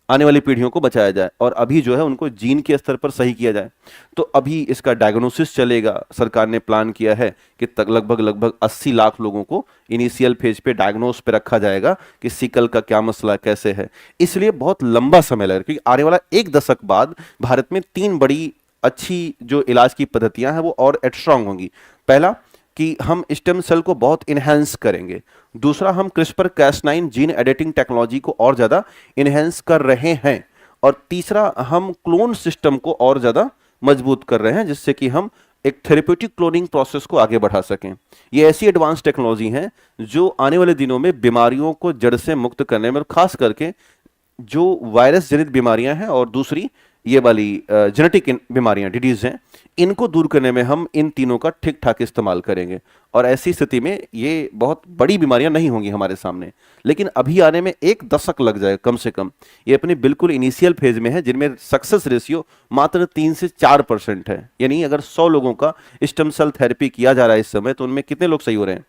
आने वाली पीढ़ियों को बचाया जाए, और अभी जो है उनको जीन के स्तर पर सही किया जाए। तो अभी इसका डायग्नोसिस चलेगा। सरकार ने प्लान किया है कि तक लगभग 80 लाख लोगों को इनिशियल फेज पे डायग्नोस पे रखा जाएगा कि सिकल का क्या मसला कैसे है। इसलिए बहुत लंबा समय लगेगा, क्योंकि आने वाला 1 दशक बाद भारत में 3 बड़ी अच्छी जो इलाज की पद्धतियां हैं वो और स्ट्रांग होंगी। पहला कि हम स्टेम सेल को बहुत इनहेंस करेंगे। दूसरा, हम क्रिस्पर कैस9 जीन एडिटिंग टेक्नोलॉजी को और ज़्यादा इनहेंस कर रहे हैं। और तीसरा, हम क्लोन सिस्टम को और ज़्यादा मजबूत कर रहे हैं, जिससे कि हम एक थेरेप्यूटिक क्लोनिंग प्रोसेस को आगे बढ़ा सकें। ये ऐसी एडवांस टेक्नोलॉजी है जो आने वाले दिनों में बीमारियों को जड़ से मुक्त करने में, खास करके जो वायरस जनित बीमारियां हैं और दूसरी ये वाली जेनेटिक बीमारियां, डिजीज हैं, इनको दूर करने में हम इन तीनों का ठीक ठाक इस्तेमाल करेंगे और ऐसी स्थिति में ये बहुत बड़ी बीमारियां नहीं होंगी हमारे सामने। लेकिन अभी आने में 1 दशक लग जाए कम से कम। ये अपनी बिल्कुल इनिशियल फेज में है, जिनमें सक्सेस रेशियो मात्र 3 से 4% है। यानी अगर 100 लोगों का स्टेम सेल थेरेपी किया जा रहा है इस समय, तो उनमें कितने लोग सही हो रहे हैं?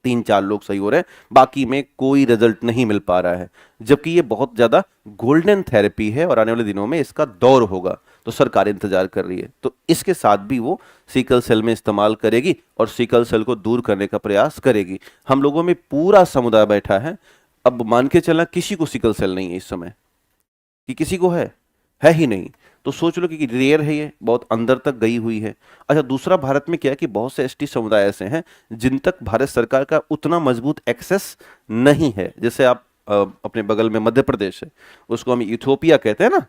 3-4 लोग सही हो रहे हैं, बाकी में कोई रिजल्ट नहीं मिल पा रहा है। जबकि ये बहुत ज्यादा गोल्डन थेरेपी है और आने वाले दिनों में इसका दौर होगा, तो सरकार इंतजार कर रही है। तो इसके साथ भी वो सिकल सेल में इस्तेमाल करेगी और सिकल सेल को दूर करने का प्रयास करेगी। हम लोगों में पूरा समुदाय बैठा है। अब मान के चलना किसी को सिकल सेल नहीं है इस समय, कि किसी को है ही नहीं, तो सोच लो कि रेयर है, ये बहुत अंदर तक गई हुई है। अच्छा, दूसरा भारत में क्या है कि बहुत से एसटी समुदाय ऐसे हैं जिन तक भारत सरकार का उतना मजबूत एक्सेस नहीं है। जैसे आप अपने बगल में मध्य प्रदेश है, उसको हम इथोपिया कहते हैं ना,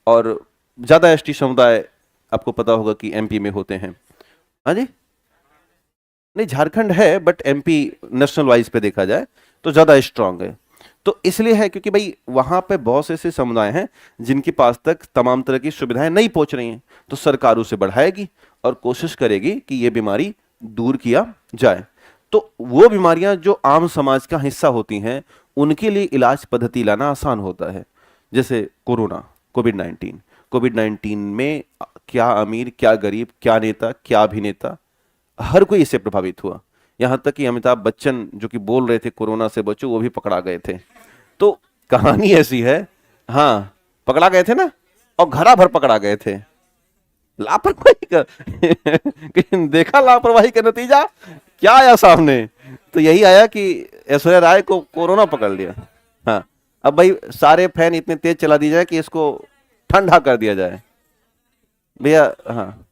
और ज्यादा एसटी समुदाय आपको पता होगा कि एमपी में होते हैं। हाँ जी, नहीं झारखंड है, बट एमपी नेशनल वाइज पे देखा जाए तो ज्यादा स्ट्रांग है। तो इसलिए है क्योंकि भाई वहां पे बहुत से ऐसे समुदाय हैं जिनके पास तक तमाम तरह की सुविधाएं नहीं पहुंच रही हैं, तो सरकार उसे बढ़ाएगी और कोशिश करेगी कि ये बीमारी दूर किया जाए। तो वो बीमारियां जो आम समाज का हिस्सा होती हैं, उनके लिए इलाज पद्धति लाना आसान होता है। जैसे कोरोना, कोविड 19 में क्या अमीर, क्या गरीब, क्या नेता, क्या अभिनेता, हर कोई इससे प्रभावित हुआ। यहां तक कि अमिताभ बच्चन जो कि बोल रहे थे कोरोना से बचो, वो भी पकड़ा गए थे। तो कहानी ऐसी है, हाँ पकड़ा गए थे ना, और घरा भर पकड़ा गए थे लापरवाही का लेकिन देखा लापरवाही का नतीजा क्या आया सामने, तो यही आया कि ऐश्वर्या राय को कोरोना पकड़ लिया। हाँ, अब भाई सारे फैन इतने तेज चला दिया जाए कि इसको ठंडा कर दिया जाए भैया। हाँ,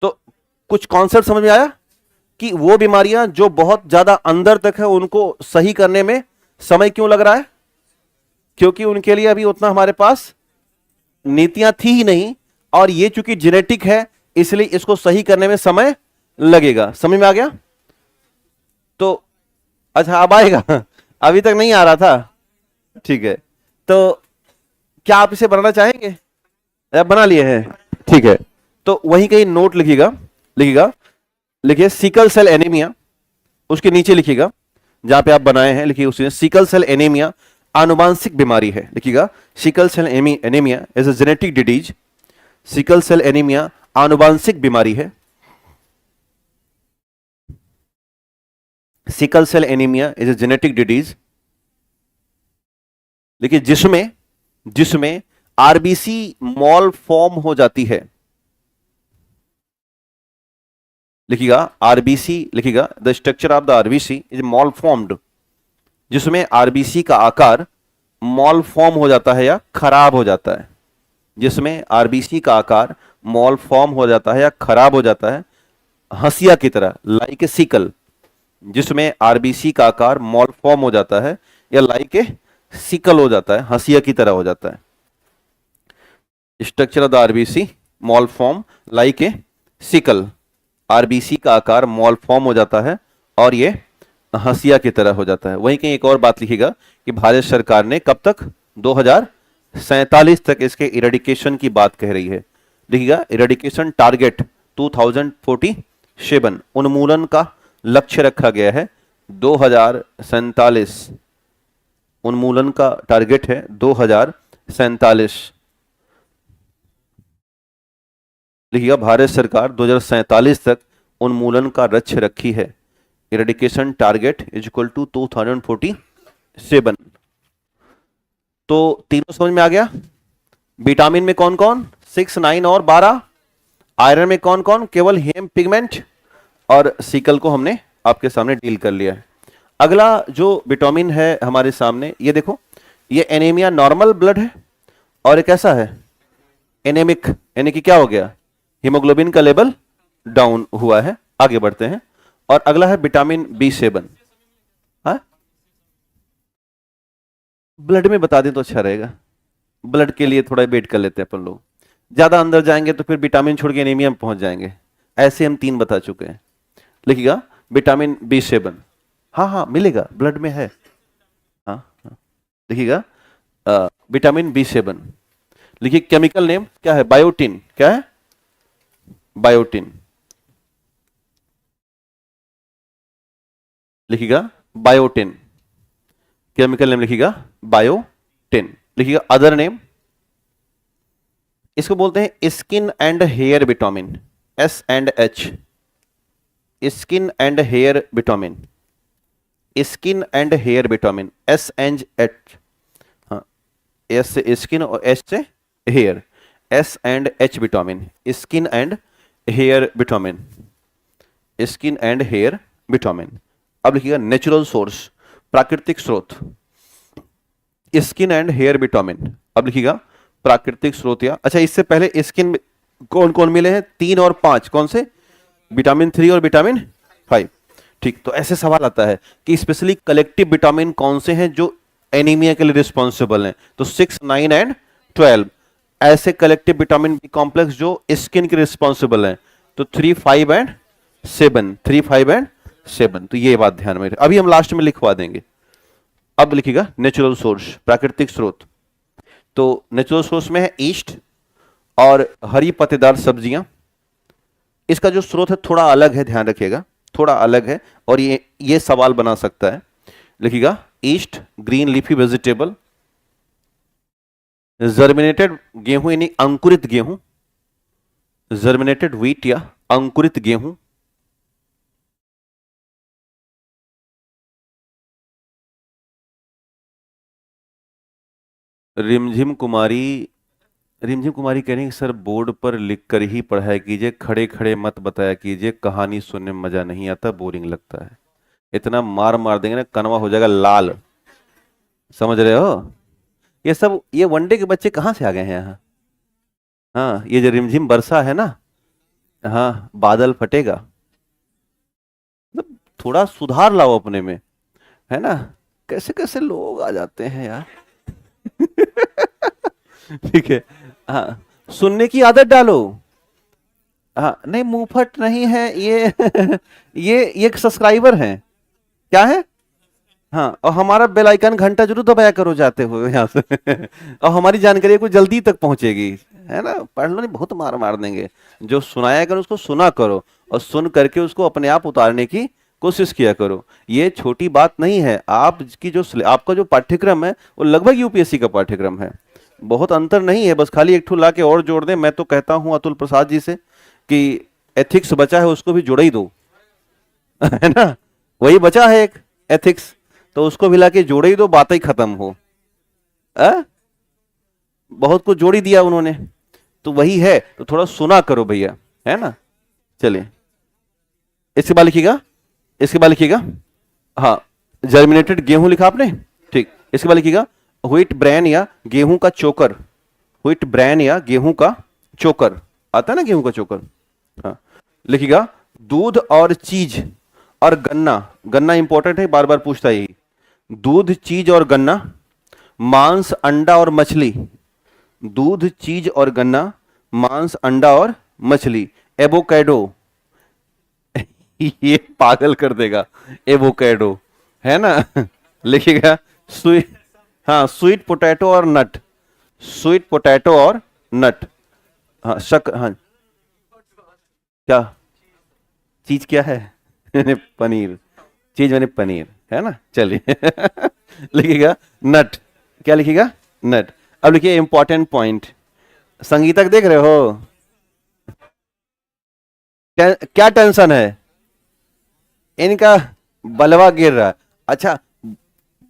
तो कुछ कॉन्सेप्ट समझ में आया कि वो बीमारियां जो बहुत ज्यादा अंदर तक है, उनको सही करने में समय क्यों लग रहा है? क्योंकि उनके लिए अभी उतना हमारे पास नीतियां थी ही नहीं, और ये चूंकि जेनेटिक है इसलिए इसको सही करने में समय लगेगा। समझ में आ गया? तो अच्छा, अब आएगा अभी तक नहीं आ रहा था, ठीक है। तो क्या आप इसे बनाना चाहेंगे? या बना लिए हैं? ठीक है, तो वहीं कहीं नोट लिखिएगा, लिखिएगा, लिखिए सिकल सेल एनीमिया, उसके नीचे लिखिएगा जहां पे आप बनाए हैं, लिखिए उसमें सिकल सेल एनीमिया आनुवांशिक बीमारी है। लिखिएगा sickle cell anaemia is a genetic disease. Sickle cell anaemia आनुवांशिक बीमारी है। Sickle cell anaemia is a genetic disease, देखिए जिसमें आरबीसी मॉल फॉर्म हो जाती है। लिखिएगा आरबीसी, लिखिएगा the structure of the RBC is mall formed, जिसमें आरबीसी का आकार मॉल फॉर्म हो जाता है या खराब हो जाता है। जिसमें आरबीसी का आकार मॉल फॉर्म हो जाता है या खराब हो जाता है, हंसिया की तरह, लाइक ए सिकल। जिसमें आरबीसी का आकार मॉल फॉर्म हो जाता है या लाइक ए सिकल हो जाता है, हंसिया की तरह हो जाता है। Structure of the RBC mall form like a sickle, RBC का आकार मॉल फॉर्म हो जाता है और ये हंसिया की तरह हो जाता है। वहीं कहीं एक और बात लिखिएगा कि भारत सरकार ने कब तक, 2047 तक इसके इरेडिकेशन की बात कह रही है। देखिएगा इरेडिकेशन टारगेट 2047, उन्मूलन का लक्ष्य रखा गया है 2047, उन्मूलन का टारगेट है 2047। लिखिएगा भारत सरकार 2047 तक उन्मूलन का लक्ष्य रखी है। Eradication target is equal to 2047। तो तीनों समझ में आ गया। विटामिन में कौन कौन? 6, 9 और 12। आयरन में कौन कौन? केवल हेम पिगमेंट। और सिकल को हमने आपके सामने डील कर लिया है। अगला जो विटामिन है हमारे सामने, ये देखो, ये एनीमिया नॉर्मल ब्लड है और एक ऐसा है एनेमिक, यानी कि क्या हो गया, हीमोग्लोबिन का लेवल डाउन हुआ है। आगे बढ़ते हैं। और अगला है विटामिन B7। हाँ, ब्लड में बता दें तो अच्छा रहेगा, ब्लड के लिए थोड़ा वेट कर लेते हैं अपन लोग। ज्यादा अंदर जाएंगे तो फिर विटामिन छोड़ के एनीमिया में पहुंच जाएंगे। ऐसे हम 3 बता चुके हैं। लिखिएगा विटामिन B7, हाँ हाँ मिलेगा, ब्लड में है। हाँ हाँ, देखिएगा विटामिन B7, लिखिए केमिकल नेम क्या है, बायोटिन, क्या है, बायोटिन, लिखिएगा बायोटिन, केमिकल नेम लिखिएगा बायोटिन, लिखिएगा अदर नेम, इसको बोलते हैं skin and hair vitamin, SH, skin and hair vitamin, skin and hair vitamin, SH, हाँ, S से स्किन और H से hair, SH vitamin, skin and hair vitamin, skin and hair vitamin. अब लिखिएगा नेचुरल सोर्स, प्राकृतिक स्रोत, स्किन एंड हेयर विटामिन, अब लिखिएगा प्राकृतिक स्रोत या, अच्छा इससे पहले स्किन में कौन कौन मिले हैं, 3 और 5, कौन से, विटामिन 3 और विटामिन 5, ठीक। तो ऐसे सवाल आता है कि स्पेशली कलेक्टिव विटामिन कौन से हैं जो एनीमिया के लिए रिस्पॉन्सिबल हैं, तो 6, 9 एंड 12 ऐसे कलेक्टिव विटामिन बी कॉम्प्लेक्स जो स्किन के रिस्पॉन्सिबल हैं, तो 3, 5 एंड 7, 3, 5 एंड 7, तो ये बात ध्यान में, अभी हम लास्ट में लिखवा देंगे। अब लिखिएगा नेचुरल सोर्स, प्राकृतिक स्रोत, तो नेचुरल सोर्स में है ईस्ट और हरी पत्तेदार सब्जियां, इसका जो स्रोत है थोड़ा अलग है, ध्यान रखिएगा थोड़ा अलग है, और ये सवाल बना सकता है, लिखिएगा east, green leafy vegetable, germinated गेहूं यानी अंकुरित गेहूं, जर्मिनेटेड व्हीट या अंकुरित गेहूं, रिमझिम कुमारी, रिमझिम कुमारी कह रही है सर बोर्ड पर लिख कर ही पढ़ाया कीजिए, खड़े खड़े मत बताया कीजिए, कहानी सुनने में मजा नहीं आता, बोरिंग लगता है, इतना मार मार देंगे ना कनवा हो जाएगा लाल, समझ रहे हो। ये सब ये वनडे के बच्चे कहाँ से आ गए हैं यहाँ, हाँ ये जो रिमझिम बरसा है ना, हाँ बादल फटेगा, मतलब थोड़ा सुधार लाओ अपने में, है ना, कैसे कैसे लोग आ जाते हैं यार। ठीक है, हाँ सुनने की आदत डालो, हाँ नहीं मुंहफट नहीं है ये। ये सब्सक्राइबर हैं, क्या है, हाँ और हमारा बेल आइकन घंटा जरूर दबाया करो जाते हुए यहाँ से। और हमारी जानकारी को जल्दी तक पहुंचेगी, है ना, पढ़ लो नहीं बहुत मार मार देंगे, जो सुनाया करो उसको सुना करो, और सुन करके उसको अपने आप उतारने की कोशिश किया करो, ये छोटी बात नहीं है। आपकी जो आपका जो पाठ्यक्रम है वो लगभग यूपीएससी का पाठ्यक्रम है, बहुत अंतर नहीं है, बस खाली एक ठू ला के और जोड़ दें। मैं तो कहता हूं अतुल प्रसाद जी से कि एथिक्स बचा है उसको भी जोड़ ही दो, है ना, वही बचा है एक एथिक्स, तो उसको भी ला के जोड़ ही दो, बात ही खत्म हो। बहुत कुछ जोड़ ही दिया उन्होंने, तो वही है, तो थोड़ा सुना करो भैया, है ना। चलिए इसके बाद लिखिएगा, इसके बाद लिखिएगा, हाँ जर्मिनेटेड गेहूं लिखा आपने, ठीक। इसके बाद लिखिएगा व्हीट ब्रेन या गेहूं का चोकर, व्हीट ब्रेन या गेहूं का चोकर, आता है ना गेहूं का चोकर, हाँ लिखिएगा दूध और चीज और गन्ना, गन्ना इंपॉर्टेंट है, बार बार पूछता है यही, दूध चीज और गन्ना, मांस अंडा और मछली, दूध चीज और गन्ना, मांस अंडा और मछली, एवोकैडो। ये पागल कर देगा, एवोकैडो, है ना। लिखिएगा स्वीट, हाँ स्वीट पोटैटो और नट, स्वीट पोटैटो और नट, हाँ हाँ क्या चीज क्या है, पनीर, चीज मैंने पनीर, है ना। चलिए लिखिएगा नट, क्या लिखिएगा, नट। अब लिखिए इंपॉर्टेंट पॉइंट, संगीतक देख रहे हो, क्या टेंशन है, इनका बलवा गिर रहा है। अच्छा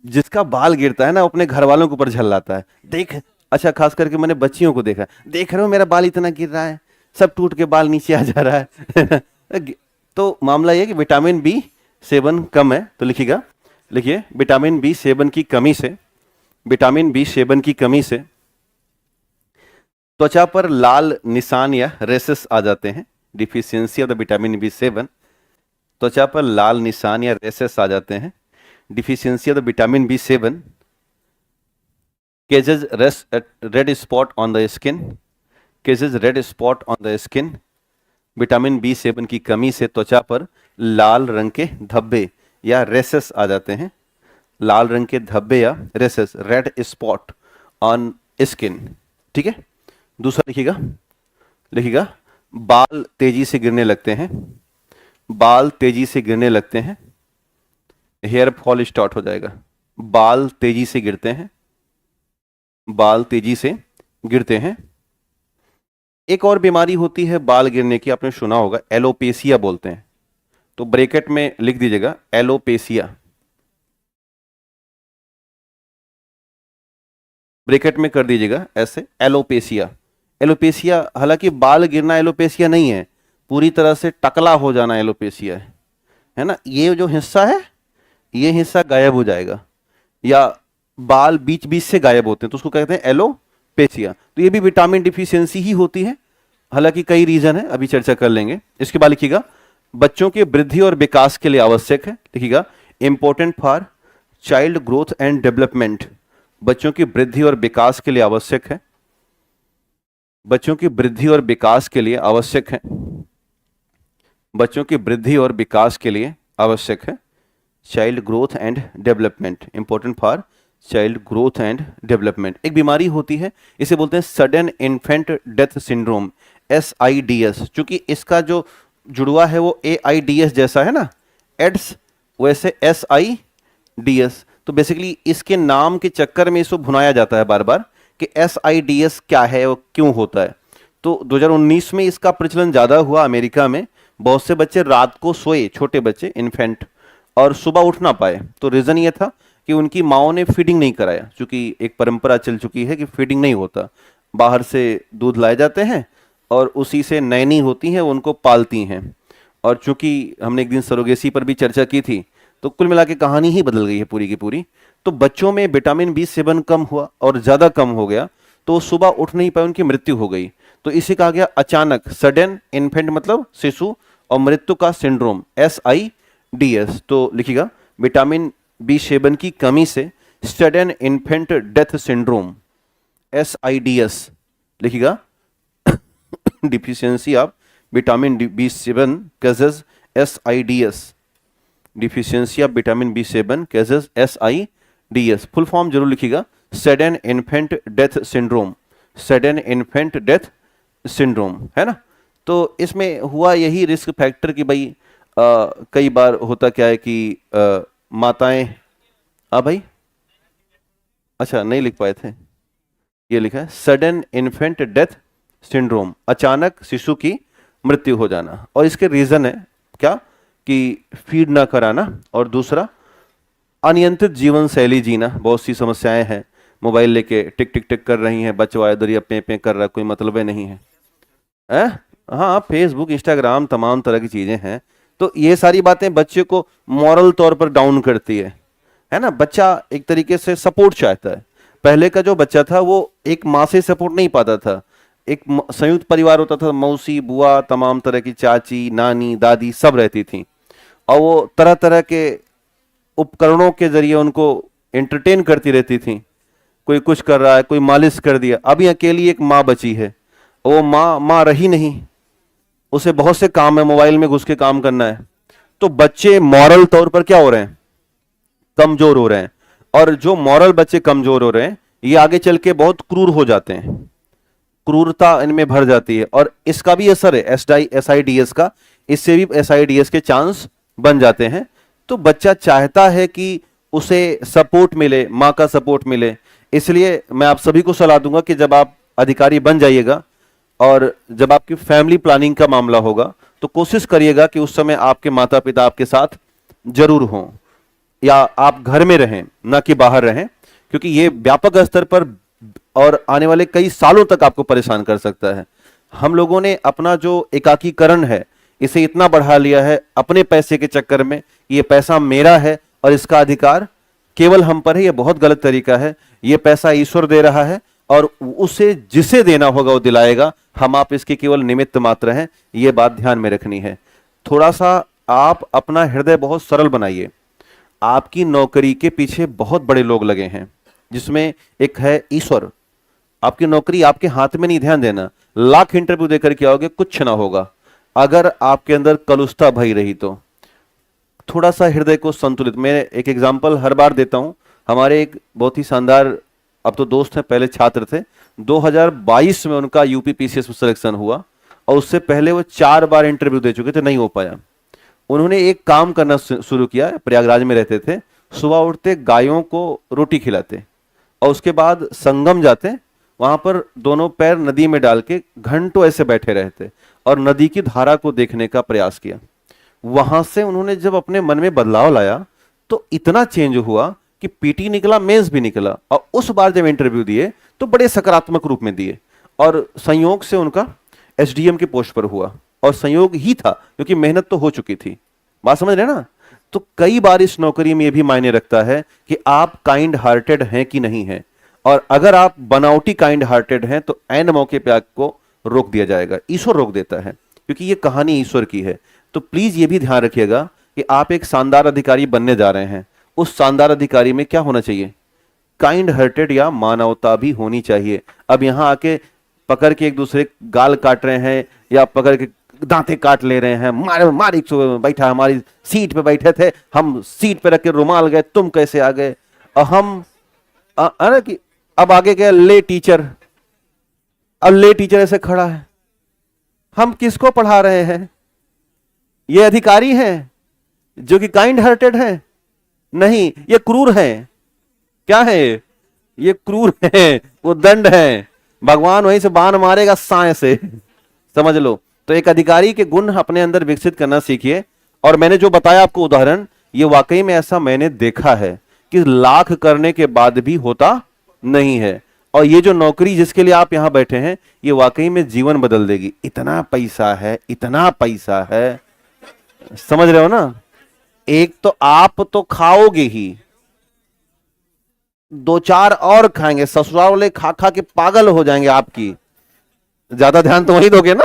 जिसका बाल गिरता है ना अपने घर वालों के ऊपर झल्लाता है, देख, अच्छा खास करके मैंने बच्चियों को देखा, देख रहे हो मेरा बाल इतना गिर रहा है, सब टूट के बाल नीचे आ जा रहा है। तो मामला यह कि विटामिन B7 कम है, तो लिखिएगा, लिखिए विटामिन B7 की कमी से, विटामिन B7 की कमी से त्वचा पर लाल निशान या रेसेस आ जाते हैं, deficiency of the vitamin B7, त्वचा पर लाल निशान या रेसेस आ जाते हैं, deficiency of the vitamin B7 causes red spot on the skin, causes red spot on the skin, vitamin B7 की कमी से त्वचा पर लाल रंग के धब्बे या रेसेस आ जाते हैं, लाल रंग के धब्बे या rashes, red spot on skin. ठीक है, दूसरा लिखिएगा, लिखिएगा बाल तेजी से गिरने लगते हैं, बाल तेजी से गिरने लगते हैं, हेयर फॉल स्टार्ट हो जाएगा। बाल तेजी से गिरते हैं, बाल तेजी से गिरते हैं। एक और बीमारी होती है बाल गिरने की, आपने सुना होगा, एलोपेसिया बोलते हैं। तो ब्रैकेट में लिख दीजिएगा एलोपेसिया, ब्रैकेट में कर दीजिएगा ऐसे, एलोपेसिया। एलोपेसिया, हालांकि बाल गिरना एलोपेसिया नहीं है, पूरी तरह से टकला हो जाना एलोपेसिया है ना। ये जो हिस्सा है, ये हिस्सा गायब हो जाएगा, या बाल बीच बीच से गायब होते हैं, तो उसको कहते हैं एलोपेसिया। तो ये भी विटामिन डिफिशियंसी ही होती है, हालांकि कई रीजन है, अभी चर्चा कर लेंगे। इसके बाद लिखिएगा बच्चों के वृद्धि और विकास के लिए आवश्यक है, लिखिएगा important for child growth and development. बच्चों की वृद्धि और विकास के लिए आवश्यक है, बच्चों की वृद्धि और विकास के लिए आवश्यक है, बच्चों की वृद्धि और विकास के लिए आवश्यक है। Child growth and development, important for child growth and development. एक बीमारी होती है, इसे बोलते हैं sudden infant death syndrome, SIDS। चूंकि इसका जो जुड़वा है वो AIDS जैसा है ना, एड्स, वैसे SIDS। तो बेसिकली इसके नाम के चक्कर में इसको भुनाया जाता है बार बार कि SIDS क्या है और क्यों होता है। तो 2019 में इसका प्रचलन ज़्यादा हुआ अमेरिका में। बहुत से बच्चे रात को सोए, छोटे बच्चे इन्फेंट, और सुबह उठ ना पाए। तो रीज़न ये था कि उनकी माओ ने फीडिंग नहीं कराया, क्योंकि एक परंपरा चल चुकी है कि फीडिंग नहीं होता, बाहर से दूध लाए जाते हैं और उसी से नैनी होती हैं, उनको पालती हैं। और चूंकि हमने एक दिन सरोगेसी पर भी चर्चा की थी, तो कुल मिला के कहानी ही बदल गई है पूरी की पूरी। तो बच्चों में विटामिन बी सेवन कम हुआ और ज़्यादा कम हो गया, तो सुबह उठ नहीं पाए, उनकी मृत्यु हो गई। तो इसे कहा गया अचानक, सडन इन्फेंट मतलब शिशु, और मृत्यु का सिंड्रोम SIDS। तो लिखिएगा विटामिन बी सेवन की कमी से sudden infant death syndrome SIDS, लिखिएगा deficiency of vitamin B7 causes SIDS, deficiency of vitamin B7 causes SIDS। Full form जरूर लिखिएगा, sudden infant death syndrome, sudden infant death syndrome, है ना। तो इसमें हुआ यही रिस्क फैक्टर कि भाई कई बार होता क्या है कि माताएं, भाई अच्छा नहीं लिख पाए थे, ये लिखा है सडन इन्फेंट डेथ सिंड्रोम, अचानक शिशु की मृत्यु हो जाना। और इसके रीजन है क्या कि फीड ना कराना, और दूसरा अनियंत्रित जीवन शैली जीना। बहुत सी समस्याएं हैं, मोबाइल लेके टिक टिक टिक कर रही हैं, बच्चा इधर या पे पे कर रहा है, कोई मतलब नहीं है, हाँ फेसबुक इंस्टाग्राम तमाम तरह की चीजें हैं। तो ये सारी बातें बच्चे को मॉरल तौर पर डाउन करती है ना। बच्चा एक तरीके से सपोर्ट चाहता है। पहले का जो बच्चा था वो एक माँ से सपोर्ट नहीं पाता था, एक संयुक्त परिवार होता था, मौसी बुआ तमाम तरह की, चाची नानी दादी सब रहती थी, और वो तरह तरह के उपकरणों के जरिए उनको एंटरटेन करती रहती थी। कोई कुछ कर रहा है, कोई मालिश कर दिया। अभी अकेली एक माँ बची है, वो माँ रही नहीं, उसे बहुत से काम है, मोबाइल में घुस के काम करना है। तो बच्चे मॉरल तौर पर क्या हो रहे हैं, कमजोर हो रहे हैं। और जो मॉरल बच्चे कमजोर हो रहे हैं, ये आगे चल के बहुत क्रूर हो जाते हैं, क्रूरता इनमें भर जाती है। और इसका भी असर है SIDS का, इससे भी SIDS के चांस बन जाते हैं। तो बच्चा चाहता है कि उसे सपोर्ट मिले, माँ का सपोर्ट मिले। इसलिए मैं आप सभी को सलाह दूंगा कि जब आप अधिकारी बन जाइएगा और जब आपकी फैमिली प्लानिंग का मामला होगा, तो कोशिश करिएगा कि उस समय आपके माता पिता आपके साथ जरूर हों, या आप घर में रहें, ना कि बाहर रहें, क्योंकि ये व्यापक स्तर पर और आने वाले कई सालों तक आपको परेशान कर सकता है। हम लोगों ने अपना जो एकाकीकरण है, इसे इतना बढ़ा लिया है अपने पैसे के चक्कर में, ये पैसा मेरा है और इसका अधिकार केवल हम पर है। ये बहुत गलत तरीका है। ये पैसा ईश्वर दे रहा है और उसे जिसे देना होगा वो दिलाएगा, हम आप इसके केवल निमित्त मात्र हैं। ये बात ध्यान में रखनी है। थोड़ा सा आप अपना हृदय बहुत सरल बनाइए। आपकी नौकरी के पीछे बहुत बड़े लोग लगे हैं, जिसमें एक है ईश्वर। आपकी नौकरी आपके हाथ में नहीं, ध्यान देना। लाख इंटरव्यू देकर के आओगे, कुछ ना होगा अगर आपके अंदर कलुषता भई रही तो। थोड़ा सा हृदय को संतुलित, मैं एक एग्जांपल हर बार देता हूं। हमारे एक बहुत ही शानदार अब तो दोस्त हैं, पहले छात्र थे। 2022 में उनका यूपीपीसीएस में सिलेक्शन हुआ और उससे पहले वो 4 बार इंटरव्यू दे चुके थे, नहीं हो पाया। उन्होंने एक काम करना शुरू किया, प्रयागराज में रहते थे, सुबह उठते गायों को रोटी खिलाते और उसके बाद संगम जाते, वहां पर दोनों पैर नदी में डाल के घंटों ऐसे बैठे रहते और नदी की धारा को देखने का प्रयास किया। वहां से उन्होंने जब अपने मन में बदलाव लाया तो इतना चेंज हुआ कि पीटी निकला, मेंस भी निकला, और उस बार जब इंटरव्यू दिए तो बड़े सकारात्मक रूप में दिए और संयोग से उनका एसडीएम की पोस्ट पर हुआ। और संयोग ही था क्योंकि मेहनत तो हो चुकी थी। बात समझ रहे ना? तो कई बार इस नौकरी में यह भी मायने रखता है कि आप काइंड हार्टेड हैं कि नहीं हैं, और अगर आप बनावटी काइंड हार्टेड हैं तो एंड मौके पे आपको रोक दिया जाएगा, ईश्वर रोक देता है, क्योंकि ये कहानी ईश्वर की है। तो प्लीज ये भी ध्यान रखिएगा कि आप एक शानदार अधिकारी बनने जा रहे हैं, उस शानदार अधिकारी में क्या होना चाहिए? काइंड हार्टेड या मानवता भी होनी चाहिए। अब यहां आके पकड़ के एक दूसरे गाल काट रहे हैं या पकड़ के दांते काट ले रहे हैं, मारी बैठा, हमारी सीट पे बैठे थे, हम सीट पे रख के रुमाल गए, तुम कैसे आ गए, और हम अरे कि अब आगे गया ले टीचर, अब ले टीचर ऐसे खड़ा है, हम किसको पढ़ा रहे हैं? ये अधिकारी हैं जो कि काइंड हार्टेड हैं? नहीं, ये क्रूर हैं। क्या है? ये क्रूर हैं, वो दंड हैं, भगवान वहीं से बाण मारेगा साए से, समझ लो। तो एक अधिकारी के गुण अपने अंदर विकसित करना सीखिए। और मैंने जो बताया आपको उदाहरण, ये वाकई में ऐसा मैंने देखा है कि लाख करने के बाद भी होता नहीं है। और ये जो नौकरी जिसके लिए आप यहां बैठे हैं, ये वाकई में जीवन बदल देगी। इतना पैसा है, इतना पैसा है, समझ रहे हो ना? एक तो आप तो खाओगे ही, 2-4 और खाएंगे, ससुराल वाले खा खा के पागल हो जाएंगे आपकी। ज्यादा ध्यान तो वही दोगे ना?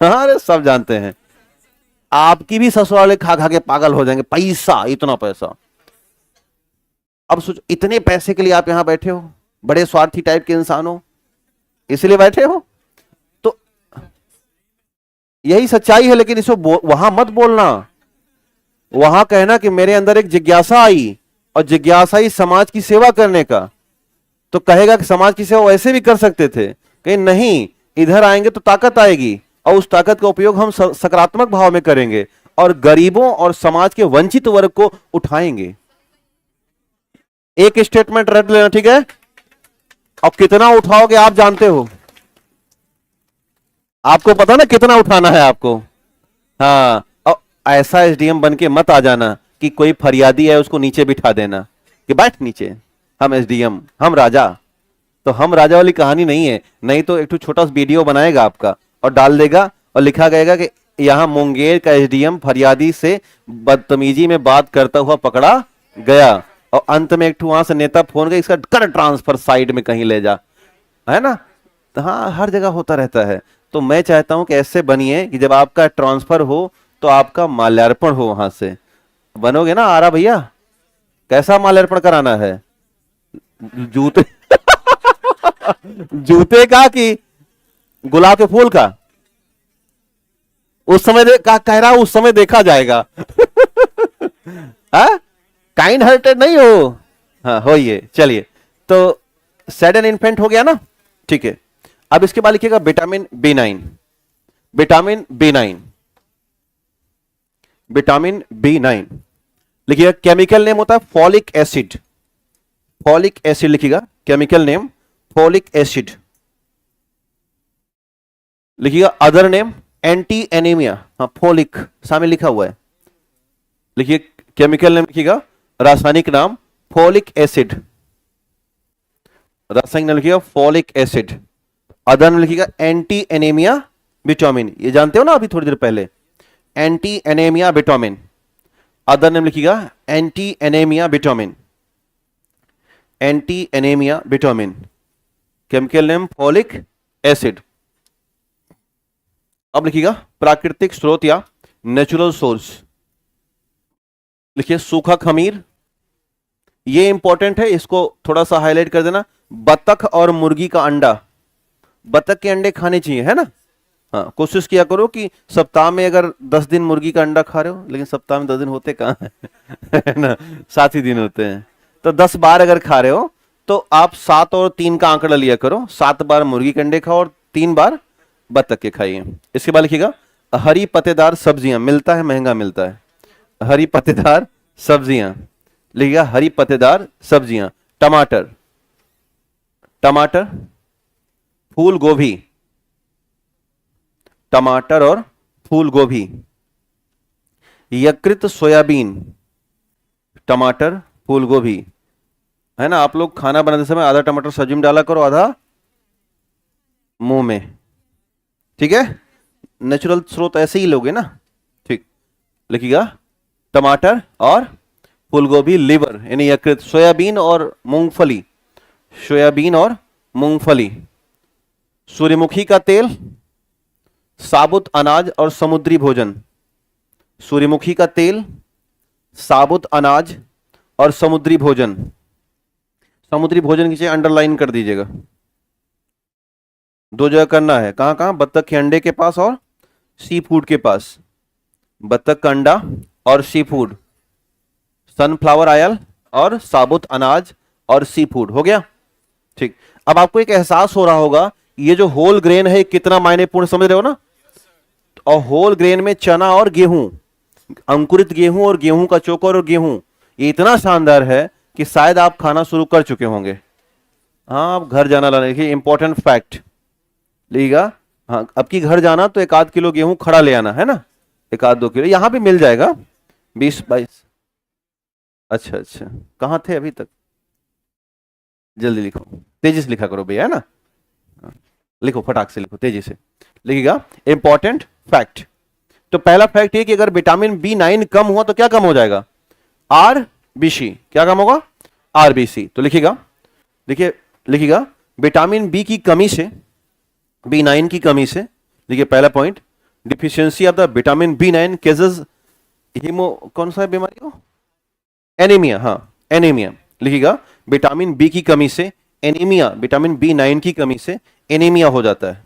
अरे सब जानते हैं, आपकी भी ससुराल वाले खा खा के पागल हो जाएंगे। पैसा, इतना पैसा। अब सोचो, इतने पैसे के लिए आप यहां बैठे हो, बड़े स्वार्थी टाइप के इंसान हो, इसलिए बैठे हो। तो यही सच्चाई है, लेकिन इसको वहां मत बोलना। वहां कहना कि मेरे अंदर एक जिज्ञासा आई, और जिज्ञासा ही समाज की सेवा करने का। तो कहेगा कि समाज की सेवा वैसे भी कर सकते थे, कहीं नहीं, इधर आएंगे तो ताकत आएगी, और उस ताकत का उपयोग हम सकारात्मक भाव में करेंगे और गरीबों और समाज के वंचित वर्ग को उठाएंगे। एक स्टेटमेंट रख लेना, ठीक है? और कितना उठाओगे आप जानते हो, आपको पता ना कितना उठाना है आपको। हाँ, और ऐसा एसडीएम बन के मत आ जाना कि कोई फरियादी है उसको नीचे बिठा देना कि बैठ नीचे, हम एसडीएम, हम राजा। तो हम राजा वाली कहानी नहीं है। नहीं तो एक छोटा वीडियो बनाएगा आपका और डाल देगा और लिखा गएगा कि यहां मुंगेर का एसडीएम फरियादी से बदतमीजी में बात करता हुआ पकड़ा गया, और अंत में एक वहां से नेता फोन गया, इसका कर ट्रांसफर साइड में कहीं ले जा, है ना? हाँ, हर जगह होता रहता है। तो मैं चाहता हूं कि ऐसे बनिए कि जब आपका ट्रांसफर हो तो आपका माल्यार्पण हो। वहां से बनोगे ना आरा भैया? कैसा माल्यार्पण कराना है? जूते जूते का कि गुलाब के फूल का? उस समय कह रहा उस समय देखा जाएगा। हाँ, काइंड हार्टेड नहीं हो। हाँ, होइए। चलिए, तो सैडन इन्फेंट हो गया ना? ठीक है। अब इसके बाद लिखिएगा vitamin B9। Vitamin B9, vitamin B9 लिखिएगा। केमिकल नेम होता है फॉलिक एसिड। फॉलिक एसिड लिखिएगा, केमिकल नेम फॉलिक एसिड लिखिएगा। Other name anti anaemia. हाँ, फॉलिक सामने लिखा हुआ है, लिखिए। केमिकल नेम लिखिएगा, रासायनिक नाम फॉलिक एसिड, रासायनिक नाम लिखिएगा फॉलिक एसिड। अदर नाम लिखिएगा एंटी एनीमिया विटामिन। ये जानते हो ना अभी थोड़ी देर पहले, anti anaemia vitamin. Other name लिखिएगा anti anaemia vitamin, anti anaemia vitamin. Chemical name folic acid. अब लिखिएगा प्राकृतिक स्रोत या नेचुरल सोर्स। लिखिए सूखा खमीर, ये इंपॉर्टेंट है, इसको थोड़ा सा हाईलाइट कर देना। बतख और मुर्गी का अंडा, बतख के अंडे खाने चाहिए, है ना? हाँ, कोशिश किया करो कि सप्ताह में अगर 10 दिन मुर्गी का अंडा खा रहे हो, लेकिन सप्ताह में 10 दिन होते कहाँ है ना? 7 ही दिन होते हैं। तो 10 बार अगर खा रहे हो तो आप 7 और 3 का आंकड़ा लिया करो, 7 बार मुर्गी के अंडे खाओ और 3 बार बत्तख के खाइए। इसके बाद लिखिएगा हरी पत्तेदार सब्जियां, मिलता है महंगा मिलता है, हरी पत्तेदार सब्जियां, लिखिएगा हरी पत्तेदार सब्जियां, टमाटर, टमाटर, फूल गोभी, टमाटर और फूल गोभी, यकृत सोयाबीन, टमाटर फूल गोभी, है ना। आप लोग खाना बनाते समय आधा टमाटर सब्जी में डाला करो, आधा मुंह में, ठीक है, नेचुरल स्रोत ऐसे ही लोगे ना, ठीक। लिखिएगा टमाटर और फूलगोभी, लिवर यानी यकृत, सोयाबीन और मूंगफली, सोयाबीन और मूंगफली, सूर्यमुखी का तेल, साबुत अनाज और समुद्री भोजन, सूर्यमुखी का तेल, साबुत अनाज और समुद्री भोजन, समुद्री भोजन की अंडरलाइन कर दीजिएगा, 2 जगह करना है, कहां कहां, बत्तख के अंडे के पास और सी फूड के पास, बत्तख का अंडा और सी फूड, सनफ्लावर ऑयल और साबुत अनाज और सी फूड, हो गया, ठीक। अब आपको एक एहसास हो रहा होगा ये जो होल ग्रेन है कितना मायनेपूर्ण, समझ रहे हो ना। और होल ग्रेन में चना और गेहूं, अंकुरित गेहूं और गेहूं का चोकर और गेहूं, ये इतना शानदार है कि शायद आप खाना शुरू कर चुके होंगे। हाँ, आप घर जाना लाने की इंपॉर्टेंट फैक्ट लीजिएगा। हाँ, अब की घर जाना तो 1 आध किलो गेहूं खड़ा ले आना, है ना, 1 आध 2 किलो यहां भी मिल जाएगा, 20-22। अच्छा अच्छा, कहां थे अभी तक, जल्दी लिखो, तेजी से लिखा करो भैया, है ना, लिखो फटाक से लिखो, तेजी से लिखिएगा। इंपॉर्टेंट फैक्ट, तो पहला फैक्ट ये कि अगर विटामिन B9 कम हुआ तो क्या कम हो जाएगा, RBC, क्या कम होगा, RBC। तो लिखिएगा, देखिए लिखिएगा विटामिन बी की कमी से, B9 की कमी से, देखिए पहला point, deficiency of the vitamin B9 causes haemo, कौन सा बीमारी हो, एनीमिया, हाँ एनीमिया, लिखिएगा विटामिन बी की कमी से एनीमिया, विटामिन B9 की कमी से एनीमिया हो जाता है,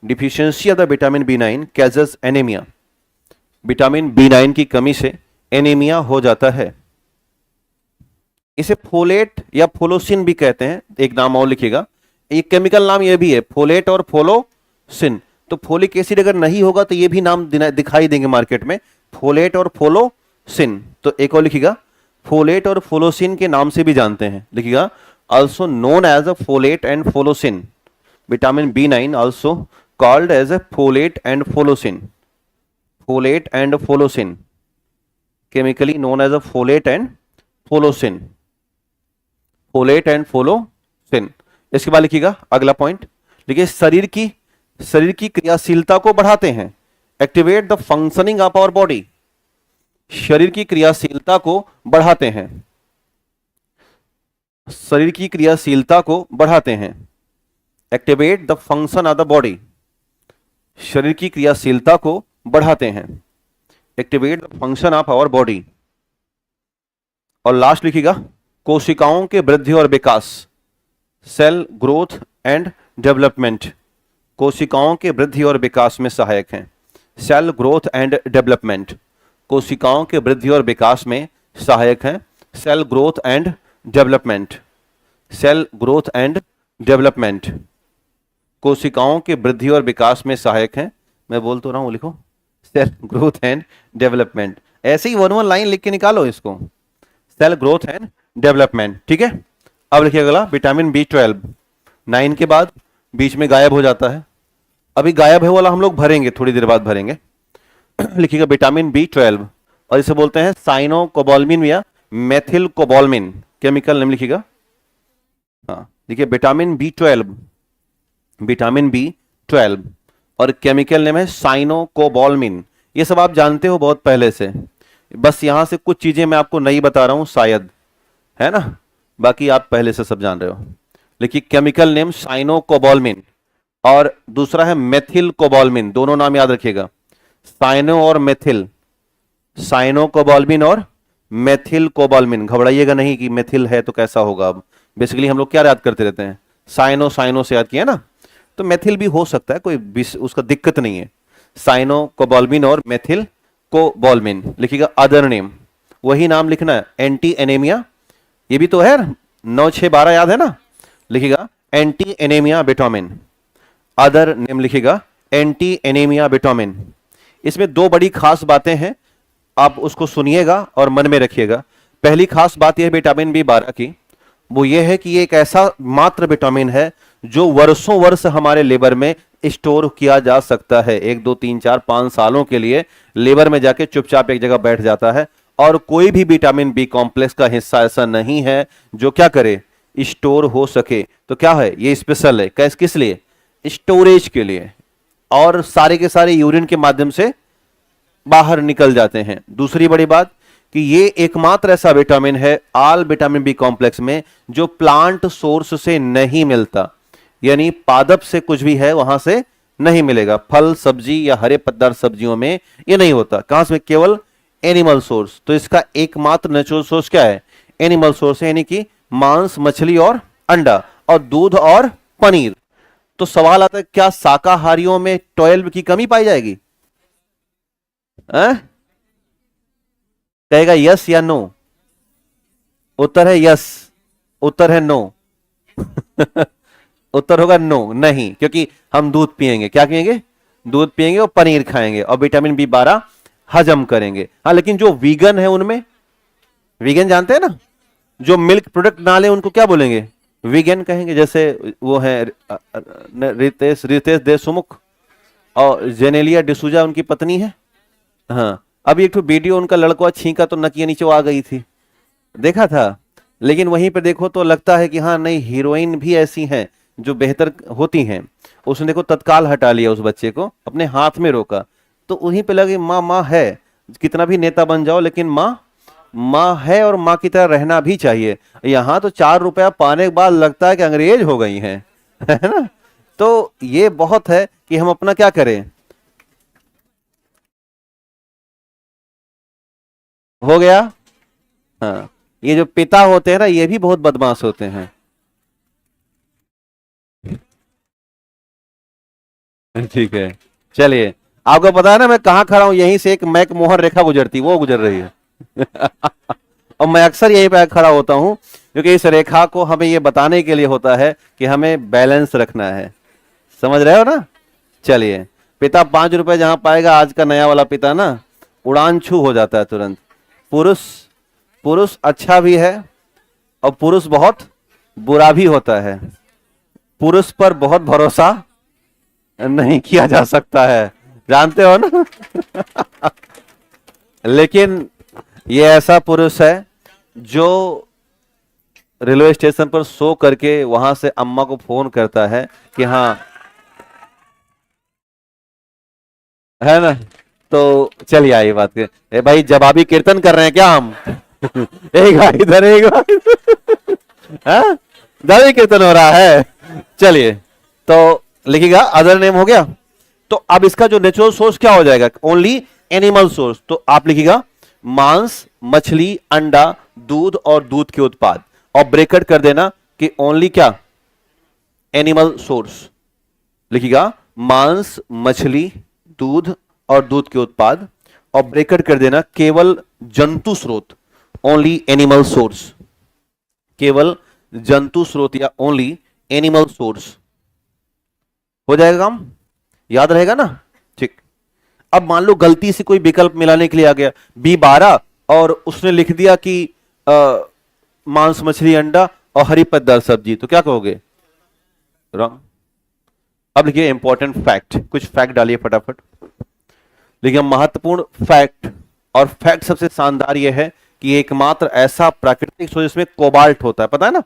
deficiency of the vitamin B9 causes anaemia, vitamin B9 की कमी से एनीमिया हो जाता है। इसे फोलेट या फोलोसिन भी कहते हैं, एक नाम और लिखिएगा, एक केमिकल नाम ये भी है, फोलेट और फोलोसिन। तो फोलिक एसिड अगर नहीं होगा तो ये भी नाम दिखाई देंगे मार्केट में, फोलेट और फोलोसिन। तो एक और लिखिएगा, फोलेट और फोलोसिन के नाम से भी जानते हैं, लिखिएगा also known as a folate and folacin, vitamin B9 also called as a folate and folacin, folate and folacin, chemically known as a folate and folacin, folate and folacin. इसके बाद लिखिएगा अगला पॉइंट, देखिए शरीर की क्रियाशीलता को बढ़ाते हैं, activate the functioning of our body, शरीर की क्रियाशीलता को बढ़ाते हैं, शरीर की क्रियाशीलता को बढ़ाते हैं, activate the function of the body, शरीर की क्रियाशीलता को बढ़ाते हैं, activate the function of our body. और लास्ट लिखिएगा कोशिकाओं के वृद्धि और विकास, सेल ग्रोथ एंड डेवलपमेंट, कोशिकाओं के वृद्धि और विकास में सहायक हैं, सेल ग्रोथ एंड डेवलपमेंट, कोशिकाओं के वृद्धि और विकास में सहायक हैं, cell growth and development, cell growth and development, कोशिकाओं के वृद्धि और विकास में सहायक हैं। मैं बोल तो रहा हूं, लिखो सेल ग्रोथ एंड डेवलपमेंट, ऐसे ही 1 लाइन लिख के निकालो इसको, सेल ग्रोथ एंड डेवलपमेंट, ठीक है। अब लिखिए अगला विटामिन B12, 9 के बाद बीच में गायब हो जाता है, अभी गायब है वाला हम लोग भरेंगे, थोड़ी देर बाद भरेंगे। लिखिएगा विटामिन B12 और इसे बोलते हैं साइनोकोबाल्मिन या मेथिल कोबाल्मिन, केमिकल नेम लिखिएगा। हाँ देखिए विटामिन B12, विटामिन B12 और केमिकल नेम है साइनोकोबाल्मिन। ये सब आप जानते हो बहुत पहले से, बस यहां से कुछ चीजें मैं आपको नहीं बता रहा हूं शायद, है ना, बाकी आप पहले से सब जान रहे हो। लिखिए केमिकल नेम साइनोकोबाल्मिन और दूसरा है मेथिल कोबाल्मिन, दोनों नाम याद रखिएगा, साइनो और मेथिल, साइनोकोबाल्मिन और मेथिल कोबाल्मिन। घबराइएगा नहीं कि मेथिल है तो कैसा होगा, अब बेसिकली हम लोग क्या याद करते रहते हैं, साइनो साइनो से याद किया ना, तो मेथिल भी हो सकता है, कोई उसका दिक्कत नहीं है, साइनोकोबाल्मिन और मेथिल कोबाल्मिन। लिखिएगा अदर नेम, वही नाम लिखना है, एंटी एनीमिया, ये भी तो है 9 6 12 याद है ना, लिखिएगा anti anaemia vitamin. Other name लिखिएगा एंटी एनीमिया विटामिन। इसमें दो बड़ी खास बातें हैं, आप उसको सुनिएगा और मन में रखिएगा। पहली खास बात यह है विटामिन B12 की, वो ये है कि ये एक ऐसा मात्र विटामिन है जो वर्षों वर्ष हमारे लिवर में स्टोर किया जा सकता है। 1 2 3 4 5 सालों के लिए लिवर में जाके चुपचाप एक जगह बैठ जाता है, और कोई भी विटामिन बी कॉम्प्लेक्स का हिस्सा ऐसा नहीं है जो क्या करे, स्टोर हो सके। तो क्या है, ये स्पेशल है। कैस किस लिए, स्टोरेज के लिए, और सारे के सारे यूरिन के माध्यम से बाहर निकल जाते हैं। दूसरी बड़ी बात कि ये एकमात्र ऐसा विटामिन है ऑल विटामिन बी कॉम्प्लेक्स में जो प्लांट सोर्स से नहीं मिलता, यानी पादप से कुछ भी है वहां से नहीं मिलेगा। फल सब्जी या हरे पत्तेदार सब्जियों में ये नहीं होता। कहां से, केवल एनिमल सोर्स। तो इसका एकमात्र नेचुरल सोर्स क्या है, एनिमल सोर्स है, यानी कि मांस, मछली और अंडा, और दूध और पनीर। तो सवाल आता है क्या शाकाहारियों में 12 की कमी पाई जाएगी? कहेगा यस या नो? उत्तर है यस, उत्तर है नो। उत्तर होगा नो, नहीं, क्योंकि हम दूध पिएंगे। क्या पिएंगे, दूध पिएंगे और पनीर खाएंगे और विटामिन B12 हजम करेंगे। हाँ, लेकिन जो वीगन है उनमें, वीगन जानते हैं ना, जो मिल्क प्रोडक्ट ना ले उनको क्या बोलेंगे, वीगन कहेंगे। जैसे वो है रितेश देशमुख और जेनेलिया डिसूजा उनकी पत्नी है। हाँ, अभी एक तो वीडियो उनका लड़का छींका तो नकिया नीचे आ गई थी, देखा था। लेकिन वहीं पे देखो तो लगता है कि हाँ नहीं, हीरोइन भी ऐसी हैं जो बेहतर होती हैं। उसने देखो तत्काल हटा लिया उस बच्चे को, अपने हाथ में रोका, तो वहीं पे लगे माँ माँ है, कितना भी नेता बन जाओ लेकिन माँ माँ है, और माँ की तरह रहना भी चाहिए। यहाँ तो 4 रुपया पाने के बाद लगता है कि अंग्रेज हो गई हैं, है ना। तो ये बहुत है कि हम अपना क्या करें। हो गया। हाँ, ये जो पिता होते हैं ना, ये भी बहुत बदमाश होते हैं। ठीक है, चलिए, आपको पता है ना मैं कहाँ खड़ा हूं, यहीं से एक मैक मोहर रेखा गुजरती, वो गुजर रही है। और मैं अक्सर यहीं पे खड़ा होता हूं, क्योंकि इस रेखा को हमें ये बताने के लिए होता है कि हमें बैलेंस रखना है। समझ रहे हो ना। चलिए, पिता 5 रुपए जहां पाएगा, आज का नया वाला पिता ना उड़ान छू हो जाता है तुरंत। पुरुष पुरुष अच्छा भी है और पुरुष बहुत बुरा भी होता है। पुरुष पर बहुत भरोसा नहीं किया जा सकता है, जानते हो ना। लेकिन ये ऐसा पुरुष है जो रेलवे स्टेशन पर सो करके वहां से अम्मा को फोन करता है कि हाँ, है ना। तो चलिए आइए बात के, ए भाई जवाबी कीर्तन कर रहे हैं क्या हम? एक भाई इधर, एक भाई जवाबी कीर्तन हो रहा है। चलिए, तो लिखिएगा अदर नेम हो गया। तो अब इसका जो नेचुरल सोर्स क्या हो जाएगा, ओनली एनिमल सोर्स। तो आप लिखिएगा मांस, मछली, अंडा, दूध और दूध के उत्पाद, और ब्रेकेट कर देना कि ओनली क्या, एनिमल सोर्स। लिखिएगा मांस, मछली, दूध और दूध के उत्पाद, और ब्रेकेट कर देना केवल जंतु स्रोत, ओनली एनिमल सोर्स। केवल जंतु स्रोत या ओनली एनिमल सोर्स। हो जाएगा काम, याद रहेगा ना। ठीक। अब मान लो गलती से कोई विकल्प मिलाने के लिए आ गया B12, और उसने लिख दिया कि मांस, मछली, अंडा और हरी पत्तेदार सब्जी, तो क्या कहोगे, रॉन्ग। अब लिखिए इंपॉर्टेंट फैक्ट, कुछ फैक्ट डालिए फटाफट। लेकिन महत्वपूर्ण फैक्ट, और फैक्ट सबसे शानदार यह है कि एकमात्र ऐसा प्राकृतिक स्रोत जिसमें कोबाल्ट होता है, पता है ना,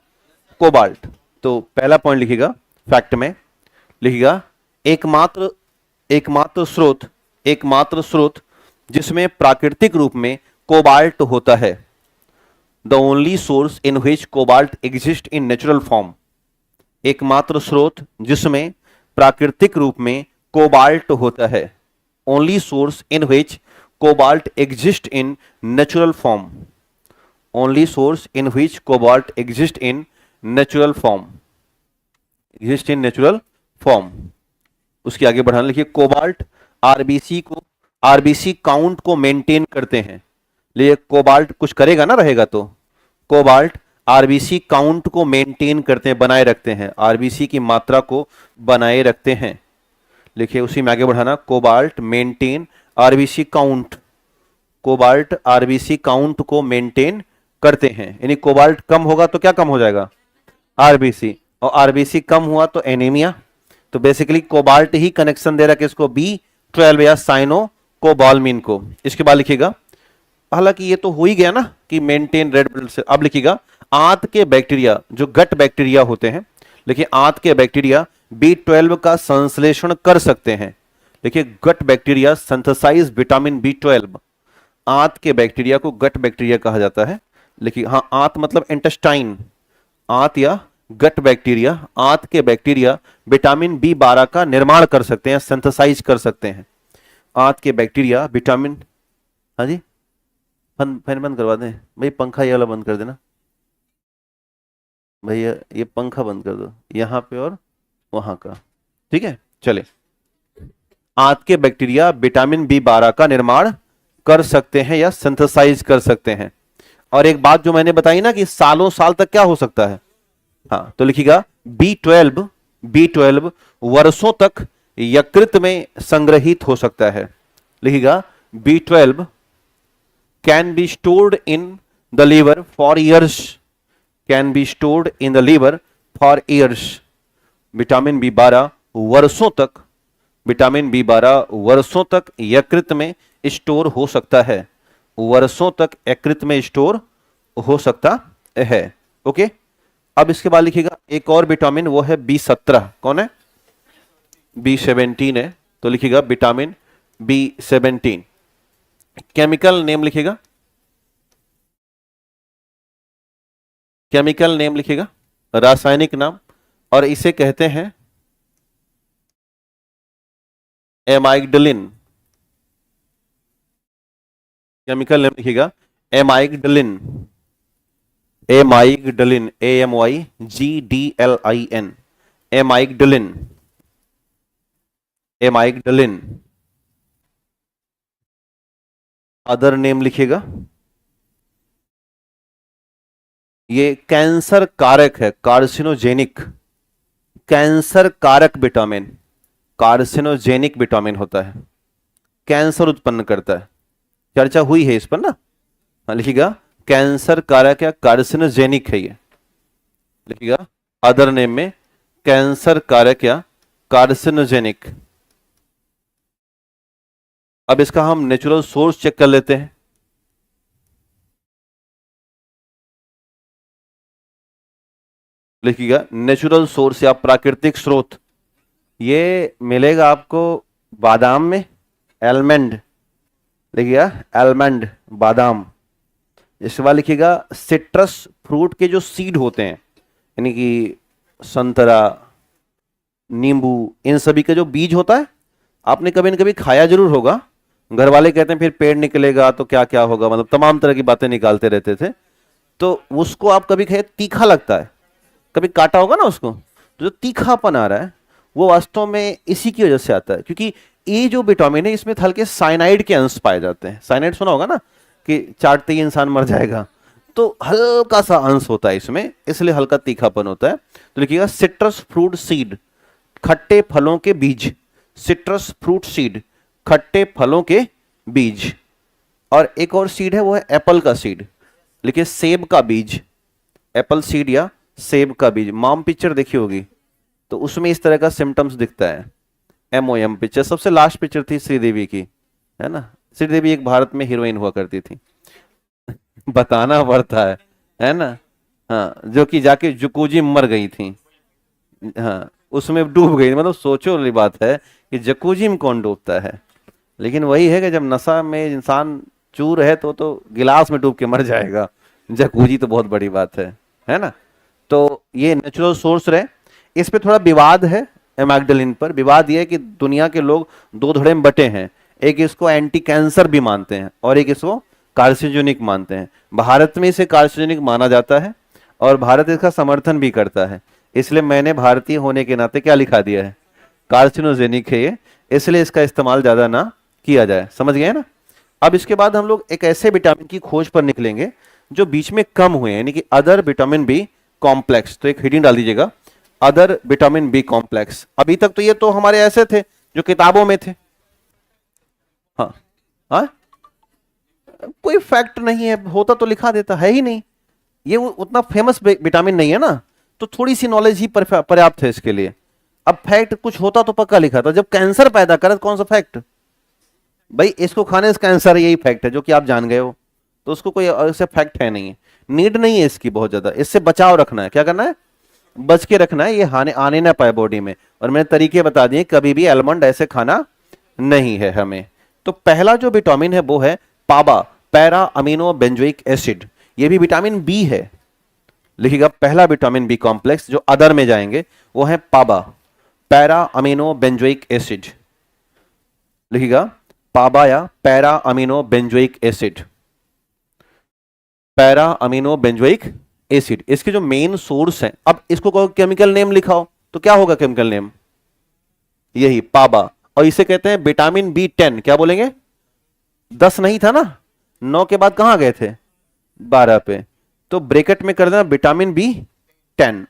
कोबाल्ट। तो पहला पॉइंट लिखिएगा फैक्ट में, लिखिएगा एकमात्र स्रोत जिसमें प्राकृतिक रूप में कोबाल्ट होता है। The only source in which cobalt exist in natural form. एकमात्र स्रोत जिसमें प्राकृतिक रूप में कोबाल्ट होता है। Only source in which cobalt exist in natural form. Only source in which cobalt exist in natural form. Exist in natural form. उसके आगे बढ़ाना, लिखिए कोबाल्ट आरबीसी काउंट को मेंटेन करते हैं। लिए कोबाल्ट कुछ करेगा ना, रहेगा तो कोबाल्ट आरबीसी काउंट को मेंटेन करते हैं, बनाए रखते हैं, आरबीसी की मात्रा को बनाए रखते हैं। लिखिए उसी में आगे बढ़ाना, cobalt maintain RBC count, cobalt RBC count को मेंटेन करते हैं। यानी कोबाल्ट कम होगा तो क्या कम हो जाएगा, आरबीसी, और आरबीसी कम हुआ तो एनीमिया। तो बेसिकली कोबाल्ट ही कनेक्शन दे रहा है किसको, B12 या साइनो कोबालमिन को। इसके बाद लिखिएगा, हालांकि ये तो हो ही गया ना कि मेंटेन रेड ब्लड सेल। अब लिखिएगा आंत के बैक्टीरिया, जो गट बैक्टीरिया होते हैं, देखिए आंत के बैक्टीरिया B12 का संश्लेषण कर सकते हैं। देखिए gut bacteria synthesise vitamin B12। आंत के बैक्टीरिया को गट बैक्टीरिया कहा जाता है। लिखिए हाँ, आंत मतलब इंटेस्टाइन, आंत या गट बैक्टीरिया, आंत के बैक्टीरिया विटामिन B12 का निर्माण कर सकते हैं, सिंथेसाइज कर सकते हैं। आंत के बैक्टीरिया विटामिन, हाँ जी, फैन बंद करवा दें भाई, पंखा ये वाला बंद कर देना भैया, ये पंखा बंद कर दो यहाँ पे और वहां का, ठीक है। चले, आंत के बैक्टीरिया विटामिन B12 का निर्माण कर सकते हैं या सिंथेसाइज कर सकते हैं। और एक बात जो मैंने बताई ना कि सालों साल तक क्या हो सकता है, हाँ, तो लिखिएगा B12 वर्षों तक यकृत में संग्रहित हो सकता है। लिखिएगा B12 can be stored in the liver for years, can be stored in the liver for years. Vitamin B12 वर्षों तक, विटामिन B12 वर्षों तक यकृत में स्टोर हो सकता है, वर्षों तक यकृत में स्टोर हो सकता है। ओके, अब इसके बाद लिखिएगा एक और विटामिन, वो है B17। कौन है, B17 है। तो लिखिएगा विटामिन B17। केमिकल नेम लिखिएगा, केमिकल नेम लिखिएगा, रासायनिक नाम, और इसे कहते हैं एमाइग्डलिन। केमिकल नेम लिखिएगा एमाइग्डलिन, एमाइग्डलिन, AMYGDLIN, एमाइग्डलिन, एमाइग्डलिन। अदर नेम लिखिएगा, ये कैंसर कारक है, कार्सिनोजेनिक, कैंसर कारक विटामिन, कार्सिनोजेनिक विटामिन होता है, कैंसर उत्पन्न करता है। चर्चा हुई है इस पर ना, हाँ, लिखिएगा कैंसर कारक या कार्सिनोजेनिक है ये, लिखिएगा अदर नेम में कैंसर कारक या कार्सिनोजेनिक। अब इसका हम नेचुरल सोर्स चेक कर लेते हैं। लिखिएगा नेचुरल सोर्स या प्राकृतिक स्रोत, ये मिलेगा आपको बादाम में, एलमंड, लिखिएगा एलमंड, बादाम। इसके बाद लिखिएगा सिट्रस फ्रूट के जो सीड होते हैं, यानी कि संतरा, नींबू, इन सभी का जो बीज होता है, आपने कभी न कभी खाया जरूर होगा। घर वाले कहते हैं फिर पेड़ निकलेगा तो क्या क्या होगा, मतलब तमाम तरह की बातें निकालते रहते थे। तो उसको आप कभी खाए, तीखा लगता है, कभी काटा होगा ना उसको, तो जो तीखापन आ रहा है वो वास्तव में इसी की वजह से आता है, क्योंकि ये जो विटामिन है इसमें हल्के साइनाइड के अंश पाए जाते हैं। साइनाइड सुना होगा ना कि चाटते ही इंसान मर जाएगा, तो हल्का सा अंश होता है इसमें, इसलिए हल्का तीखापन होता है। तो लिखिएगा सिट्रस फ्रूट सीड, खट्टे फलों के बीज, सिट्रस फ्रूट सीड, खट्टे फलों के बीज। और एक और सीड है, वो है एप्पल का सीड, लिखिए सेब का बीज, एप्पल सीड या सेब का बीज। मॉम पिक्चर देखी होगी तो उसमें इस तरह का सिम्टम्स दिखता है, MOM पिक्चर। सबसे लास्ट पिक्चर थी श्रीदेवी की, है ना, श्रीदेवी एक भारत में हीरोइन हुआ करती थी बताना पड़ता है ना, हाँ, जो कि जाके जकूजी मर गई थी, हाँ, उसमें डूब गई। मतलब सोचो वाली बात है कि जकूजी में कौन डूबता है, लेकिन वही है कि जब नशा में इंसान चूर है तो गिलास में डूब के मर जाएगा, जकूजी तो बहुत बड़ी बात है ना। तो ये नेचुरल सोर्स रहे। इस पे थोड़ा विवाद है, एमाइग्डलिन पर विवाद ये है कि दुनिया के लोग दो धड़े में बटे हैं, एक इसको एंटी कैंसर भी मानते हैं और एक इसको कार्सिनोजेनिक मानते हैं। भारत में इसे कार्सिनोजेनिक माना जाता है और भारत इसका समर्थन भी करता है, इसलिए मैंने भारतीय होने के नाते क्या लिखा दिया है, कार्सिनोजेनिक है ये, इसलिए इसका इस्तेमाल ज्यादा ना किया जाए। समझ गए ना। अब इसके बाद हम लोग एक ऐसे विटामिन की खोज पर निकलेंगे जो बीच में कम हुए, यानी कि अदर विटामिन बी कॉम्प्लेक्स। तो एक हेडिंग डाल दीजिएगा, अदर विटामिन बी कॉम्प्लेक्स। अभी तक तो ये तो हमारे ऐसे थे जो किताबों में थे। हाँ हाँ, कोई फैक्ट नहीं है, होता तो लिखा देता, है ही नहीं। ये उतना फेमस विटामिन नहीं है ना, तो थोड़ी सी नॉलेज ही पर्याप्त है इसके लिए। अब फैक्ट कुछ होता तो पक्का लिखा था। जब कैंसर पैदा करे तो कौन सा फैक्ट, भाई इसको खाने से कैंसर, यही फैक्ट है जो कि आप जान गए हो, तो उसको कोई ऐसे फैक्ट है नहीं है, नीड नहीं है इसकी बहुत ज्यादा। इससे बचाव रखना है, क्या करना है, बच के रखना है, ये आने ना पाए बॉडी में। और मैंने तरीके बता दिए, कभी भी आलमंड ऐसे खाना नहीं है हमें। तो पहला जो विटामिन है वो है पाबा, पैरा अमीनो बेंजोइक एसिड। ये भी विटामिन बी है, लिखिएगा पहला विटामिन बी कॉम्प्लेक्स जो अदर में जाएंगे वो है पाबा, पैरा अमीनो बेंजोइक एसिड। लिखिएगा पाबा या para amino benzoic acid, para amino benzoic acid. इसके जो मेन सोर्स है, अब इसको कहो केमिकल नेम लिखाओ तो क्या होगा केमिकल नेम, यही पाबा। और इसे कहते हैं विटामिन बी 10। क्या बोलेंगे, 10 नहीं था ना, 9 के बाद कहां गए थे, 12 पे। तो ब्रैकेट में कर देना विटामिन बी 10।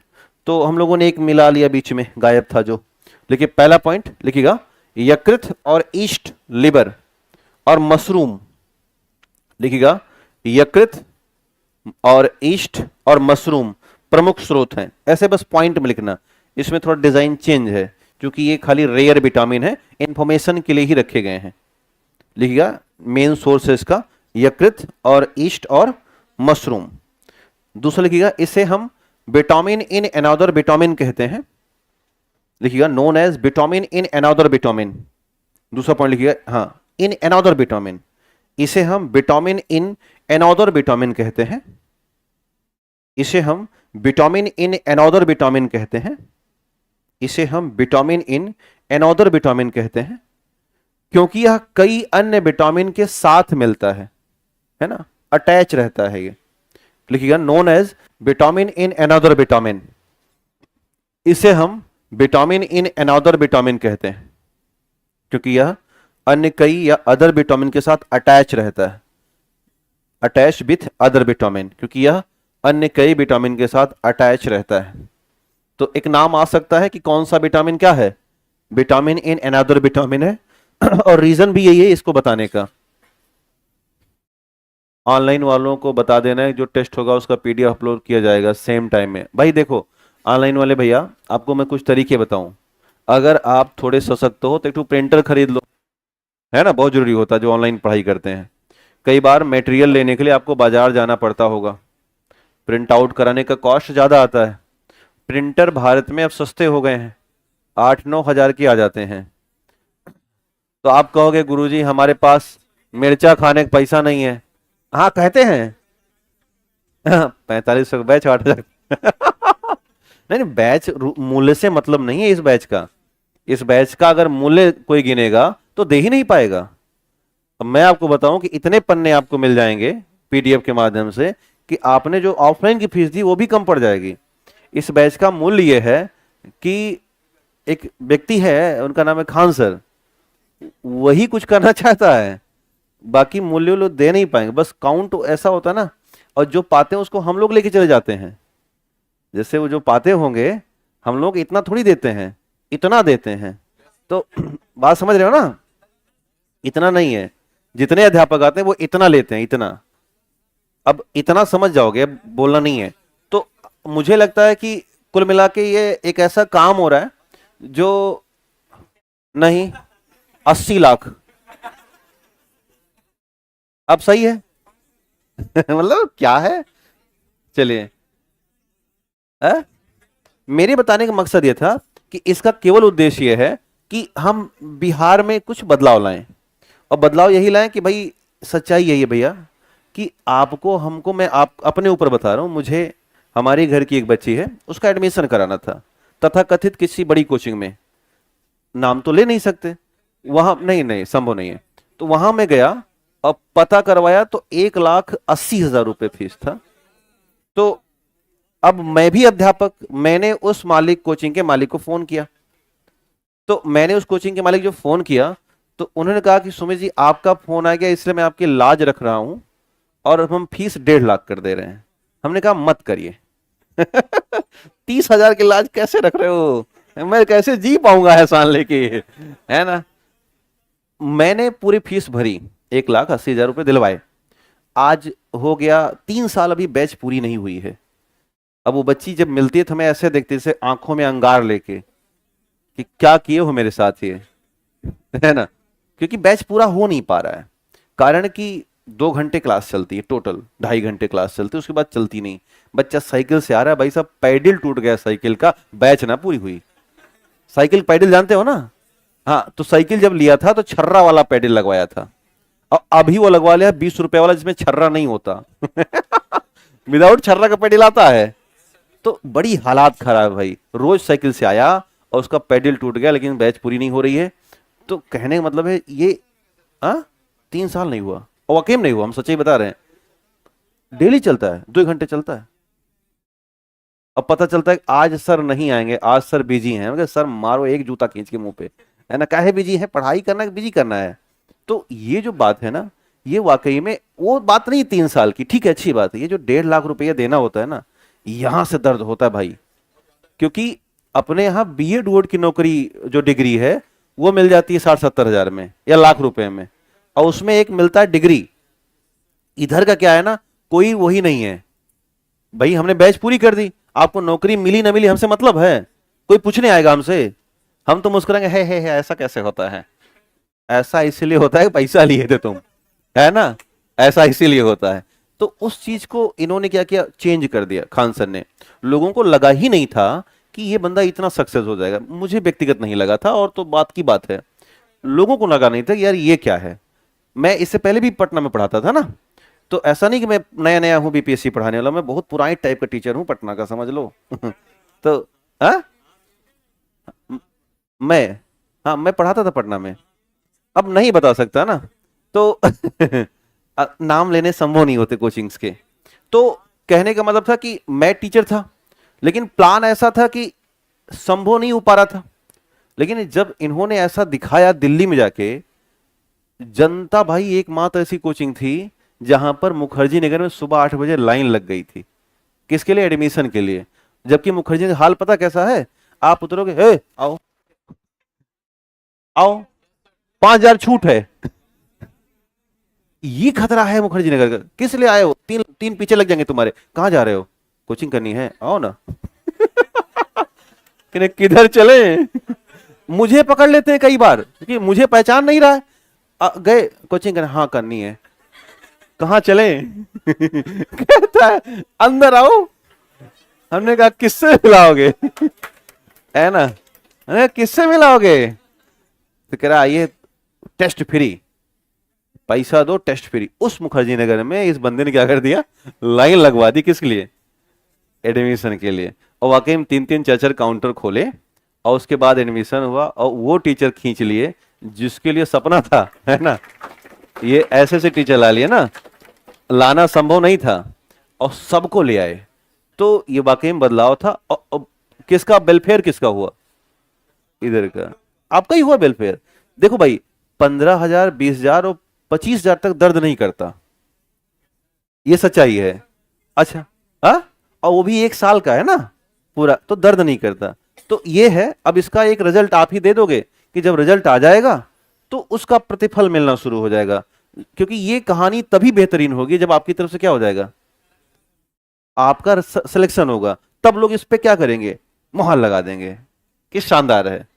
तो हम लोगों ने एक मिला लिया बीच में, गायब था जो। देखिए पहला पॉइंट लिखिएगा, यकृत और ईस्ट लिवर और मशरूम। लिखिएगा यकृत और ईस्ट और मशरूम प्रमुख स्रोत हैं। ऐसे बस पॉइंट में लिखना, इसमें थोड़ा डिजाइन चेंज है क्योंकि ये खाली रेयर विटामिन है, इंफॉर्मेशन के लिए ही रखे गए हैं। लिखिएगा मेन सोर्स है इसका यकृत और ईस्ट और मशरूम। दूसरा लिखिएगा, इसे हम विटामिन इन अनदर विटामिन कहते हैं। लिखिएगा known as vitamin in another vitamin. दूसरा पॉइंट लिखिएगा, हाँ इन अनदर विटामिन, इसे हम विटामिन इन अनदर विटामिन कहते हैं। इसे हम विटामिन इन अनदर विटामिन कहते हैं। इसे हम विटामिन इन अनदर विटामिन कहते हैं क्योंकि यह कई अन्य विटामिन के साथ मिलता है ना, अटैच रहता है ये। लिखिएगा known as vitamin in another vitamin, इसे हम विटामिन इन अनदर विटामिन कहते हैं क्योंकि यह अन्य कई या अदर विटामिन के साथ अटैच रहता है, अटैच विथ अदर विटामिन, क्योंकि यह अन्य कई विटामिन के साथ अटैच रहता है। तो एक नाम आ सकता है कि कौन सा विटामिन क्या है, विटामिन इन अनदर विटामिन है। और रीजन भी यही है इसको बताने का। ऑनलाइन वालों को बता देना है, जो टेस्ट होगा उसका पीडीएफ अपलोड किया जाएगा सेम टाइम में। भाई देखो ऑनलाइन वाले भैया, आपको मैं कुछ तरीके बताऊं। अगर आप थोड़े सशक्त हो तो एक प्रिंटर खरीद लो, है ना, बहुत जरूरी होता है जो ऑनलाइन पढ़ाई करते हैं। कई बार मटेरियल लेने के लिए आपको बाजार जाना पड़ता होगा, प्रिंट आउट कराने का कॉस्ट ज़्यादा आता है। प्रिंटर भारत में अब सस्ते हो गए हैं, 8-9 हज़ार के आ जाते हैं। तो आप कहोगे गुरुजी हमारे पास मिर्चा खाने का पैसा नहीं है। हाँ कहते हैं 4500 बैच 8,000 नहीं, बैच मूल्य से मतलब नहीं है इस बैच का। इस बैच का अगर मूल्य कोई गिनेगा तो दे ही नहीं पाएगा। अब मैं आपको बताऊं कि इतने पन्ने आपको मिल जाएंगे पीडीएफ के माध्यम से कि आपने जो ऑफलाइन की फीस दी वो भी कम पड़ जाएगी। इस बैच का मूल्य यह है कि एक व्यक्ति है, उनका नाम है खान सर, वही कुछ करना चाहता है, बाकी मूल्य लोग दे नहीं पाएंगे। बस काउंट ऐसा होता है ना, और जो पाते हैं उसको हम लोग लेके चले जाते हैं। जैसे वो जो पाते होंगे, हम लोग इतना थोड़ी देते हैं, इतना देते हैं। तो बात समझ रहे हो ना, इतना नहीं है, जितने अध्यापक आते हैं वो इतना लेते हैं, इतना। अब इतना समझ जाओगे, अब बोलना नहीं है। तो मुझे लगता है कि कुल मिला के ये एक ऐसा काम हो रहा है जो नहीं 80 लाख, अब सही है मतलब क्या है, चलिए। मेरे बताने का मकसद यह था कि इसका केवल उद्देश्य यह है कि हम बिहार में कुछ बदलाव लाएं। और बदलाव यही लाएं कि भाई सच्चाई यही है भैया कि आपको हमको, मैं आप अपने ऊपर बता रहा हूं, मुझे हमारे घर की एक बच्ची है, उसका एडमिशन कराना था तथा कथित किसी बड़ी कोचिंग में, नाम तो ले नहीं सकते, वहां नहीं संभव नहीं है। तो वहां मैं गया और पता करवाया तो 1,80,000 रुपये फीस था। तो अब मैं भी अध्यापक, मैंने उस मालिक, कोचिंग के मालिक को फोन किया। तो मैंने उस कोचिंग के मालिक जो फोन किया तो उन्होंने कहा कि सुमित जी आपका फोन आ गया, इसलिए मैं आपकी लाज रख रहा हूं, और हम फीस 1.5 लाख कर दे रहे हैं। हमने कहा मत करिए। 30,000 के इलाज कैसे रख रहे हो, मैं कैसे जी पाऊंगा एहसान लेके, है ना। मैंने पूरी फीस भरी, 1,80,000 रुपए दिलवाए। आज हो गया 3 साल, अभी बैच पूरी नहीं हुई है। अब वो बच्ची जब मिलती है तो हमें ऐसे देखते जैसे आंखों में अंगार लेके कि क्या किए हो मेरे साथ ये, है ना। क्योंकि बैच पूरा हो नहीं पा रहा है, कारण कि 2 घंटे क्लास चलती है, टोटल 2.5 घंटे क्लास चलती है, उसके बाद चलती नहीं। बच्चा साइकिल से आ रहा है, भाई साहब पैडल टूट गया साइकिल का, बैच ना पूरी हुई। साइकिल पैडल जानते हो ना, हाँ, तो साइकिल जब लिया था तो छर्रा वाला पैडल लगवाया था, और अभी वो लगवा लिया 20 रुपए वाला जिसमें छर्रा नहीं होता। विदाउट छर्रा का पैडल आता है। तो बड़ी हालात खराब है भाई, रोज साइकिल से आया और उसका पैडल टूट गया, लेकिन बैच पूरी नहीं हो रही है। तो कहने का मतलब है ये 3 साल नहीं हुआ, और वाकई में नहीं हुआ, हम सच्चाई बता रहे हैं। डेली चलता है, 2 घंटे चलता है। अब पता चलता है कि आज सर नहीं आएंगे, आज सर बिजी हैं। मगर सर मारो एक जूता खींच के मुंह पे, है ना, काहे बिजी है, पढ़ाई करना है, बिजी करना है। तो ये जो बात है ना, ये वाकई में वो बात नहीं 3 साल की, ठीक है, अच्छी बात है। ये जो 1.5 लाख रुपया देना होता है ना, यहां से दर्द होता है भाई। क्योंकि अपने यहाँ बीएड वोड की नौकरी जो डिग्री है वो मिल जाती है 60-70 हजार में या लाख रुपए में, और उसमें एक मिलता है डिग्री। इधर का क्या है ना, कोई वही नहीं है भाई। हमने बैच पूरी कर दी, आपको नौकरी मिली ना मिली हमसे मतलब है, कोई पूछने आएगा हमसे। हम तो मुस्कुराएंगे, है ऐसा कैसे होता है, ऐसा इसीलिए होता है पैसा लिए थे तुम, है ना, ऐसा इसीलिए होता है। तो उस चीज को इन्होंने क्या किया, चेंज कर दिया खान सर ने। लोगों को लगा ही नहीं था कि ये बंदा इतना सक्सेस हो जाएगा, मुझे व्यक्तिगत नहीं लगा था, और तो बात की बात है, लोगों को लगा नहीं था कि यार ये क्या है। मैं इससे पहले भी पटना में पढ़ाता था ना, तो ऐसा नहीं कि मैं नया नया हूं बीपीएससी पढ़ाने वाला, मैं बहुत पुराने टाइप का टीचर हूं पटना का, समझ लो। तो हाँ, मैं, हाँ, मैं पढ़ाता था पटना में। अब नहीं बता सकता ना, तो नाम लेने संभव नहीं होते कोचिंग्स के। तो कहने का मतलब था कि मैं टीचर था, लेकिन प्लान ऐसा था कि संभव नहीं हो पा रहा था। लेकिन जब इन्होंने ऐसा दिखाया दिल्ली में जाके, जनता भाई, एकमात्र ऐसी कोचिंग थी जहां पर मुखर्जी नगर में सुबह 8 बजे लाइन लग गई थी। किसके लिए, एडमिशन के लिए। जबकि मुखर्जी का हाल पता कैसा है, आप उतरोगे, हे आओ आओ, 5,000 छूट है। ये खतरा है मुखर्जी नगर का। किस लिए आए हो, तीन तीन पीछे लग जाएंगे तुम्हारे, कहां जा रहे हो, कोचिंग करनी है, आओ ना। किधर चले। मुझे पकड़ लेते हैं कई बार, क्योंकि मुझे पहचान नहीं रहा है। गए कोचिंग करने, हाँ करनी है, कहाँ चले। कहता है अंदर आओ। हमने कहा किससे मिलाओगे, है ना, किससे मिलाओगे। तो कह रहा आइए टेस्ट फ्री, पैसा दो टेस्ट फ्री। उस मुखर्जी नगर में इस बंदे ने क्या कर दिया, लाइन लगवा दी, किसके लिए, एडमिशन के लिए। और वाकई में 3-3 4-4 काउंटर खोले, और उसके बाद एडमिशन हुआ, और वो टीचर खींच लिए जिसके लिए सपना था, है ना। ये ऐसे से टीचर ला लिए ना, लाना संभव नहीं था, और सबको ले आए। तो ये वाकई में बदलाव था। और किसका वेलफेयर, किसका हुआ, इधर का आपका ही हुआ वेलफेयर। देखो भाई, 15,000 20,000 और 25,000 तक दर्द नहीं करता, ये सच्चाई है। अच्छा, हाँ, और वो भी 1 साल का है ना पूरा, तो दर्द नहीं करता। तो ये है। अब इसका एक रिजल्ट आप ही दे दोगे कि जब रिजल्ट आ जाएगा तो उसका प्रतिफल मिलना शुरू हो जाएगा। क्योंकि ये कहानी तभी बेहतरीन होगी जब आपकी तरफ से क्या हो जाएगा, आपका सिलेक्शन होगा, तब लोग इस पे क्या करेंगे, मुहर लगा देंगे कि शानदार है।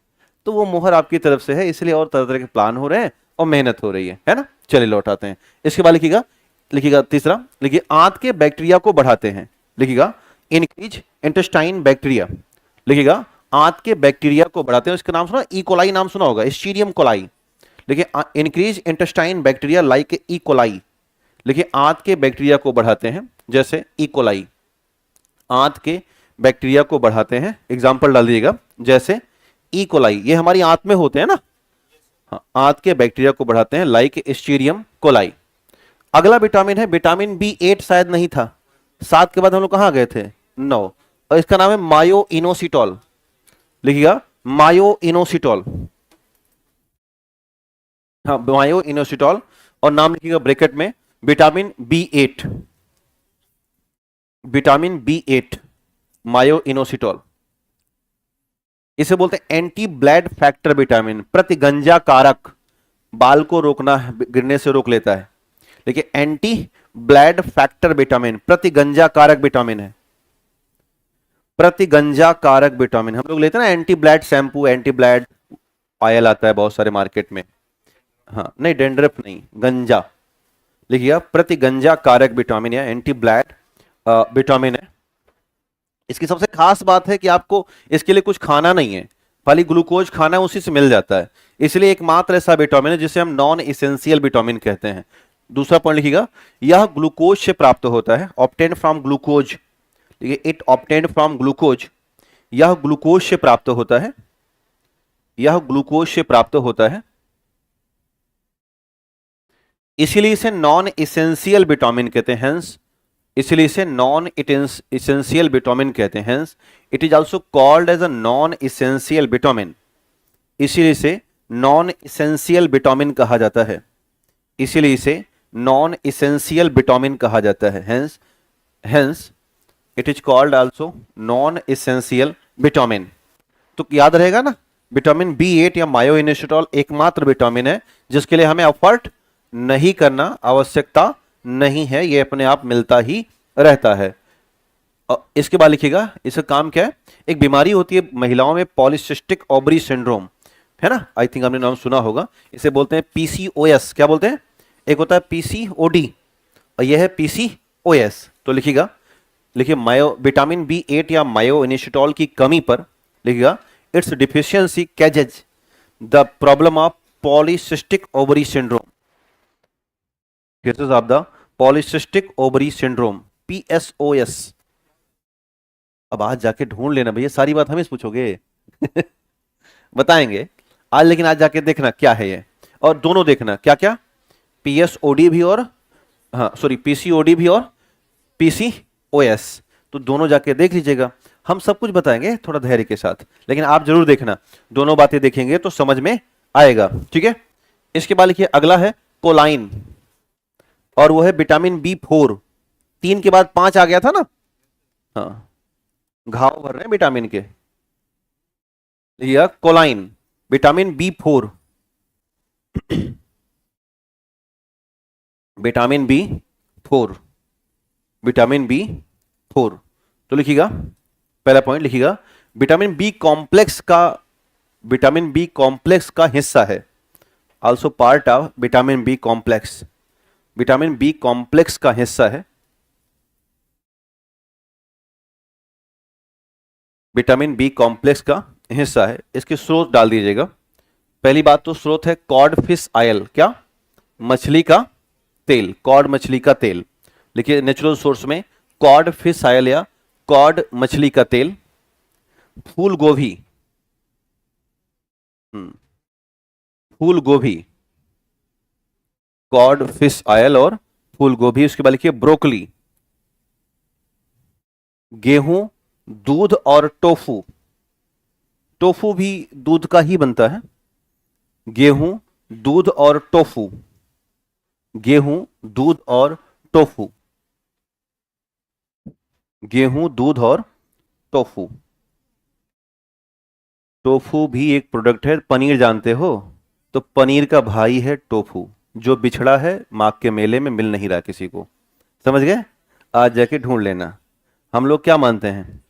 तो वो मुहर आपकी तरफ से है, इसलिए और तरह तरह के प्लान हो रहे हैं और मेहनत हो रही है ना। चलिए लौटाते हैं। इसके बाद लिखिएगा, लिखिएगा तीसरा, लिखिए आंत के बैक्टीरिया को बढ़ाते हैं। लिखिएगा इंक्रीज इंटेस्टाइन बैक्टीरिया। लिखिएगा आंत के बैक्टीरिया को बढ़ाते हैं। इसका नाम सुना, ई कोलाई नाम सुना होगा, एस्चीरियम कोलाई। लिखिए increase intestine bacteria like E coli. लिखिए आंत के बैक्टीरिया को बढ़ाते हैं, जैसे ई कोलाई। आंत के बैक्टीरिया को बढ़ाते हैं, एग्जाम्पल डाल दीजिएगा, जैसे ई कोलाई, ये हमारी आंत में होते हैं ना। हाँ, आंत के बैक्टीरिया को बढ़ाते हैं लाइक एस्चीरियम कोलाई। अगला विटामिन है विटामिन B8, शायद नहीं था, 7 के बाद हम लोग कहां गए थे, 9, और इसका नाम है मायो इनोसिटॉल। लिखिएगा मायो इनोसिटॉल, हाँ मायो इनोसिटॉल, और नाम लिखिएगा ब्रैकेट में विटामिन B8, विटामिन B8 मायो इनोसिटॉल, इसे बोलते हैं एंटी ब्लड फैक्टर विटामिन, प्रतिगंजा कारक, बाल को रोकना, गिरने से रोक लेता है। देखिए एंटी ब्लड फैक्टर विटामिन, प्रतिगंजा कारक विटामिन है, प्रतिगंजा कारक विटामिन। हम लोग लेते हैं ना anti blood shampoo, anti blood oil आता है बहुत सारे मार्केट में। हाँ नहीं, डेंड्रफ नहीं, गंजा लिखिएगा, प्रतिगंजा कारक विटामिन या एंटी ब्लड विटामिन है। इसकी सबसे खास बात है कि आपको इसके लिए कुछ खाना नहीं है, खाली ग्लूकोज खाना है, उसी से मिल जाता है। इसलिए एकमात्र ऐसा विटामिन है जिसे हम नॉन इसेंशियल विटामिन कहते हैं। दूसरा पॉइंट लिखिएगा, यह ग्लूकोज से प्राप्त होता है, obtain from glucose, it obtained from glucose, यह ग्लूकोज से प्राप्त होता है, यह ग्लूकोज से प्राप्त होता है, इसीलिए इसे नॉन इसेंशियल विटामिन कहते हैं। हेंस इसलिए इसे नॉन इसेंशियल विटामिन कहते हैं। Hence it is also called as a non essential vitamin, इसीलिए इसे नॉन इसेंशियल विटामिन कहा जाता है, इसीलिए इसे नॉन इसेंशियल विटामिन कहा जाता है। Hence it is called also known essential vitamin. तो याद रहेगा ना, विटामिन B8 या मायो इनोसिटॉल एकमात्र विटामिन है जिसके लिए हमें एफर्ट नहीं करना, आवश्यकता नहीं है, ये अपने आप मिलता ही रहता है। इसके बाद लिखिएगा, इसका काम क्या है, एक बीमारी होती है महिलाओं में, पॉलीसिस्टिक ओवरी सिंड्रोम, है ना, आई थिंक आपने नाम सुना होगा। इसे बोलते हैं PCOS। क्या बोलते हैं, एक होता है PCOD और यह है PCOS। तो लिखिएगा, लिखिए मायो विटामिन B8 या मायो इनोसिटॉल की कमी पर लिखिएगा, it's deficiency causes the problem of polycystic ovary syndrome, cases of the polycystic ovary syndrome, PSOS। अब आज जाके ढूंढ लेना भैया, सारी बात हमें से पूछोगे बताएंगे आज, लेकिन आज जाके देखना क्या है ये, और दोनों देखना क्या क्या, PSOD भी और PCOD भी और PCOS, तो दोनों जाके देख लीजिएगा। हम सब कुछ बताएंगे थोड़ा धैर्य के साथ, लेकिन आप जरूर देखना, दोनों बातें देखेंगे तो समझ में आएगा, ठीक है। इसके बाद लिखिए, अगला है कोलाइन, और वो है विटामिन B4। 3 के बाद 5 आ गया था ना, हाँ घाव भर रहे हैं विटामिन के, लिया कोलाइन, vitamin B4, vitamin B4, vitamin B4। तो लिखिएगा, पहला पॉइंट लिखिएगा, विटामिन B कॉम्प्लेक्स का हिस्सा है, also part of vitamin B complex, vitamin B complex का हिस्सा है, विटामिन B कॉम्प्लेक्स का हिस्सा है। इसके स्रोत डाल दीजिएगा। पहली बात तो स्रोत है कॉड फिश ऑयल, क्या, मछली का तेल, कॉड मछली का तेल। लिखिए नेचुरल सोर्स में कॉड फिश ऑयल या कॉड मछली का तेल। फूल गोभी, फूल गोभी, कॉड फिश ऑयल और फूल गोभी। उसके बाद लिखिए ब्रोकली, गेहूं, दूध और टोफू, टोफू भी दूध का ही बनता है, गेहूं, दूध और टोफू, गेहूं, दूध और टोफू, गेहूं, दूध और टोफू। टोफू भी एक प्रोडक्ट है, पनीर जानते हो, तो पनीर का भाई है टोफू, जो बिछड़ा है मां के मेले में, मिल नहीं रहा किसी को, समझ गए। आज जाके ढूंढ लेना। हम लोग क्या मानते हैं,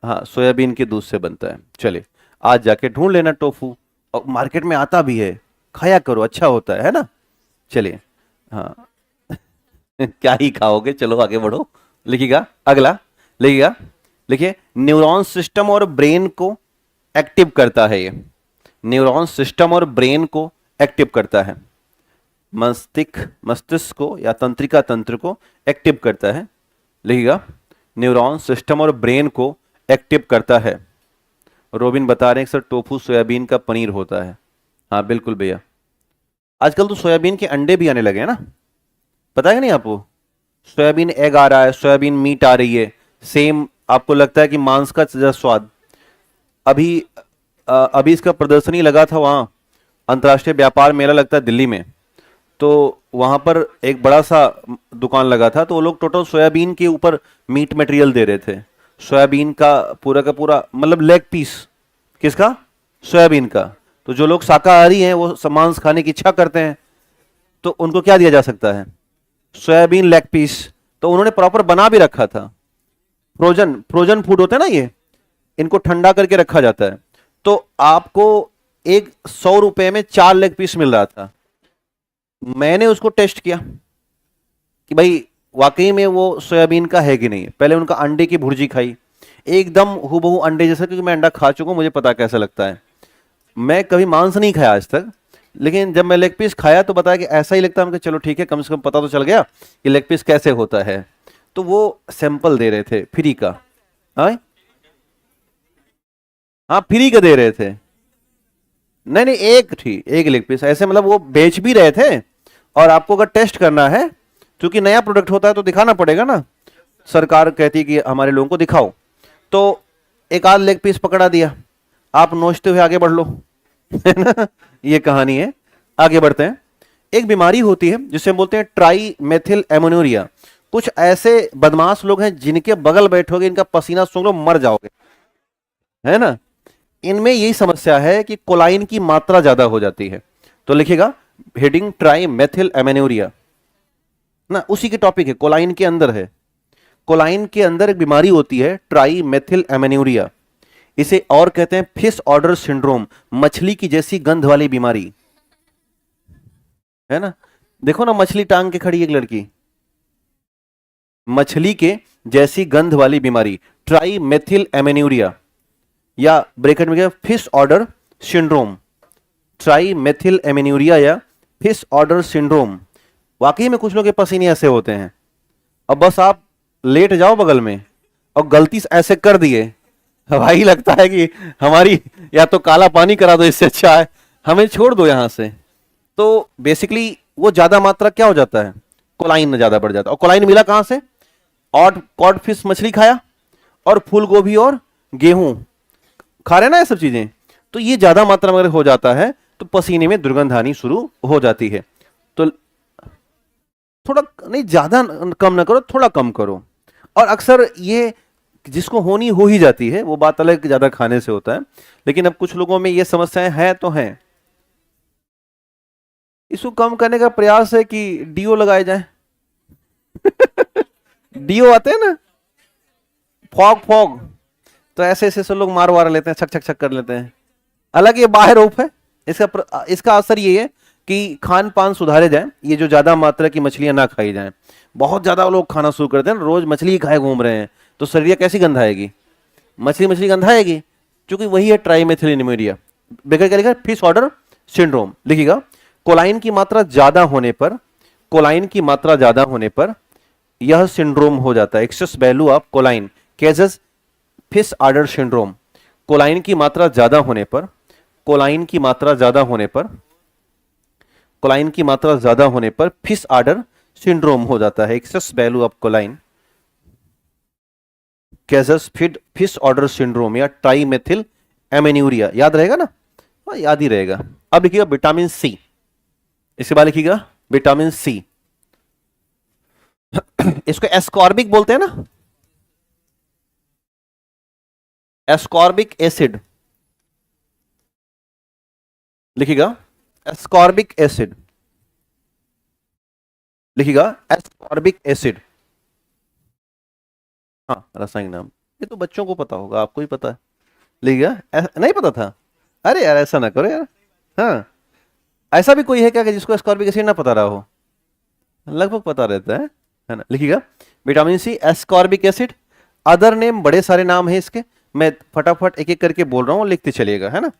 हाँ सोयाबीन के दूध से बनता है। चलिए आज जाके ढूंढ लेना टोफू, और मार्केट में आता भी है, खाया करो, अच्छा होता है ना। चलिए हाँ क्या ही खाओगे, चलो आगे बढ़ो। लिखिएगा अगला, लिखिएगा, लिखिए न्यूरॉन सिस्टम और ब्रेन को एक्टिव करता है, ये न्यूरॉन सिस्टम और ब्रेन को एक्टिव करता है, मस्तिष्क को या तंत्रिका तंत्र को एक्टिव करता है। लिखिएगा न्यूरॉन सिस्टम और ब्रेन को एक्टिव करता है। रोबिन बता रहे हैं सर टोफू सोयाबीन का पनीर होता है। हाँ बिल्कुल भैया, आजकल तो सोयाबीन के अंडे भी आने लगे हैं ना, पता है नहीं आपको, सोयाबीन एग आ रहा है, सोयाबीन मीट आ रही है, सेम आपको लगता है कि मांस का स्वाद। अभी इसका प्रदर्शनी लगा था, वहां अंतर्राष्ट्रीय व्यापार मेला लगता है दिल्ली में, तो वहां पर एक बड़ा सा दुकान लगा था, तो वो लोग टोटल सोयाबीन के ऊपर मीट मटेरियल दे रहे थे। सोयाबीन का पूरा मतलब लेग पीस। किसका? सोयाबीन का। तो जो लोग शाकाहारी हैं, वो मांस खाने की इच्छा करते हैं, तो उनको क्या दिया जा सकता है? Soybean leg piece. तो उन्होंने प्रॉपर बना भी रखा था। फ्रोजन फ्रोजन फूड होते हैं ना ये, इनको ठंडा करके रखा जाता है। तो आपको एक 100 रुपए में 4 लेग पीस मिल रहा था। मैंने उसको टेस्ट किया कि भाई वाकई में वो सोयाबीन का है कि नहीं। पहले उनका अंडे की भुर्जी खाई, एकदम हूबहू अंडे जैसा, क्योंकि मैं अंडा खा चुका हूं, मुझे पता कैसा लगता है। मैं कभी मांस नहीं खाया आज तक, लेकिन जब मैं लेग पीस खाया तो बताया कि ऐसा ही लगता है। हमको चलो ठीक है, कम से कम पता तो चल गया कि लेग पीस कैसे होता है। तो वो सैंपल दे रहे थे फ्री का। हाँ हाँ, फ्री का दे रहे थे। नहीं नहीं, एक थी, एक लेग पीस ऐसे, मतलब वो बेच भी रहे थे। और आपको अगर टेस्ट करना है, क्योंकि नया प्रोडक्ट होता है तो दिखाना पड़ेगा ना, सरकार कहती है कि हमारे लोगों को दिखाओ। तो एक आध लेग पीस पकड़ा दिया, आप नोचते हुए आगे बढ़ लो। है ना, ये कहानी है। आगे बढ़ते हैं। एक बीमारी होती है जिसे हम बोलते हैं ट्राई मेथिल एमोनूरिया। कुछ ऐसे बदमाश लोग हैं जिनके बगल बैठोगे, इनका पसीना सूंघ लो, मर जाओगे। है ना, इनमें यही समस्या है कि कोलाइन की मात्रा ज्यादा हो जाती है। तो लिखिएगा हेडिंग ट्राई मेथिल एमेन्यूरिया ना, उसी के टॉपिक है, कोलाइन के अंदर है। कोलाइन के अंदर एक बीमारी होती है ट्राई मेथिल एमेन्यूरिया। इसे और कहते हैं फिश ऑर्डर सिंड्रोम, मछली की जैसी गंध वाली बीमारी। है ना, देखो ना, मछली टांग के खड़ी एक लड़की, मछली के जैसी गंध वाली बीमारी, ट्राई मेथिल एमेन्यूरिया, या ब्रैकेट में क्या, fish odour syndrome. Trimethylaminuria या फिश ऑर्डर सिंड्रोम। वाकई में कुछ लोग के पसीने ऐसे होते हैं। अब बस आप लेट जाओ बगल में और गलती से ऐसे कर दिए, भाई लगता है कि हमारी या तो काला पानी करा दो, इससे अच्छा है हमें छोड़ दो यहां से। तो बेसिकली वो ज्यादा मात्रा क्या हो जाता है, कोलाइन में ज्यादा बढ़ जाता है। और कोलाइन मिला कहां से? और कॉड फिश मछली खाया, और फूल गोभी और गेहूं खा रहे ना, ये सब चीजें। तो ये ज्यादा मात्रा में अगर हो जाता है तो पसीने में दुर्गंध आनी शुरू हो जाती है। तो थोड़ा नहीं, ज्यादा कम ना करो, थोड़ा कम करो। और अक्सर ये जिसको होनी हो ही जाती है, वो बात अलग, ज्यादा खाने से होता है। लेकिन अब कुछ लोगों में ये समस्याएं हैं तो हैं। इसको कम करने का प्रयास है कि डीओ लगाए जाए। डीओ आते हैं ना, फॉग फॉग, तो ऐसे ऐसे सब लोग मार वार लेते हैं, छक छक छक कर लेते हैं। हालांकि ये बाहर रूप है। इसका असर ये है कि खान पान सुधारे जाए, ये जो ज्यादा मात्रा की मछलियां ना खाई जाएं। बहुत ज्यादा लोग खाना शुरू करते हैं, रोज मछली ही खाए घूम रहे हैं, तो शरीर कैसी गंध आएगी? मछली मछली गंध आएगी, क्योंकि वही है ट्राइमेथिलिनेमिया। बेकर क्या लिखा? Fish odour syndrome. लिखिएगा कोलाइन की मात्रा ज्यादा होने पर, कोलाइन की मात्रा ज्यादा होने पर यह सिंड्रोम हो जाता है। Excess value of choline causes fish odour syndrome. Choline की मात्रा ज्यादा होने पर, कोलाइन की मात्रा ज्यादा होने पर, कोलाइन की मात्रा ज्यादा होने पर फिश ऑर्डर सिंड्रोम हो जाता है। Excess value of choline causes fish odour syndrome या ट्राइमेथिल एमेन्यूरिया। याद रहेगा ना? हाँ, याद ही रहेगा। अब लिखिएगा विटामिन सी। इसके बाद लिखिएगा विटामिन सी। इसको एस्कॉर्बिक बोलते हैं ना, एस्कॉर्बिक एसिड। लिखिएगा एस्कॉर्बिक एसिड, लिखिएगा एस्कॉर्बिक एसिड। हाँ, रासायनिक नाम, ये तो बच्चों को पता होगा, आपको ही पता है। लिखिएगा नहीं पता था? अरे यार, ऐसा ना करो यार। हाँ, ऐसा भी कोई है क्या कि जिसको एस्कॉर्बिक एसिड ना पता रहा हो? लगभग पता रहता है ना। लिखिएगा vitamin C, ascorbic acid. Other name बड़े सारे नाम है इसके, मैं फटाफट एक एक करके बोल रहा हूँ, लिखते चलिएगा, है ना।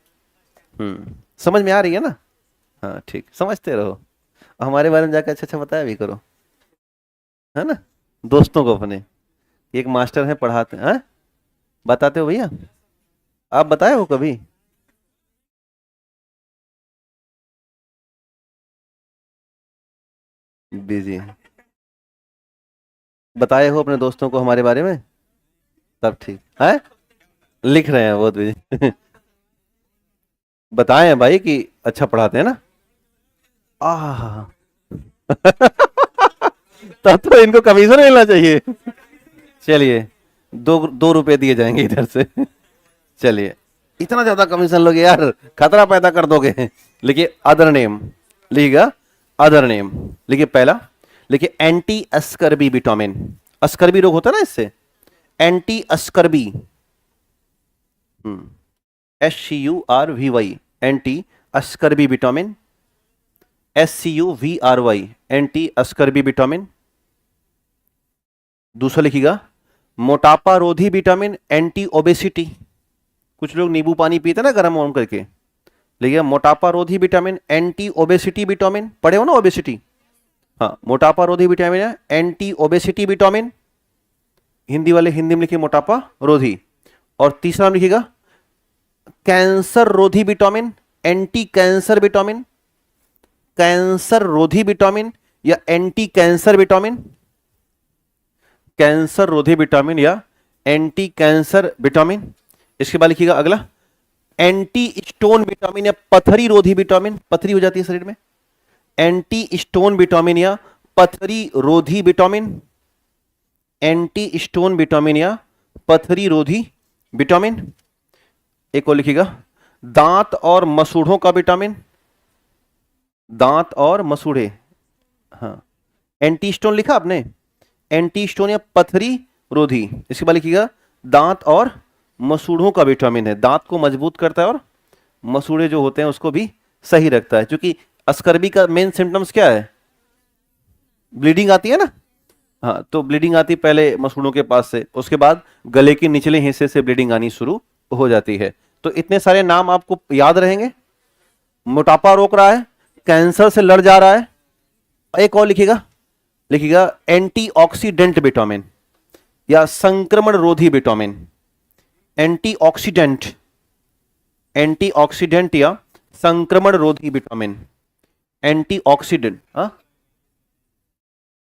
समझ में आ रही है ना? हाँ ठीक, समझते रहो, हमारे बारे में जाकर अच्छा अच्छा बताया भी करो, है ना, दोस्तों को अपने। एक मास्टर हैं, पढ़ाते हैं। हाँ? बताते हो भैया? आप बताए हो कभी? बिजी बताए हो अपने दोस्तों को हमारे बारे में? तब ठीक है, लिख रहे हैं बहुत बिजी। बताए हैं भाई कि अच्छा पढ़ाते हैं ना। आह, तब तो इनको कमीशन मिलना चाहिए। चलिए, 2 रुपए दिए जाएंगे इधर से। चलिए, इतना ज्यादा कमीशन लोगे यार, खतरा पैदा कर दोगे। लिखिए अदर नेम, लिखिएगा अदर नेम। लिखिए पहला, लिखिए एंटी अस्कर्बी विटामिन। अस्कर्बी रोग होता है ना इससे, anti scorbutic, SCURVY, anti scorbutic vitamin, SCUVRY, anti scorbutic vitamin. दूसरा लिखिएगा मोटापा रोधी विटामिन, एंटी ओबेसिटी। कुछ लोग नींबू पानी पीते ना गर्म वार्म करके, लिखिए मोटापा रोधी विटामिन, एंटी ओबेसिटी विटामिन। पढ़े हो ना ओबेसिटी? हाँ, मोटापा रोधी विटामिन है, एंटी ओबेसिटी विटामिन। हिंदी वाले हिंदी में लिखिए मोटापा रोधी। और तीसरा लिखिएगा कैंसर रोधी vitamin, anti cancer vitamin. Cancer रोधी विटामिन या एंटी कैंसर विटामिन, कैंसर रोधी विटामिन या एंटी कैंसर विटामिन। इसके बाद लिखिएगा अगला एंटी स्टोन विटामिन या पथरी रोधी विटामिन। पथरी हो जाती है शरीर में, एंटी स्टोन विटामिन या पथरी रोधी विटामिन। एंटी स्टोन विटामिन या पथरी रोधी विटामिन। एक और लिखिएगा दांत और मसूड़ों का विटामिन, दांत और मसूड़े। हाँ, एंटी स्टोन लिखा आपने, एंटी स्टोन या पथरी रोधी। इसके बाद लिखिएगा दांत और मसूड़ों का विटामिन है, दांत को मजबूत करता है और मसूड़े जो होते हैं उसको भी सही रखता है। क्योंकि अस्कर्बी का मेन सिम्टम्स क्या है? ब्लीडिंग आती है ना। हाँ, तो ब्लीडिंग आती पहले मसूड़ों के पास से, उसके बाद गले के निचले हिस्से से ब्लीडिंग आनी शुरू हो जाती है। तो इतने सारे नाम आपको याद रहेंगे। मोटापा रोक रहा है, कैंसर से लड़ जा रहा है। एक और लिखिएगा, लिखिएगा एंटीऑक्सीडेंट विटामिन या संक्रमण रोधी विटामिन। एंटीऑक्सीडेंट, एंटीऑक्सीडेंट या संक्रमण रोधी विटामिन। एंटीऑक्सीडेंट। हाँ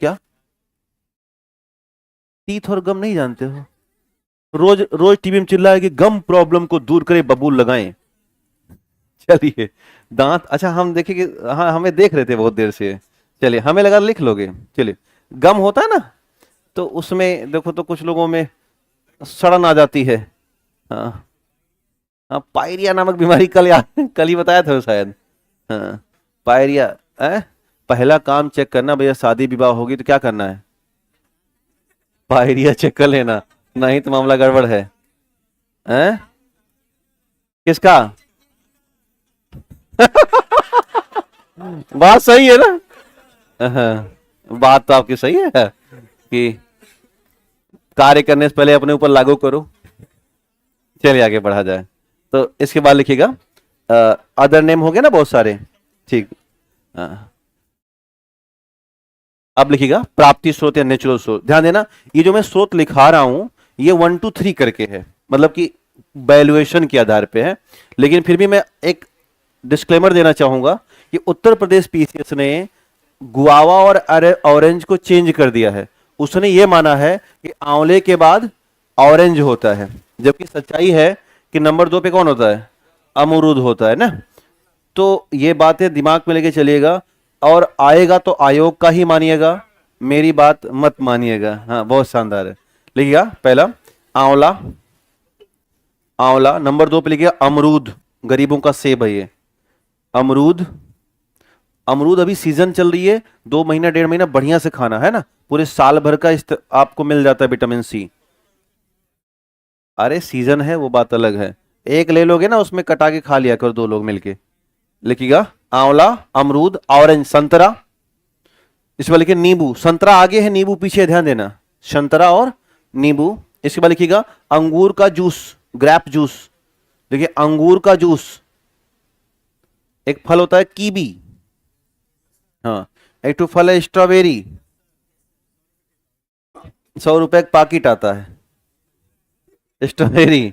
क्या? टीथ और गम नहीं जानते हो? रोज रोज टीवी में चिल्लाए कि गम प्रॉब्लम को दूर करे बबूल लगाएं। चलिए, दांत, अच्छा हम देखेंगे, हाँ हमें देख रहे थे बहुत देर से। चलिए, हमें लगा लिख लोगे। चलिए, गम होता है ना, तो उसमें देखो तो कुछ लोगों में सड़न आ जाती है। हाँ हाँ, पायरिया नामक बीमारी कल ही बताया था शायद। हाँ, पायरिया। पहला काम चेक करना भैया, शादी विवाह होगी तो क्या करना है? पायरिया चेक कर लेना, नहीं तो मामला गड़बड़ है। किसका? बात सही है ना? बात तो आपकी सही है कि कार्य करने से पहले अपने ऊपर लागू करो। चलिए आगे बढ़ा जाए। तो इसके बाद लिखिएगा अदर नेम हो गया ना बहुत सारे, ठीक। अब लिखिएगा प्राप्ति स्रोत या नेचुरल स्रोत। ध्यान देना, ये जो मैं स्रोत लिखा रहा हूं ये 1 2 3 करके है, मतलब कि वैल्यूएशन के आधार पे है। लेकिन फिर भी मैं एक डिस्क्लेमर देना चाहूंगा कि उत्तर प्रदेश पीसीएस ने गुआवा और ऑरेंज को चेंज कर दिया है। उसने ये माना है कि आंवले के बाद ऑरेंज होता है, जबकि सच्चाई है कि नंबर 2 पे कौन होता है? अमरूद होता है ना। तो ये बातें दिमाग में लेके चलिएगा, और आएगा तो आयोग का ही मानिएगा, मेरी बात मत मानिएगा। हाँ, बहुत शानदार है। लिखिएगा पहला आंवला, आंवला। नंबर 2 पे लिखिएगा अमरूद, गरीबों का सेब है ये अमरूद। अमरूद अभी सीजन चल रही है, 2 महीना 1.5 महीना बढ़िया से खाना है ना, पूरे साल भर का आपको मिल जाता है विटामिन सी। अरे सीजन है वो बात अलग है, एक ले लोगे ना उसमें कटा के खा लिया करो 2 लोग मिलके। लिखिएगा आंवला, अमरूद, ऑरेंज, संतरा। इसके बाद लिखिए नींबू। संतरा आगे है, नींबू पीछे है, ध्यान देना, संतरा और नींबू। इसके बाद लिखिएगा अंगूर का जूस, ग्रेप जूस। देखिए अंगूर का जूस। एक फल होता है कीवी, हाँ, एक तो फल है स्ट्रॉबेरी, 100 रुपए का पाकिट आता है स्ट्रॉबेरी।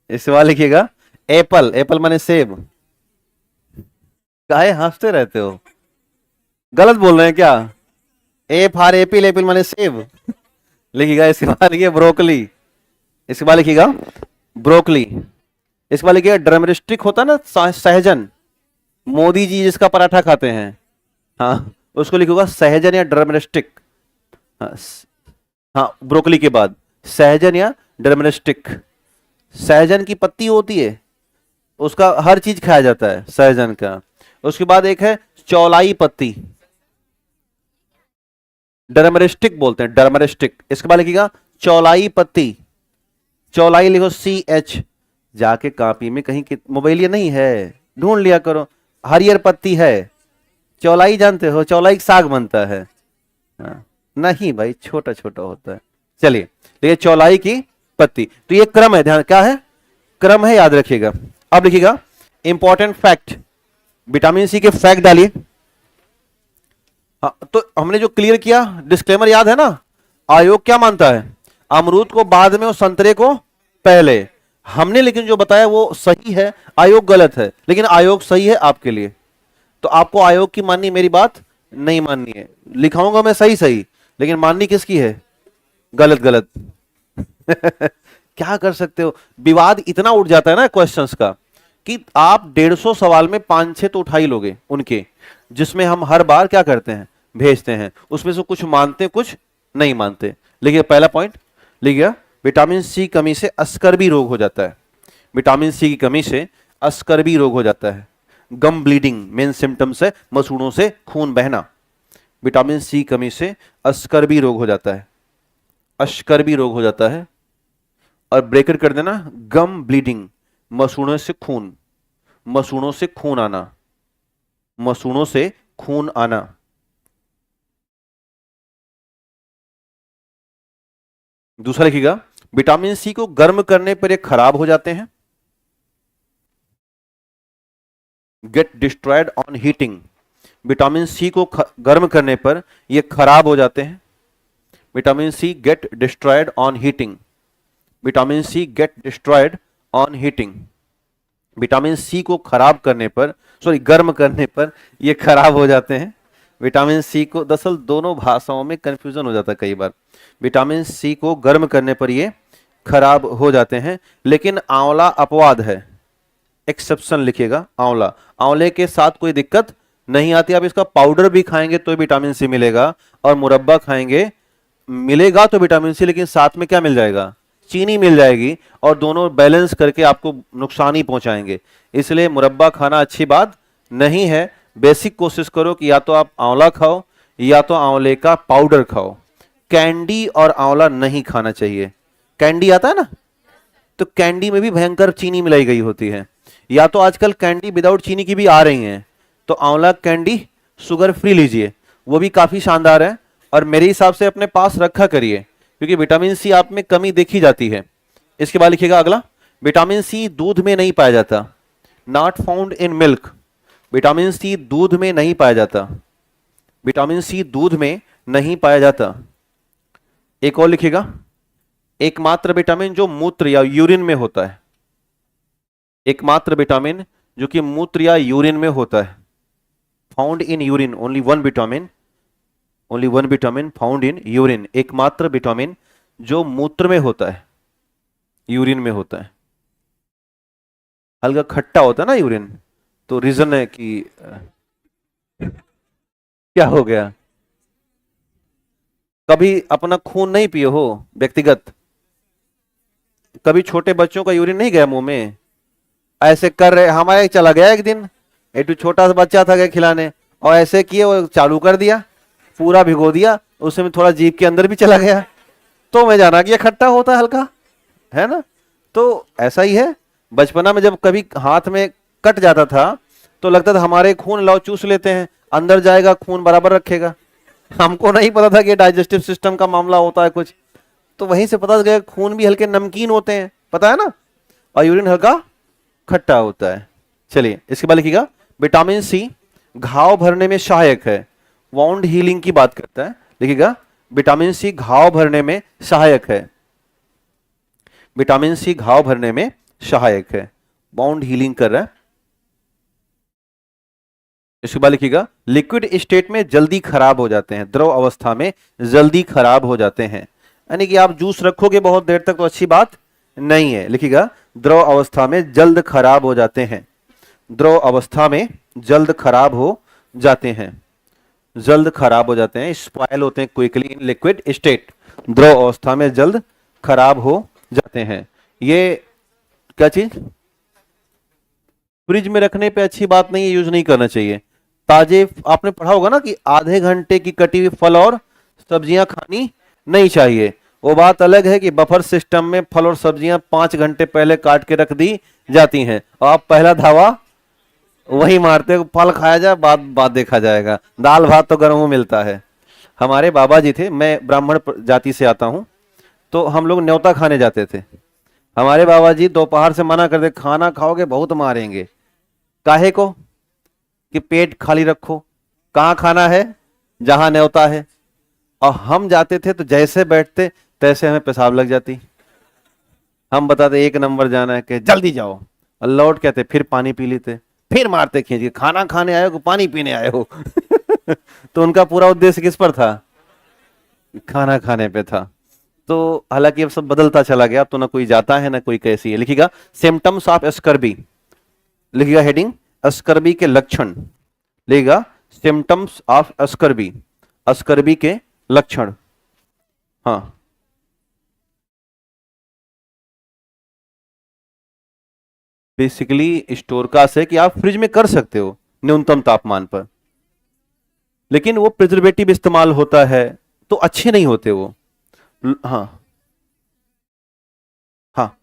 इसके बाद लिखिएगा एप्पल, एप्पल माने सेब। काहे हंसते रहते हो? गलत बोल रहे हैं क्या? ए फॉर एप्पल, एप्पल माने सेब। लिखिएगा। इसके बाद लिखिए ब्रोकली। इसके बाद लिखिएगा ब्रोकली। इसके बाद लिखिएगा ड्रमस्टिक होता है ना, सहजन, मोदी जी जिसका पराठा खाते हैं, हाँ, उसको लिखूंगा सहजन या डर्मरिस्टिक। हाँ हाँ, ब्रोकली के बाद सहजन या डर्मरिस्टिक। सहजन की पत्ती होती है, उसका हर चीज खाया जाता है सहजन का। उसके बाद एक है चौलाई पत्ती, डर्मरिस्टिक बोलते हैं, डर्मरिस्टिक। इसके बाद लिखिएगा चौलाई पत्ती, चौलाई लिखो CH। जाके कॉपी में कहीं मोबाइल ये नहीं है, ढूंढ लिया करो। हरियर पत्ती है, चौलाई जानते हो, चौलाई साग बनता है। हाँ, नहीं भाई, छोटा छोटा होता है। चलिए, तो ये चौलाई की पत्ती, तो ये क्रम है, ध्यान क्या है, क्रम है, याद रखिएगा। अब लिखिएगा इंपॉर्टेंट फैक्ट, विटामिन सी के फैक्ट डालिए। हाँ, तो हमने जो क्लियर किया डिस्क्लेमर याद है ना, आयोग क्या मानता है, अमरूद को बाद में और संतरे को पहले। हमने लेकिन जो बताया वो सही है, आयोग गलत है, लेकिन आयोग सही है आपके लिए। तो आपको आयोग की माननी, मेरी बात नहीं माननी है। लिखाऊंगा मैं सही सही, लेकिन माननी किसकी है, गलत गलत। क्या कर सकते हो, विवाद इतना उठ जाता है ना क्वेश्चंस का, कि आप 150 सवाल में 5-6 तो उठा ही लोगे उनके, जिसमें हम हर बार क्या करते हैं, भेजते हैं। उसमें से कुछ मानते कुछ नहीं मानते। लिखिए पहला पॉइंट, लिखिए विटामिन सी कमी से अस्कर्बी रोग हो जाता है। विटामिन सी की कमी से अस्कर्बी रोग हो जाता है। गम ब्लीडिंग मेन सिम्टम्स है, मसूड़ों से खून बहना। विटामिन सी कमी से अस्कर्बी रोग हो जाता है, अस्कर्बी रोग हो जाता है। और ब्रेकर कर देना, गम ब्लीडिंग, मसूड़ों से खून, मसूड़ों से खून आना, मसूड़ों से खून आना। दूसरा लिखिएगा, विटामिन सी को गर्म करने पर ये खराब हो जाते हैं, get destroyed on heating. Vitamin C को गर्म करने पर ये खराब हो जाते हैं। Vitamin C get destroyed on heating, vitamin C get destroyed on heating. Vitamin C को खराब करने पर, सॉरी गर्म करने पर ये खराब हो जाते हैं। विटामिन सी को, दरअसल दोनों भाषाओं में कंफ्यूजन हो जाता है कई बार। विटामिन सी को गर्म करने पर ये खराब हो जाते हैं, लेकिन आंवला अपवाद है, एक्सेप्शन लिखिएगा आंवला। आंवले के साथ कोई दिक्कत नहीं आती, आप इसका पाउडर भी खाएंगे तो विटामिन सी मिलेगा, और मुरब्बा खाएंगे मिलेगा तो विटामिन सी, लेकिन साथ में क्या मिल जाएगा, चीनी मिल जाएगी, और दोनों बैलेंस करके आपको नुकसान ही पहुंचाएंगे। इसलिए मुरब्बा खाना अच्छी बात नहीं है। बेसिक कोशिश करो कि या तो आप आंवला खाओ या तो आंवले का पाउडर खाओ। कैंडी और आंवला नहीं खाना चाहिए। कैंडी आता है ना, तो कैंडी में भी भयंकर चीनी मिलाई गई होती है। या तो आजकल कैंडी विदाउट चीनी की भी आ रही हैं, तो आंवला कैंडी शुगर फ्री लीजिए, वो भी काफी शानदार है, और मेरे हिसाब से अपने पास रखा करिए, क्योंकि विटामिन सी आप में कमी देखी जाती है। इसके बाद लिखिएगा अगला, विटामिन सी दूध में नहीं पाया जाता, not found in milk. Vitamin C दूध में नहीं पाया जाता, विटामिन सी दूध में नहीं पाया जाता। एक और लिखिएगा, एकमात्र विटामिन जो मूत्र या यूरिन में होता है, एकमात्र विटामिन जो कि मूत्र या यूरिन में होता है, found in urine, only one vitamin, only one vitamin found in urine. एकमात्र विटामिन जो मूत्र में होता है, यूरिन में होता है। हल्का खट्टा होता है ना यूरिन, तो रीजन है कि क्या हो गया, कभी अपना खून नहीं पिए हो व्यक्तिगत, कभी छोटे बच्चों का यूरिन नहीं गया मुंह में, ऐसे कर रहे, हमारे चला गया एक दिन, एक छोटा सा बच्चा था गया खिलाने, और ऐसे किए, वो चालू कर दिया, पूरा भिगो दिया, उसमें थोड़ा जीभ के अंदर भी चला गया, तो मैं जाना कि ये खट्टा होता है हल्का, है ना। तो ऐसा ही है, बचपना में जब कभी हाथ में कट जाता था तो लगता था हमारे खून लाओ चूस लेते हैं, अंदर जाएगा खून बराबर रखेगा। हमको नहीं पता था कि डाइजेस्टिव सिस्टम का मामला होता है कुछ, तो वहीं से पता गया खून भी हल्के नमकीन होते हैं, पता है ना, और यूरिन हल्का खट्टा होता है। चलिए इसके बाद लिखिएगा, विटामिन सी घाव भरने में सहायक है, वाउंड हीलिंग की बात करता है। लिखिएगा, विटामिन सी घाव भरने में सहायक है, विटामिन सी घाव भरने में सहायक है, वाउंड हीलिंग कर रहा है। इसके बाद लिखिएगा, लिक्विड स्टेट में जल्दी खराब हो जाते हैं, द्रव अवस्था में जल्दी खराब हो जाते हैं, यानी कि आप जूस रखोगे बहुत देर तक तो अच्छी बात नहीं है। लिखिएगा, द्रव अवस्था में जल्द खराब हो जाते हैं, द्रव अवस्था में जल्द खराब हो जाते हैं। जल्द खराब हो जाते हैं, स्पॉइल होते हैं क्विकली इन लिक्विड स्टेट, द्रव अवस्था में जल्द खराब हो जाते हैं। ये क्या चीज फ्रिज में रखने पे अच्छी बात नहीं है, यूज नहीं करना चाहिए। ताजे, आपने पढ़ा होगा ना कि आधे घंटे की कटी हुई फल और सब्जियां खानी नहीं चाहिए। वो बात अलग है कि बफर सिस्टम में फल और सब्जियां 5 घंटे पहले काट के रख दी जाती हैं और आप पहला धावा वही मारते हो, फल खाया जाए बाद बाद देखा जाएगा, दाल भात तो गर्म मिलता है। हमारे बाबा जी थे, मैं ब्राह्मण जाति से आता हूं, तो हम लोग न्योता खाने जाते थे। हमारे बाबा जी दोपहर से मना करते, खाना खाओगे बहुत मारेंगे। काहे को? कि पेट खाली रखो, कहाँ खाना है? जहां न्योता है। और हम जाते थे तो जैसे बैठते तैसे हमें पेशाब लग जाती। हम बताते 1 नंबर जाना है, कि जल्दी जाओ, और लौट कहते फिर पानी पी लेते, फिर मारते खींच के, खाना खाने आए हो पानी पीने आए हो। तो उनका पूरा उद्देश्य किस पर था? खाना खाने पे था। तो हालांकि अब सब बदलता चला गया, अब तो ना कोई जाता है ना कोई कैसी है। लिखिएगा सिम्टम्स ऑफ स्कर्बी, लिखिएगा हेडिंग स्कर्बी के लक्षण, लिखिएगा सिम्टम्स ऑफ स्कर्बी, स्कर्बी के लक्षण। हाँ, बेसिकली स्टोरकास्ट है कि आप फ्रिज में कर सकते हो न्यूनतम तापमान पर, लेकिन वो प्रिजर्वेटिव इस्तेमाल होता है तो अच्छे नहीं होते वो। हाँ हाँ,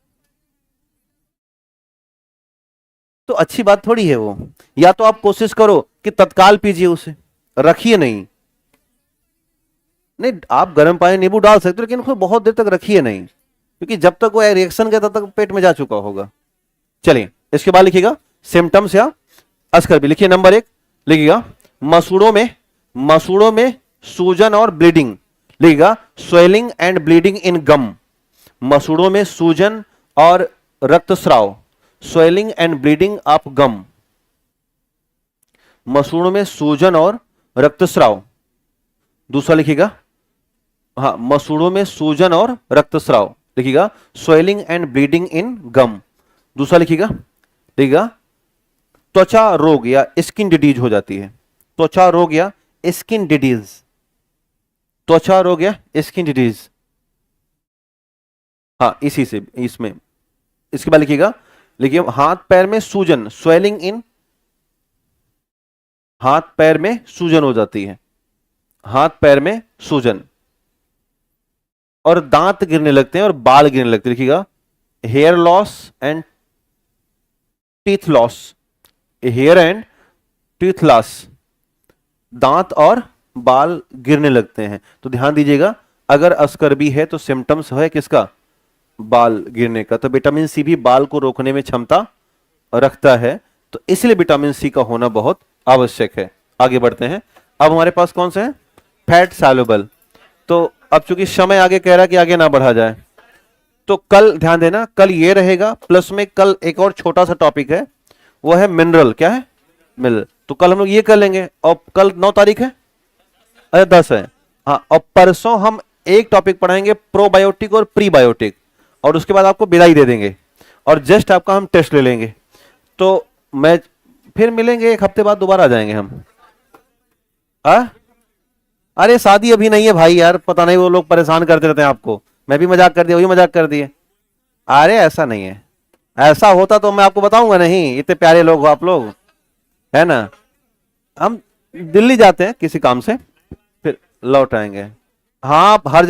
तो अच्छी बात थोड़ी है वो। या तो आप कोशिश करो कि तत्काल पीजिए उसे, रखिए नहीं। नहीं, आप गर्म पानी नींबू डाल सकते हो, लेकिन उसको बहुत देर तक रखिए नहीं, क्योंकि जब तक वो रिएक्शन के तब तक पेट में जा चुका होगा। चलिए इसके बाद लिखिएगा सिम्टम्स या अस्कर्बी। लिखिए नंबर 1, लिखिएगा मसूड़ों में सूजन और ब्लीडिंग, लिखिएगा स्वेलिंग एंड ब्लीडिंग इन गम। मसूड़ों में सूजन और रक्तस्राव, swelling and bleeding of gum. मसूड़ों में सूजन और रक्तस्राव। दूसरा लिखिएगा, हाँ, मसूड़ों में सूजन और रक्तस्राव, लिखिएगा स्वेलिंग एंड ब्लीडिंग इन गम। दूसरा लिखिएगा, लिखिएगा त्वचा रोग या स्किन डिजीज हो जाती है, त्वचा रोग या स्किन डिजीज, त्वचा रोग या स्किन डिजीज। हाँ, इसी से इसमें। इसके बाद लिखिएगा, लिखिए हाथ पैर में सूजन, स्वेलिंग इन, हाथ पैर में सूजन हो जाती है, हाथ पैर में सूजन, और दांत गिरने लगते हैं और बाल गिरने लगते हैं। लिखिएगा hair loss and teeth loss, hair and teeth loss, दांत और बाल गिरने लगते हैं। तो ध्यान दीजिएगा, अगर अस्कर्बी है तो सिम्टम्स है किसका? बाल गिरने का। तो विटामिन सी भी बाल को रोकने में क्षमता रखता है, तो इसलिए विटामिन सी का होना बहुत आवश्यक है। आगे बढ़ते हैं। अब हमारे पास कौन सा है? Fat soluble. तो अब चूंकि समय आगे कह रहा है कि आगे ना बढ़ा जाए, तो कल ध्यान देना, कल ये रहेगा, प्लस में कल एक और छोटा सा टॉपिक है, वो है मिनरल। क्या है? मिनरल। तो कल हम लोग ये कर लेंगे, और कल 9 तारीख है, अरे 10 है, हाँ। और परसों हम एक टॉपिक पढ़ाएंगे प्रोबायोटिक और प्रीबायोटिक, और उसके बाद आपको विदाई दे देंगे, और जस्ट आपका हम टेस्ट ले लेंगे। तो मैं फिर मिलेंगे 1 हफ्ते बाद, दोबारा आ जाएंगे हम। अरे शादी अभी नहीं है भाई यार, पता नहीं वो लोग परेशान करते रहते हैं आपको। मैं भी मजाक कर दिया, वही मजाक कर दिए। अरे ऐसा नहीं है, ऐसा होता तो मैं आपको बताऊंगा नहीं, इतने प्यारे लोग हो आप लोग, है ना। हम दिल्ली जाते हैं किसी काम से, फिर लौट आएंगे। हाँ, हर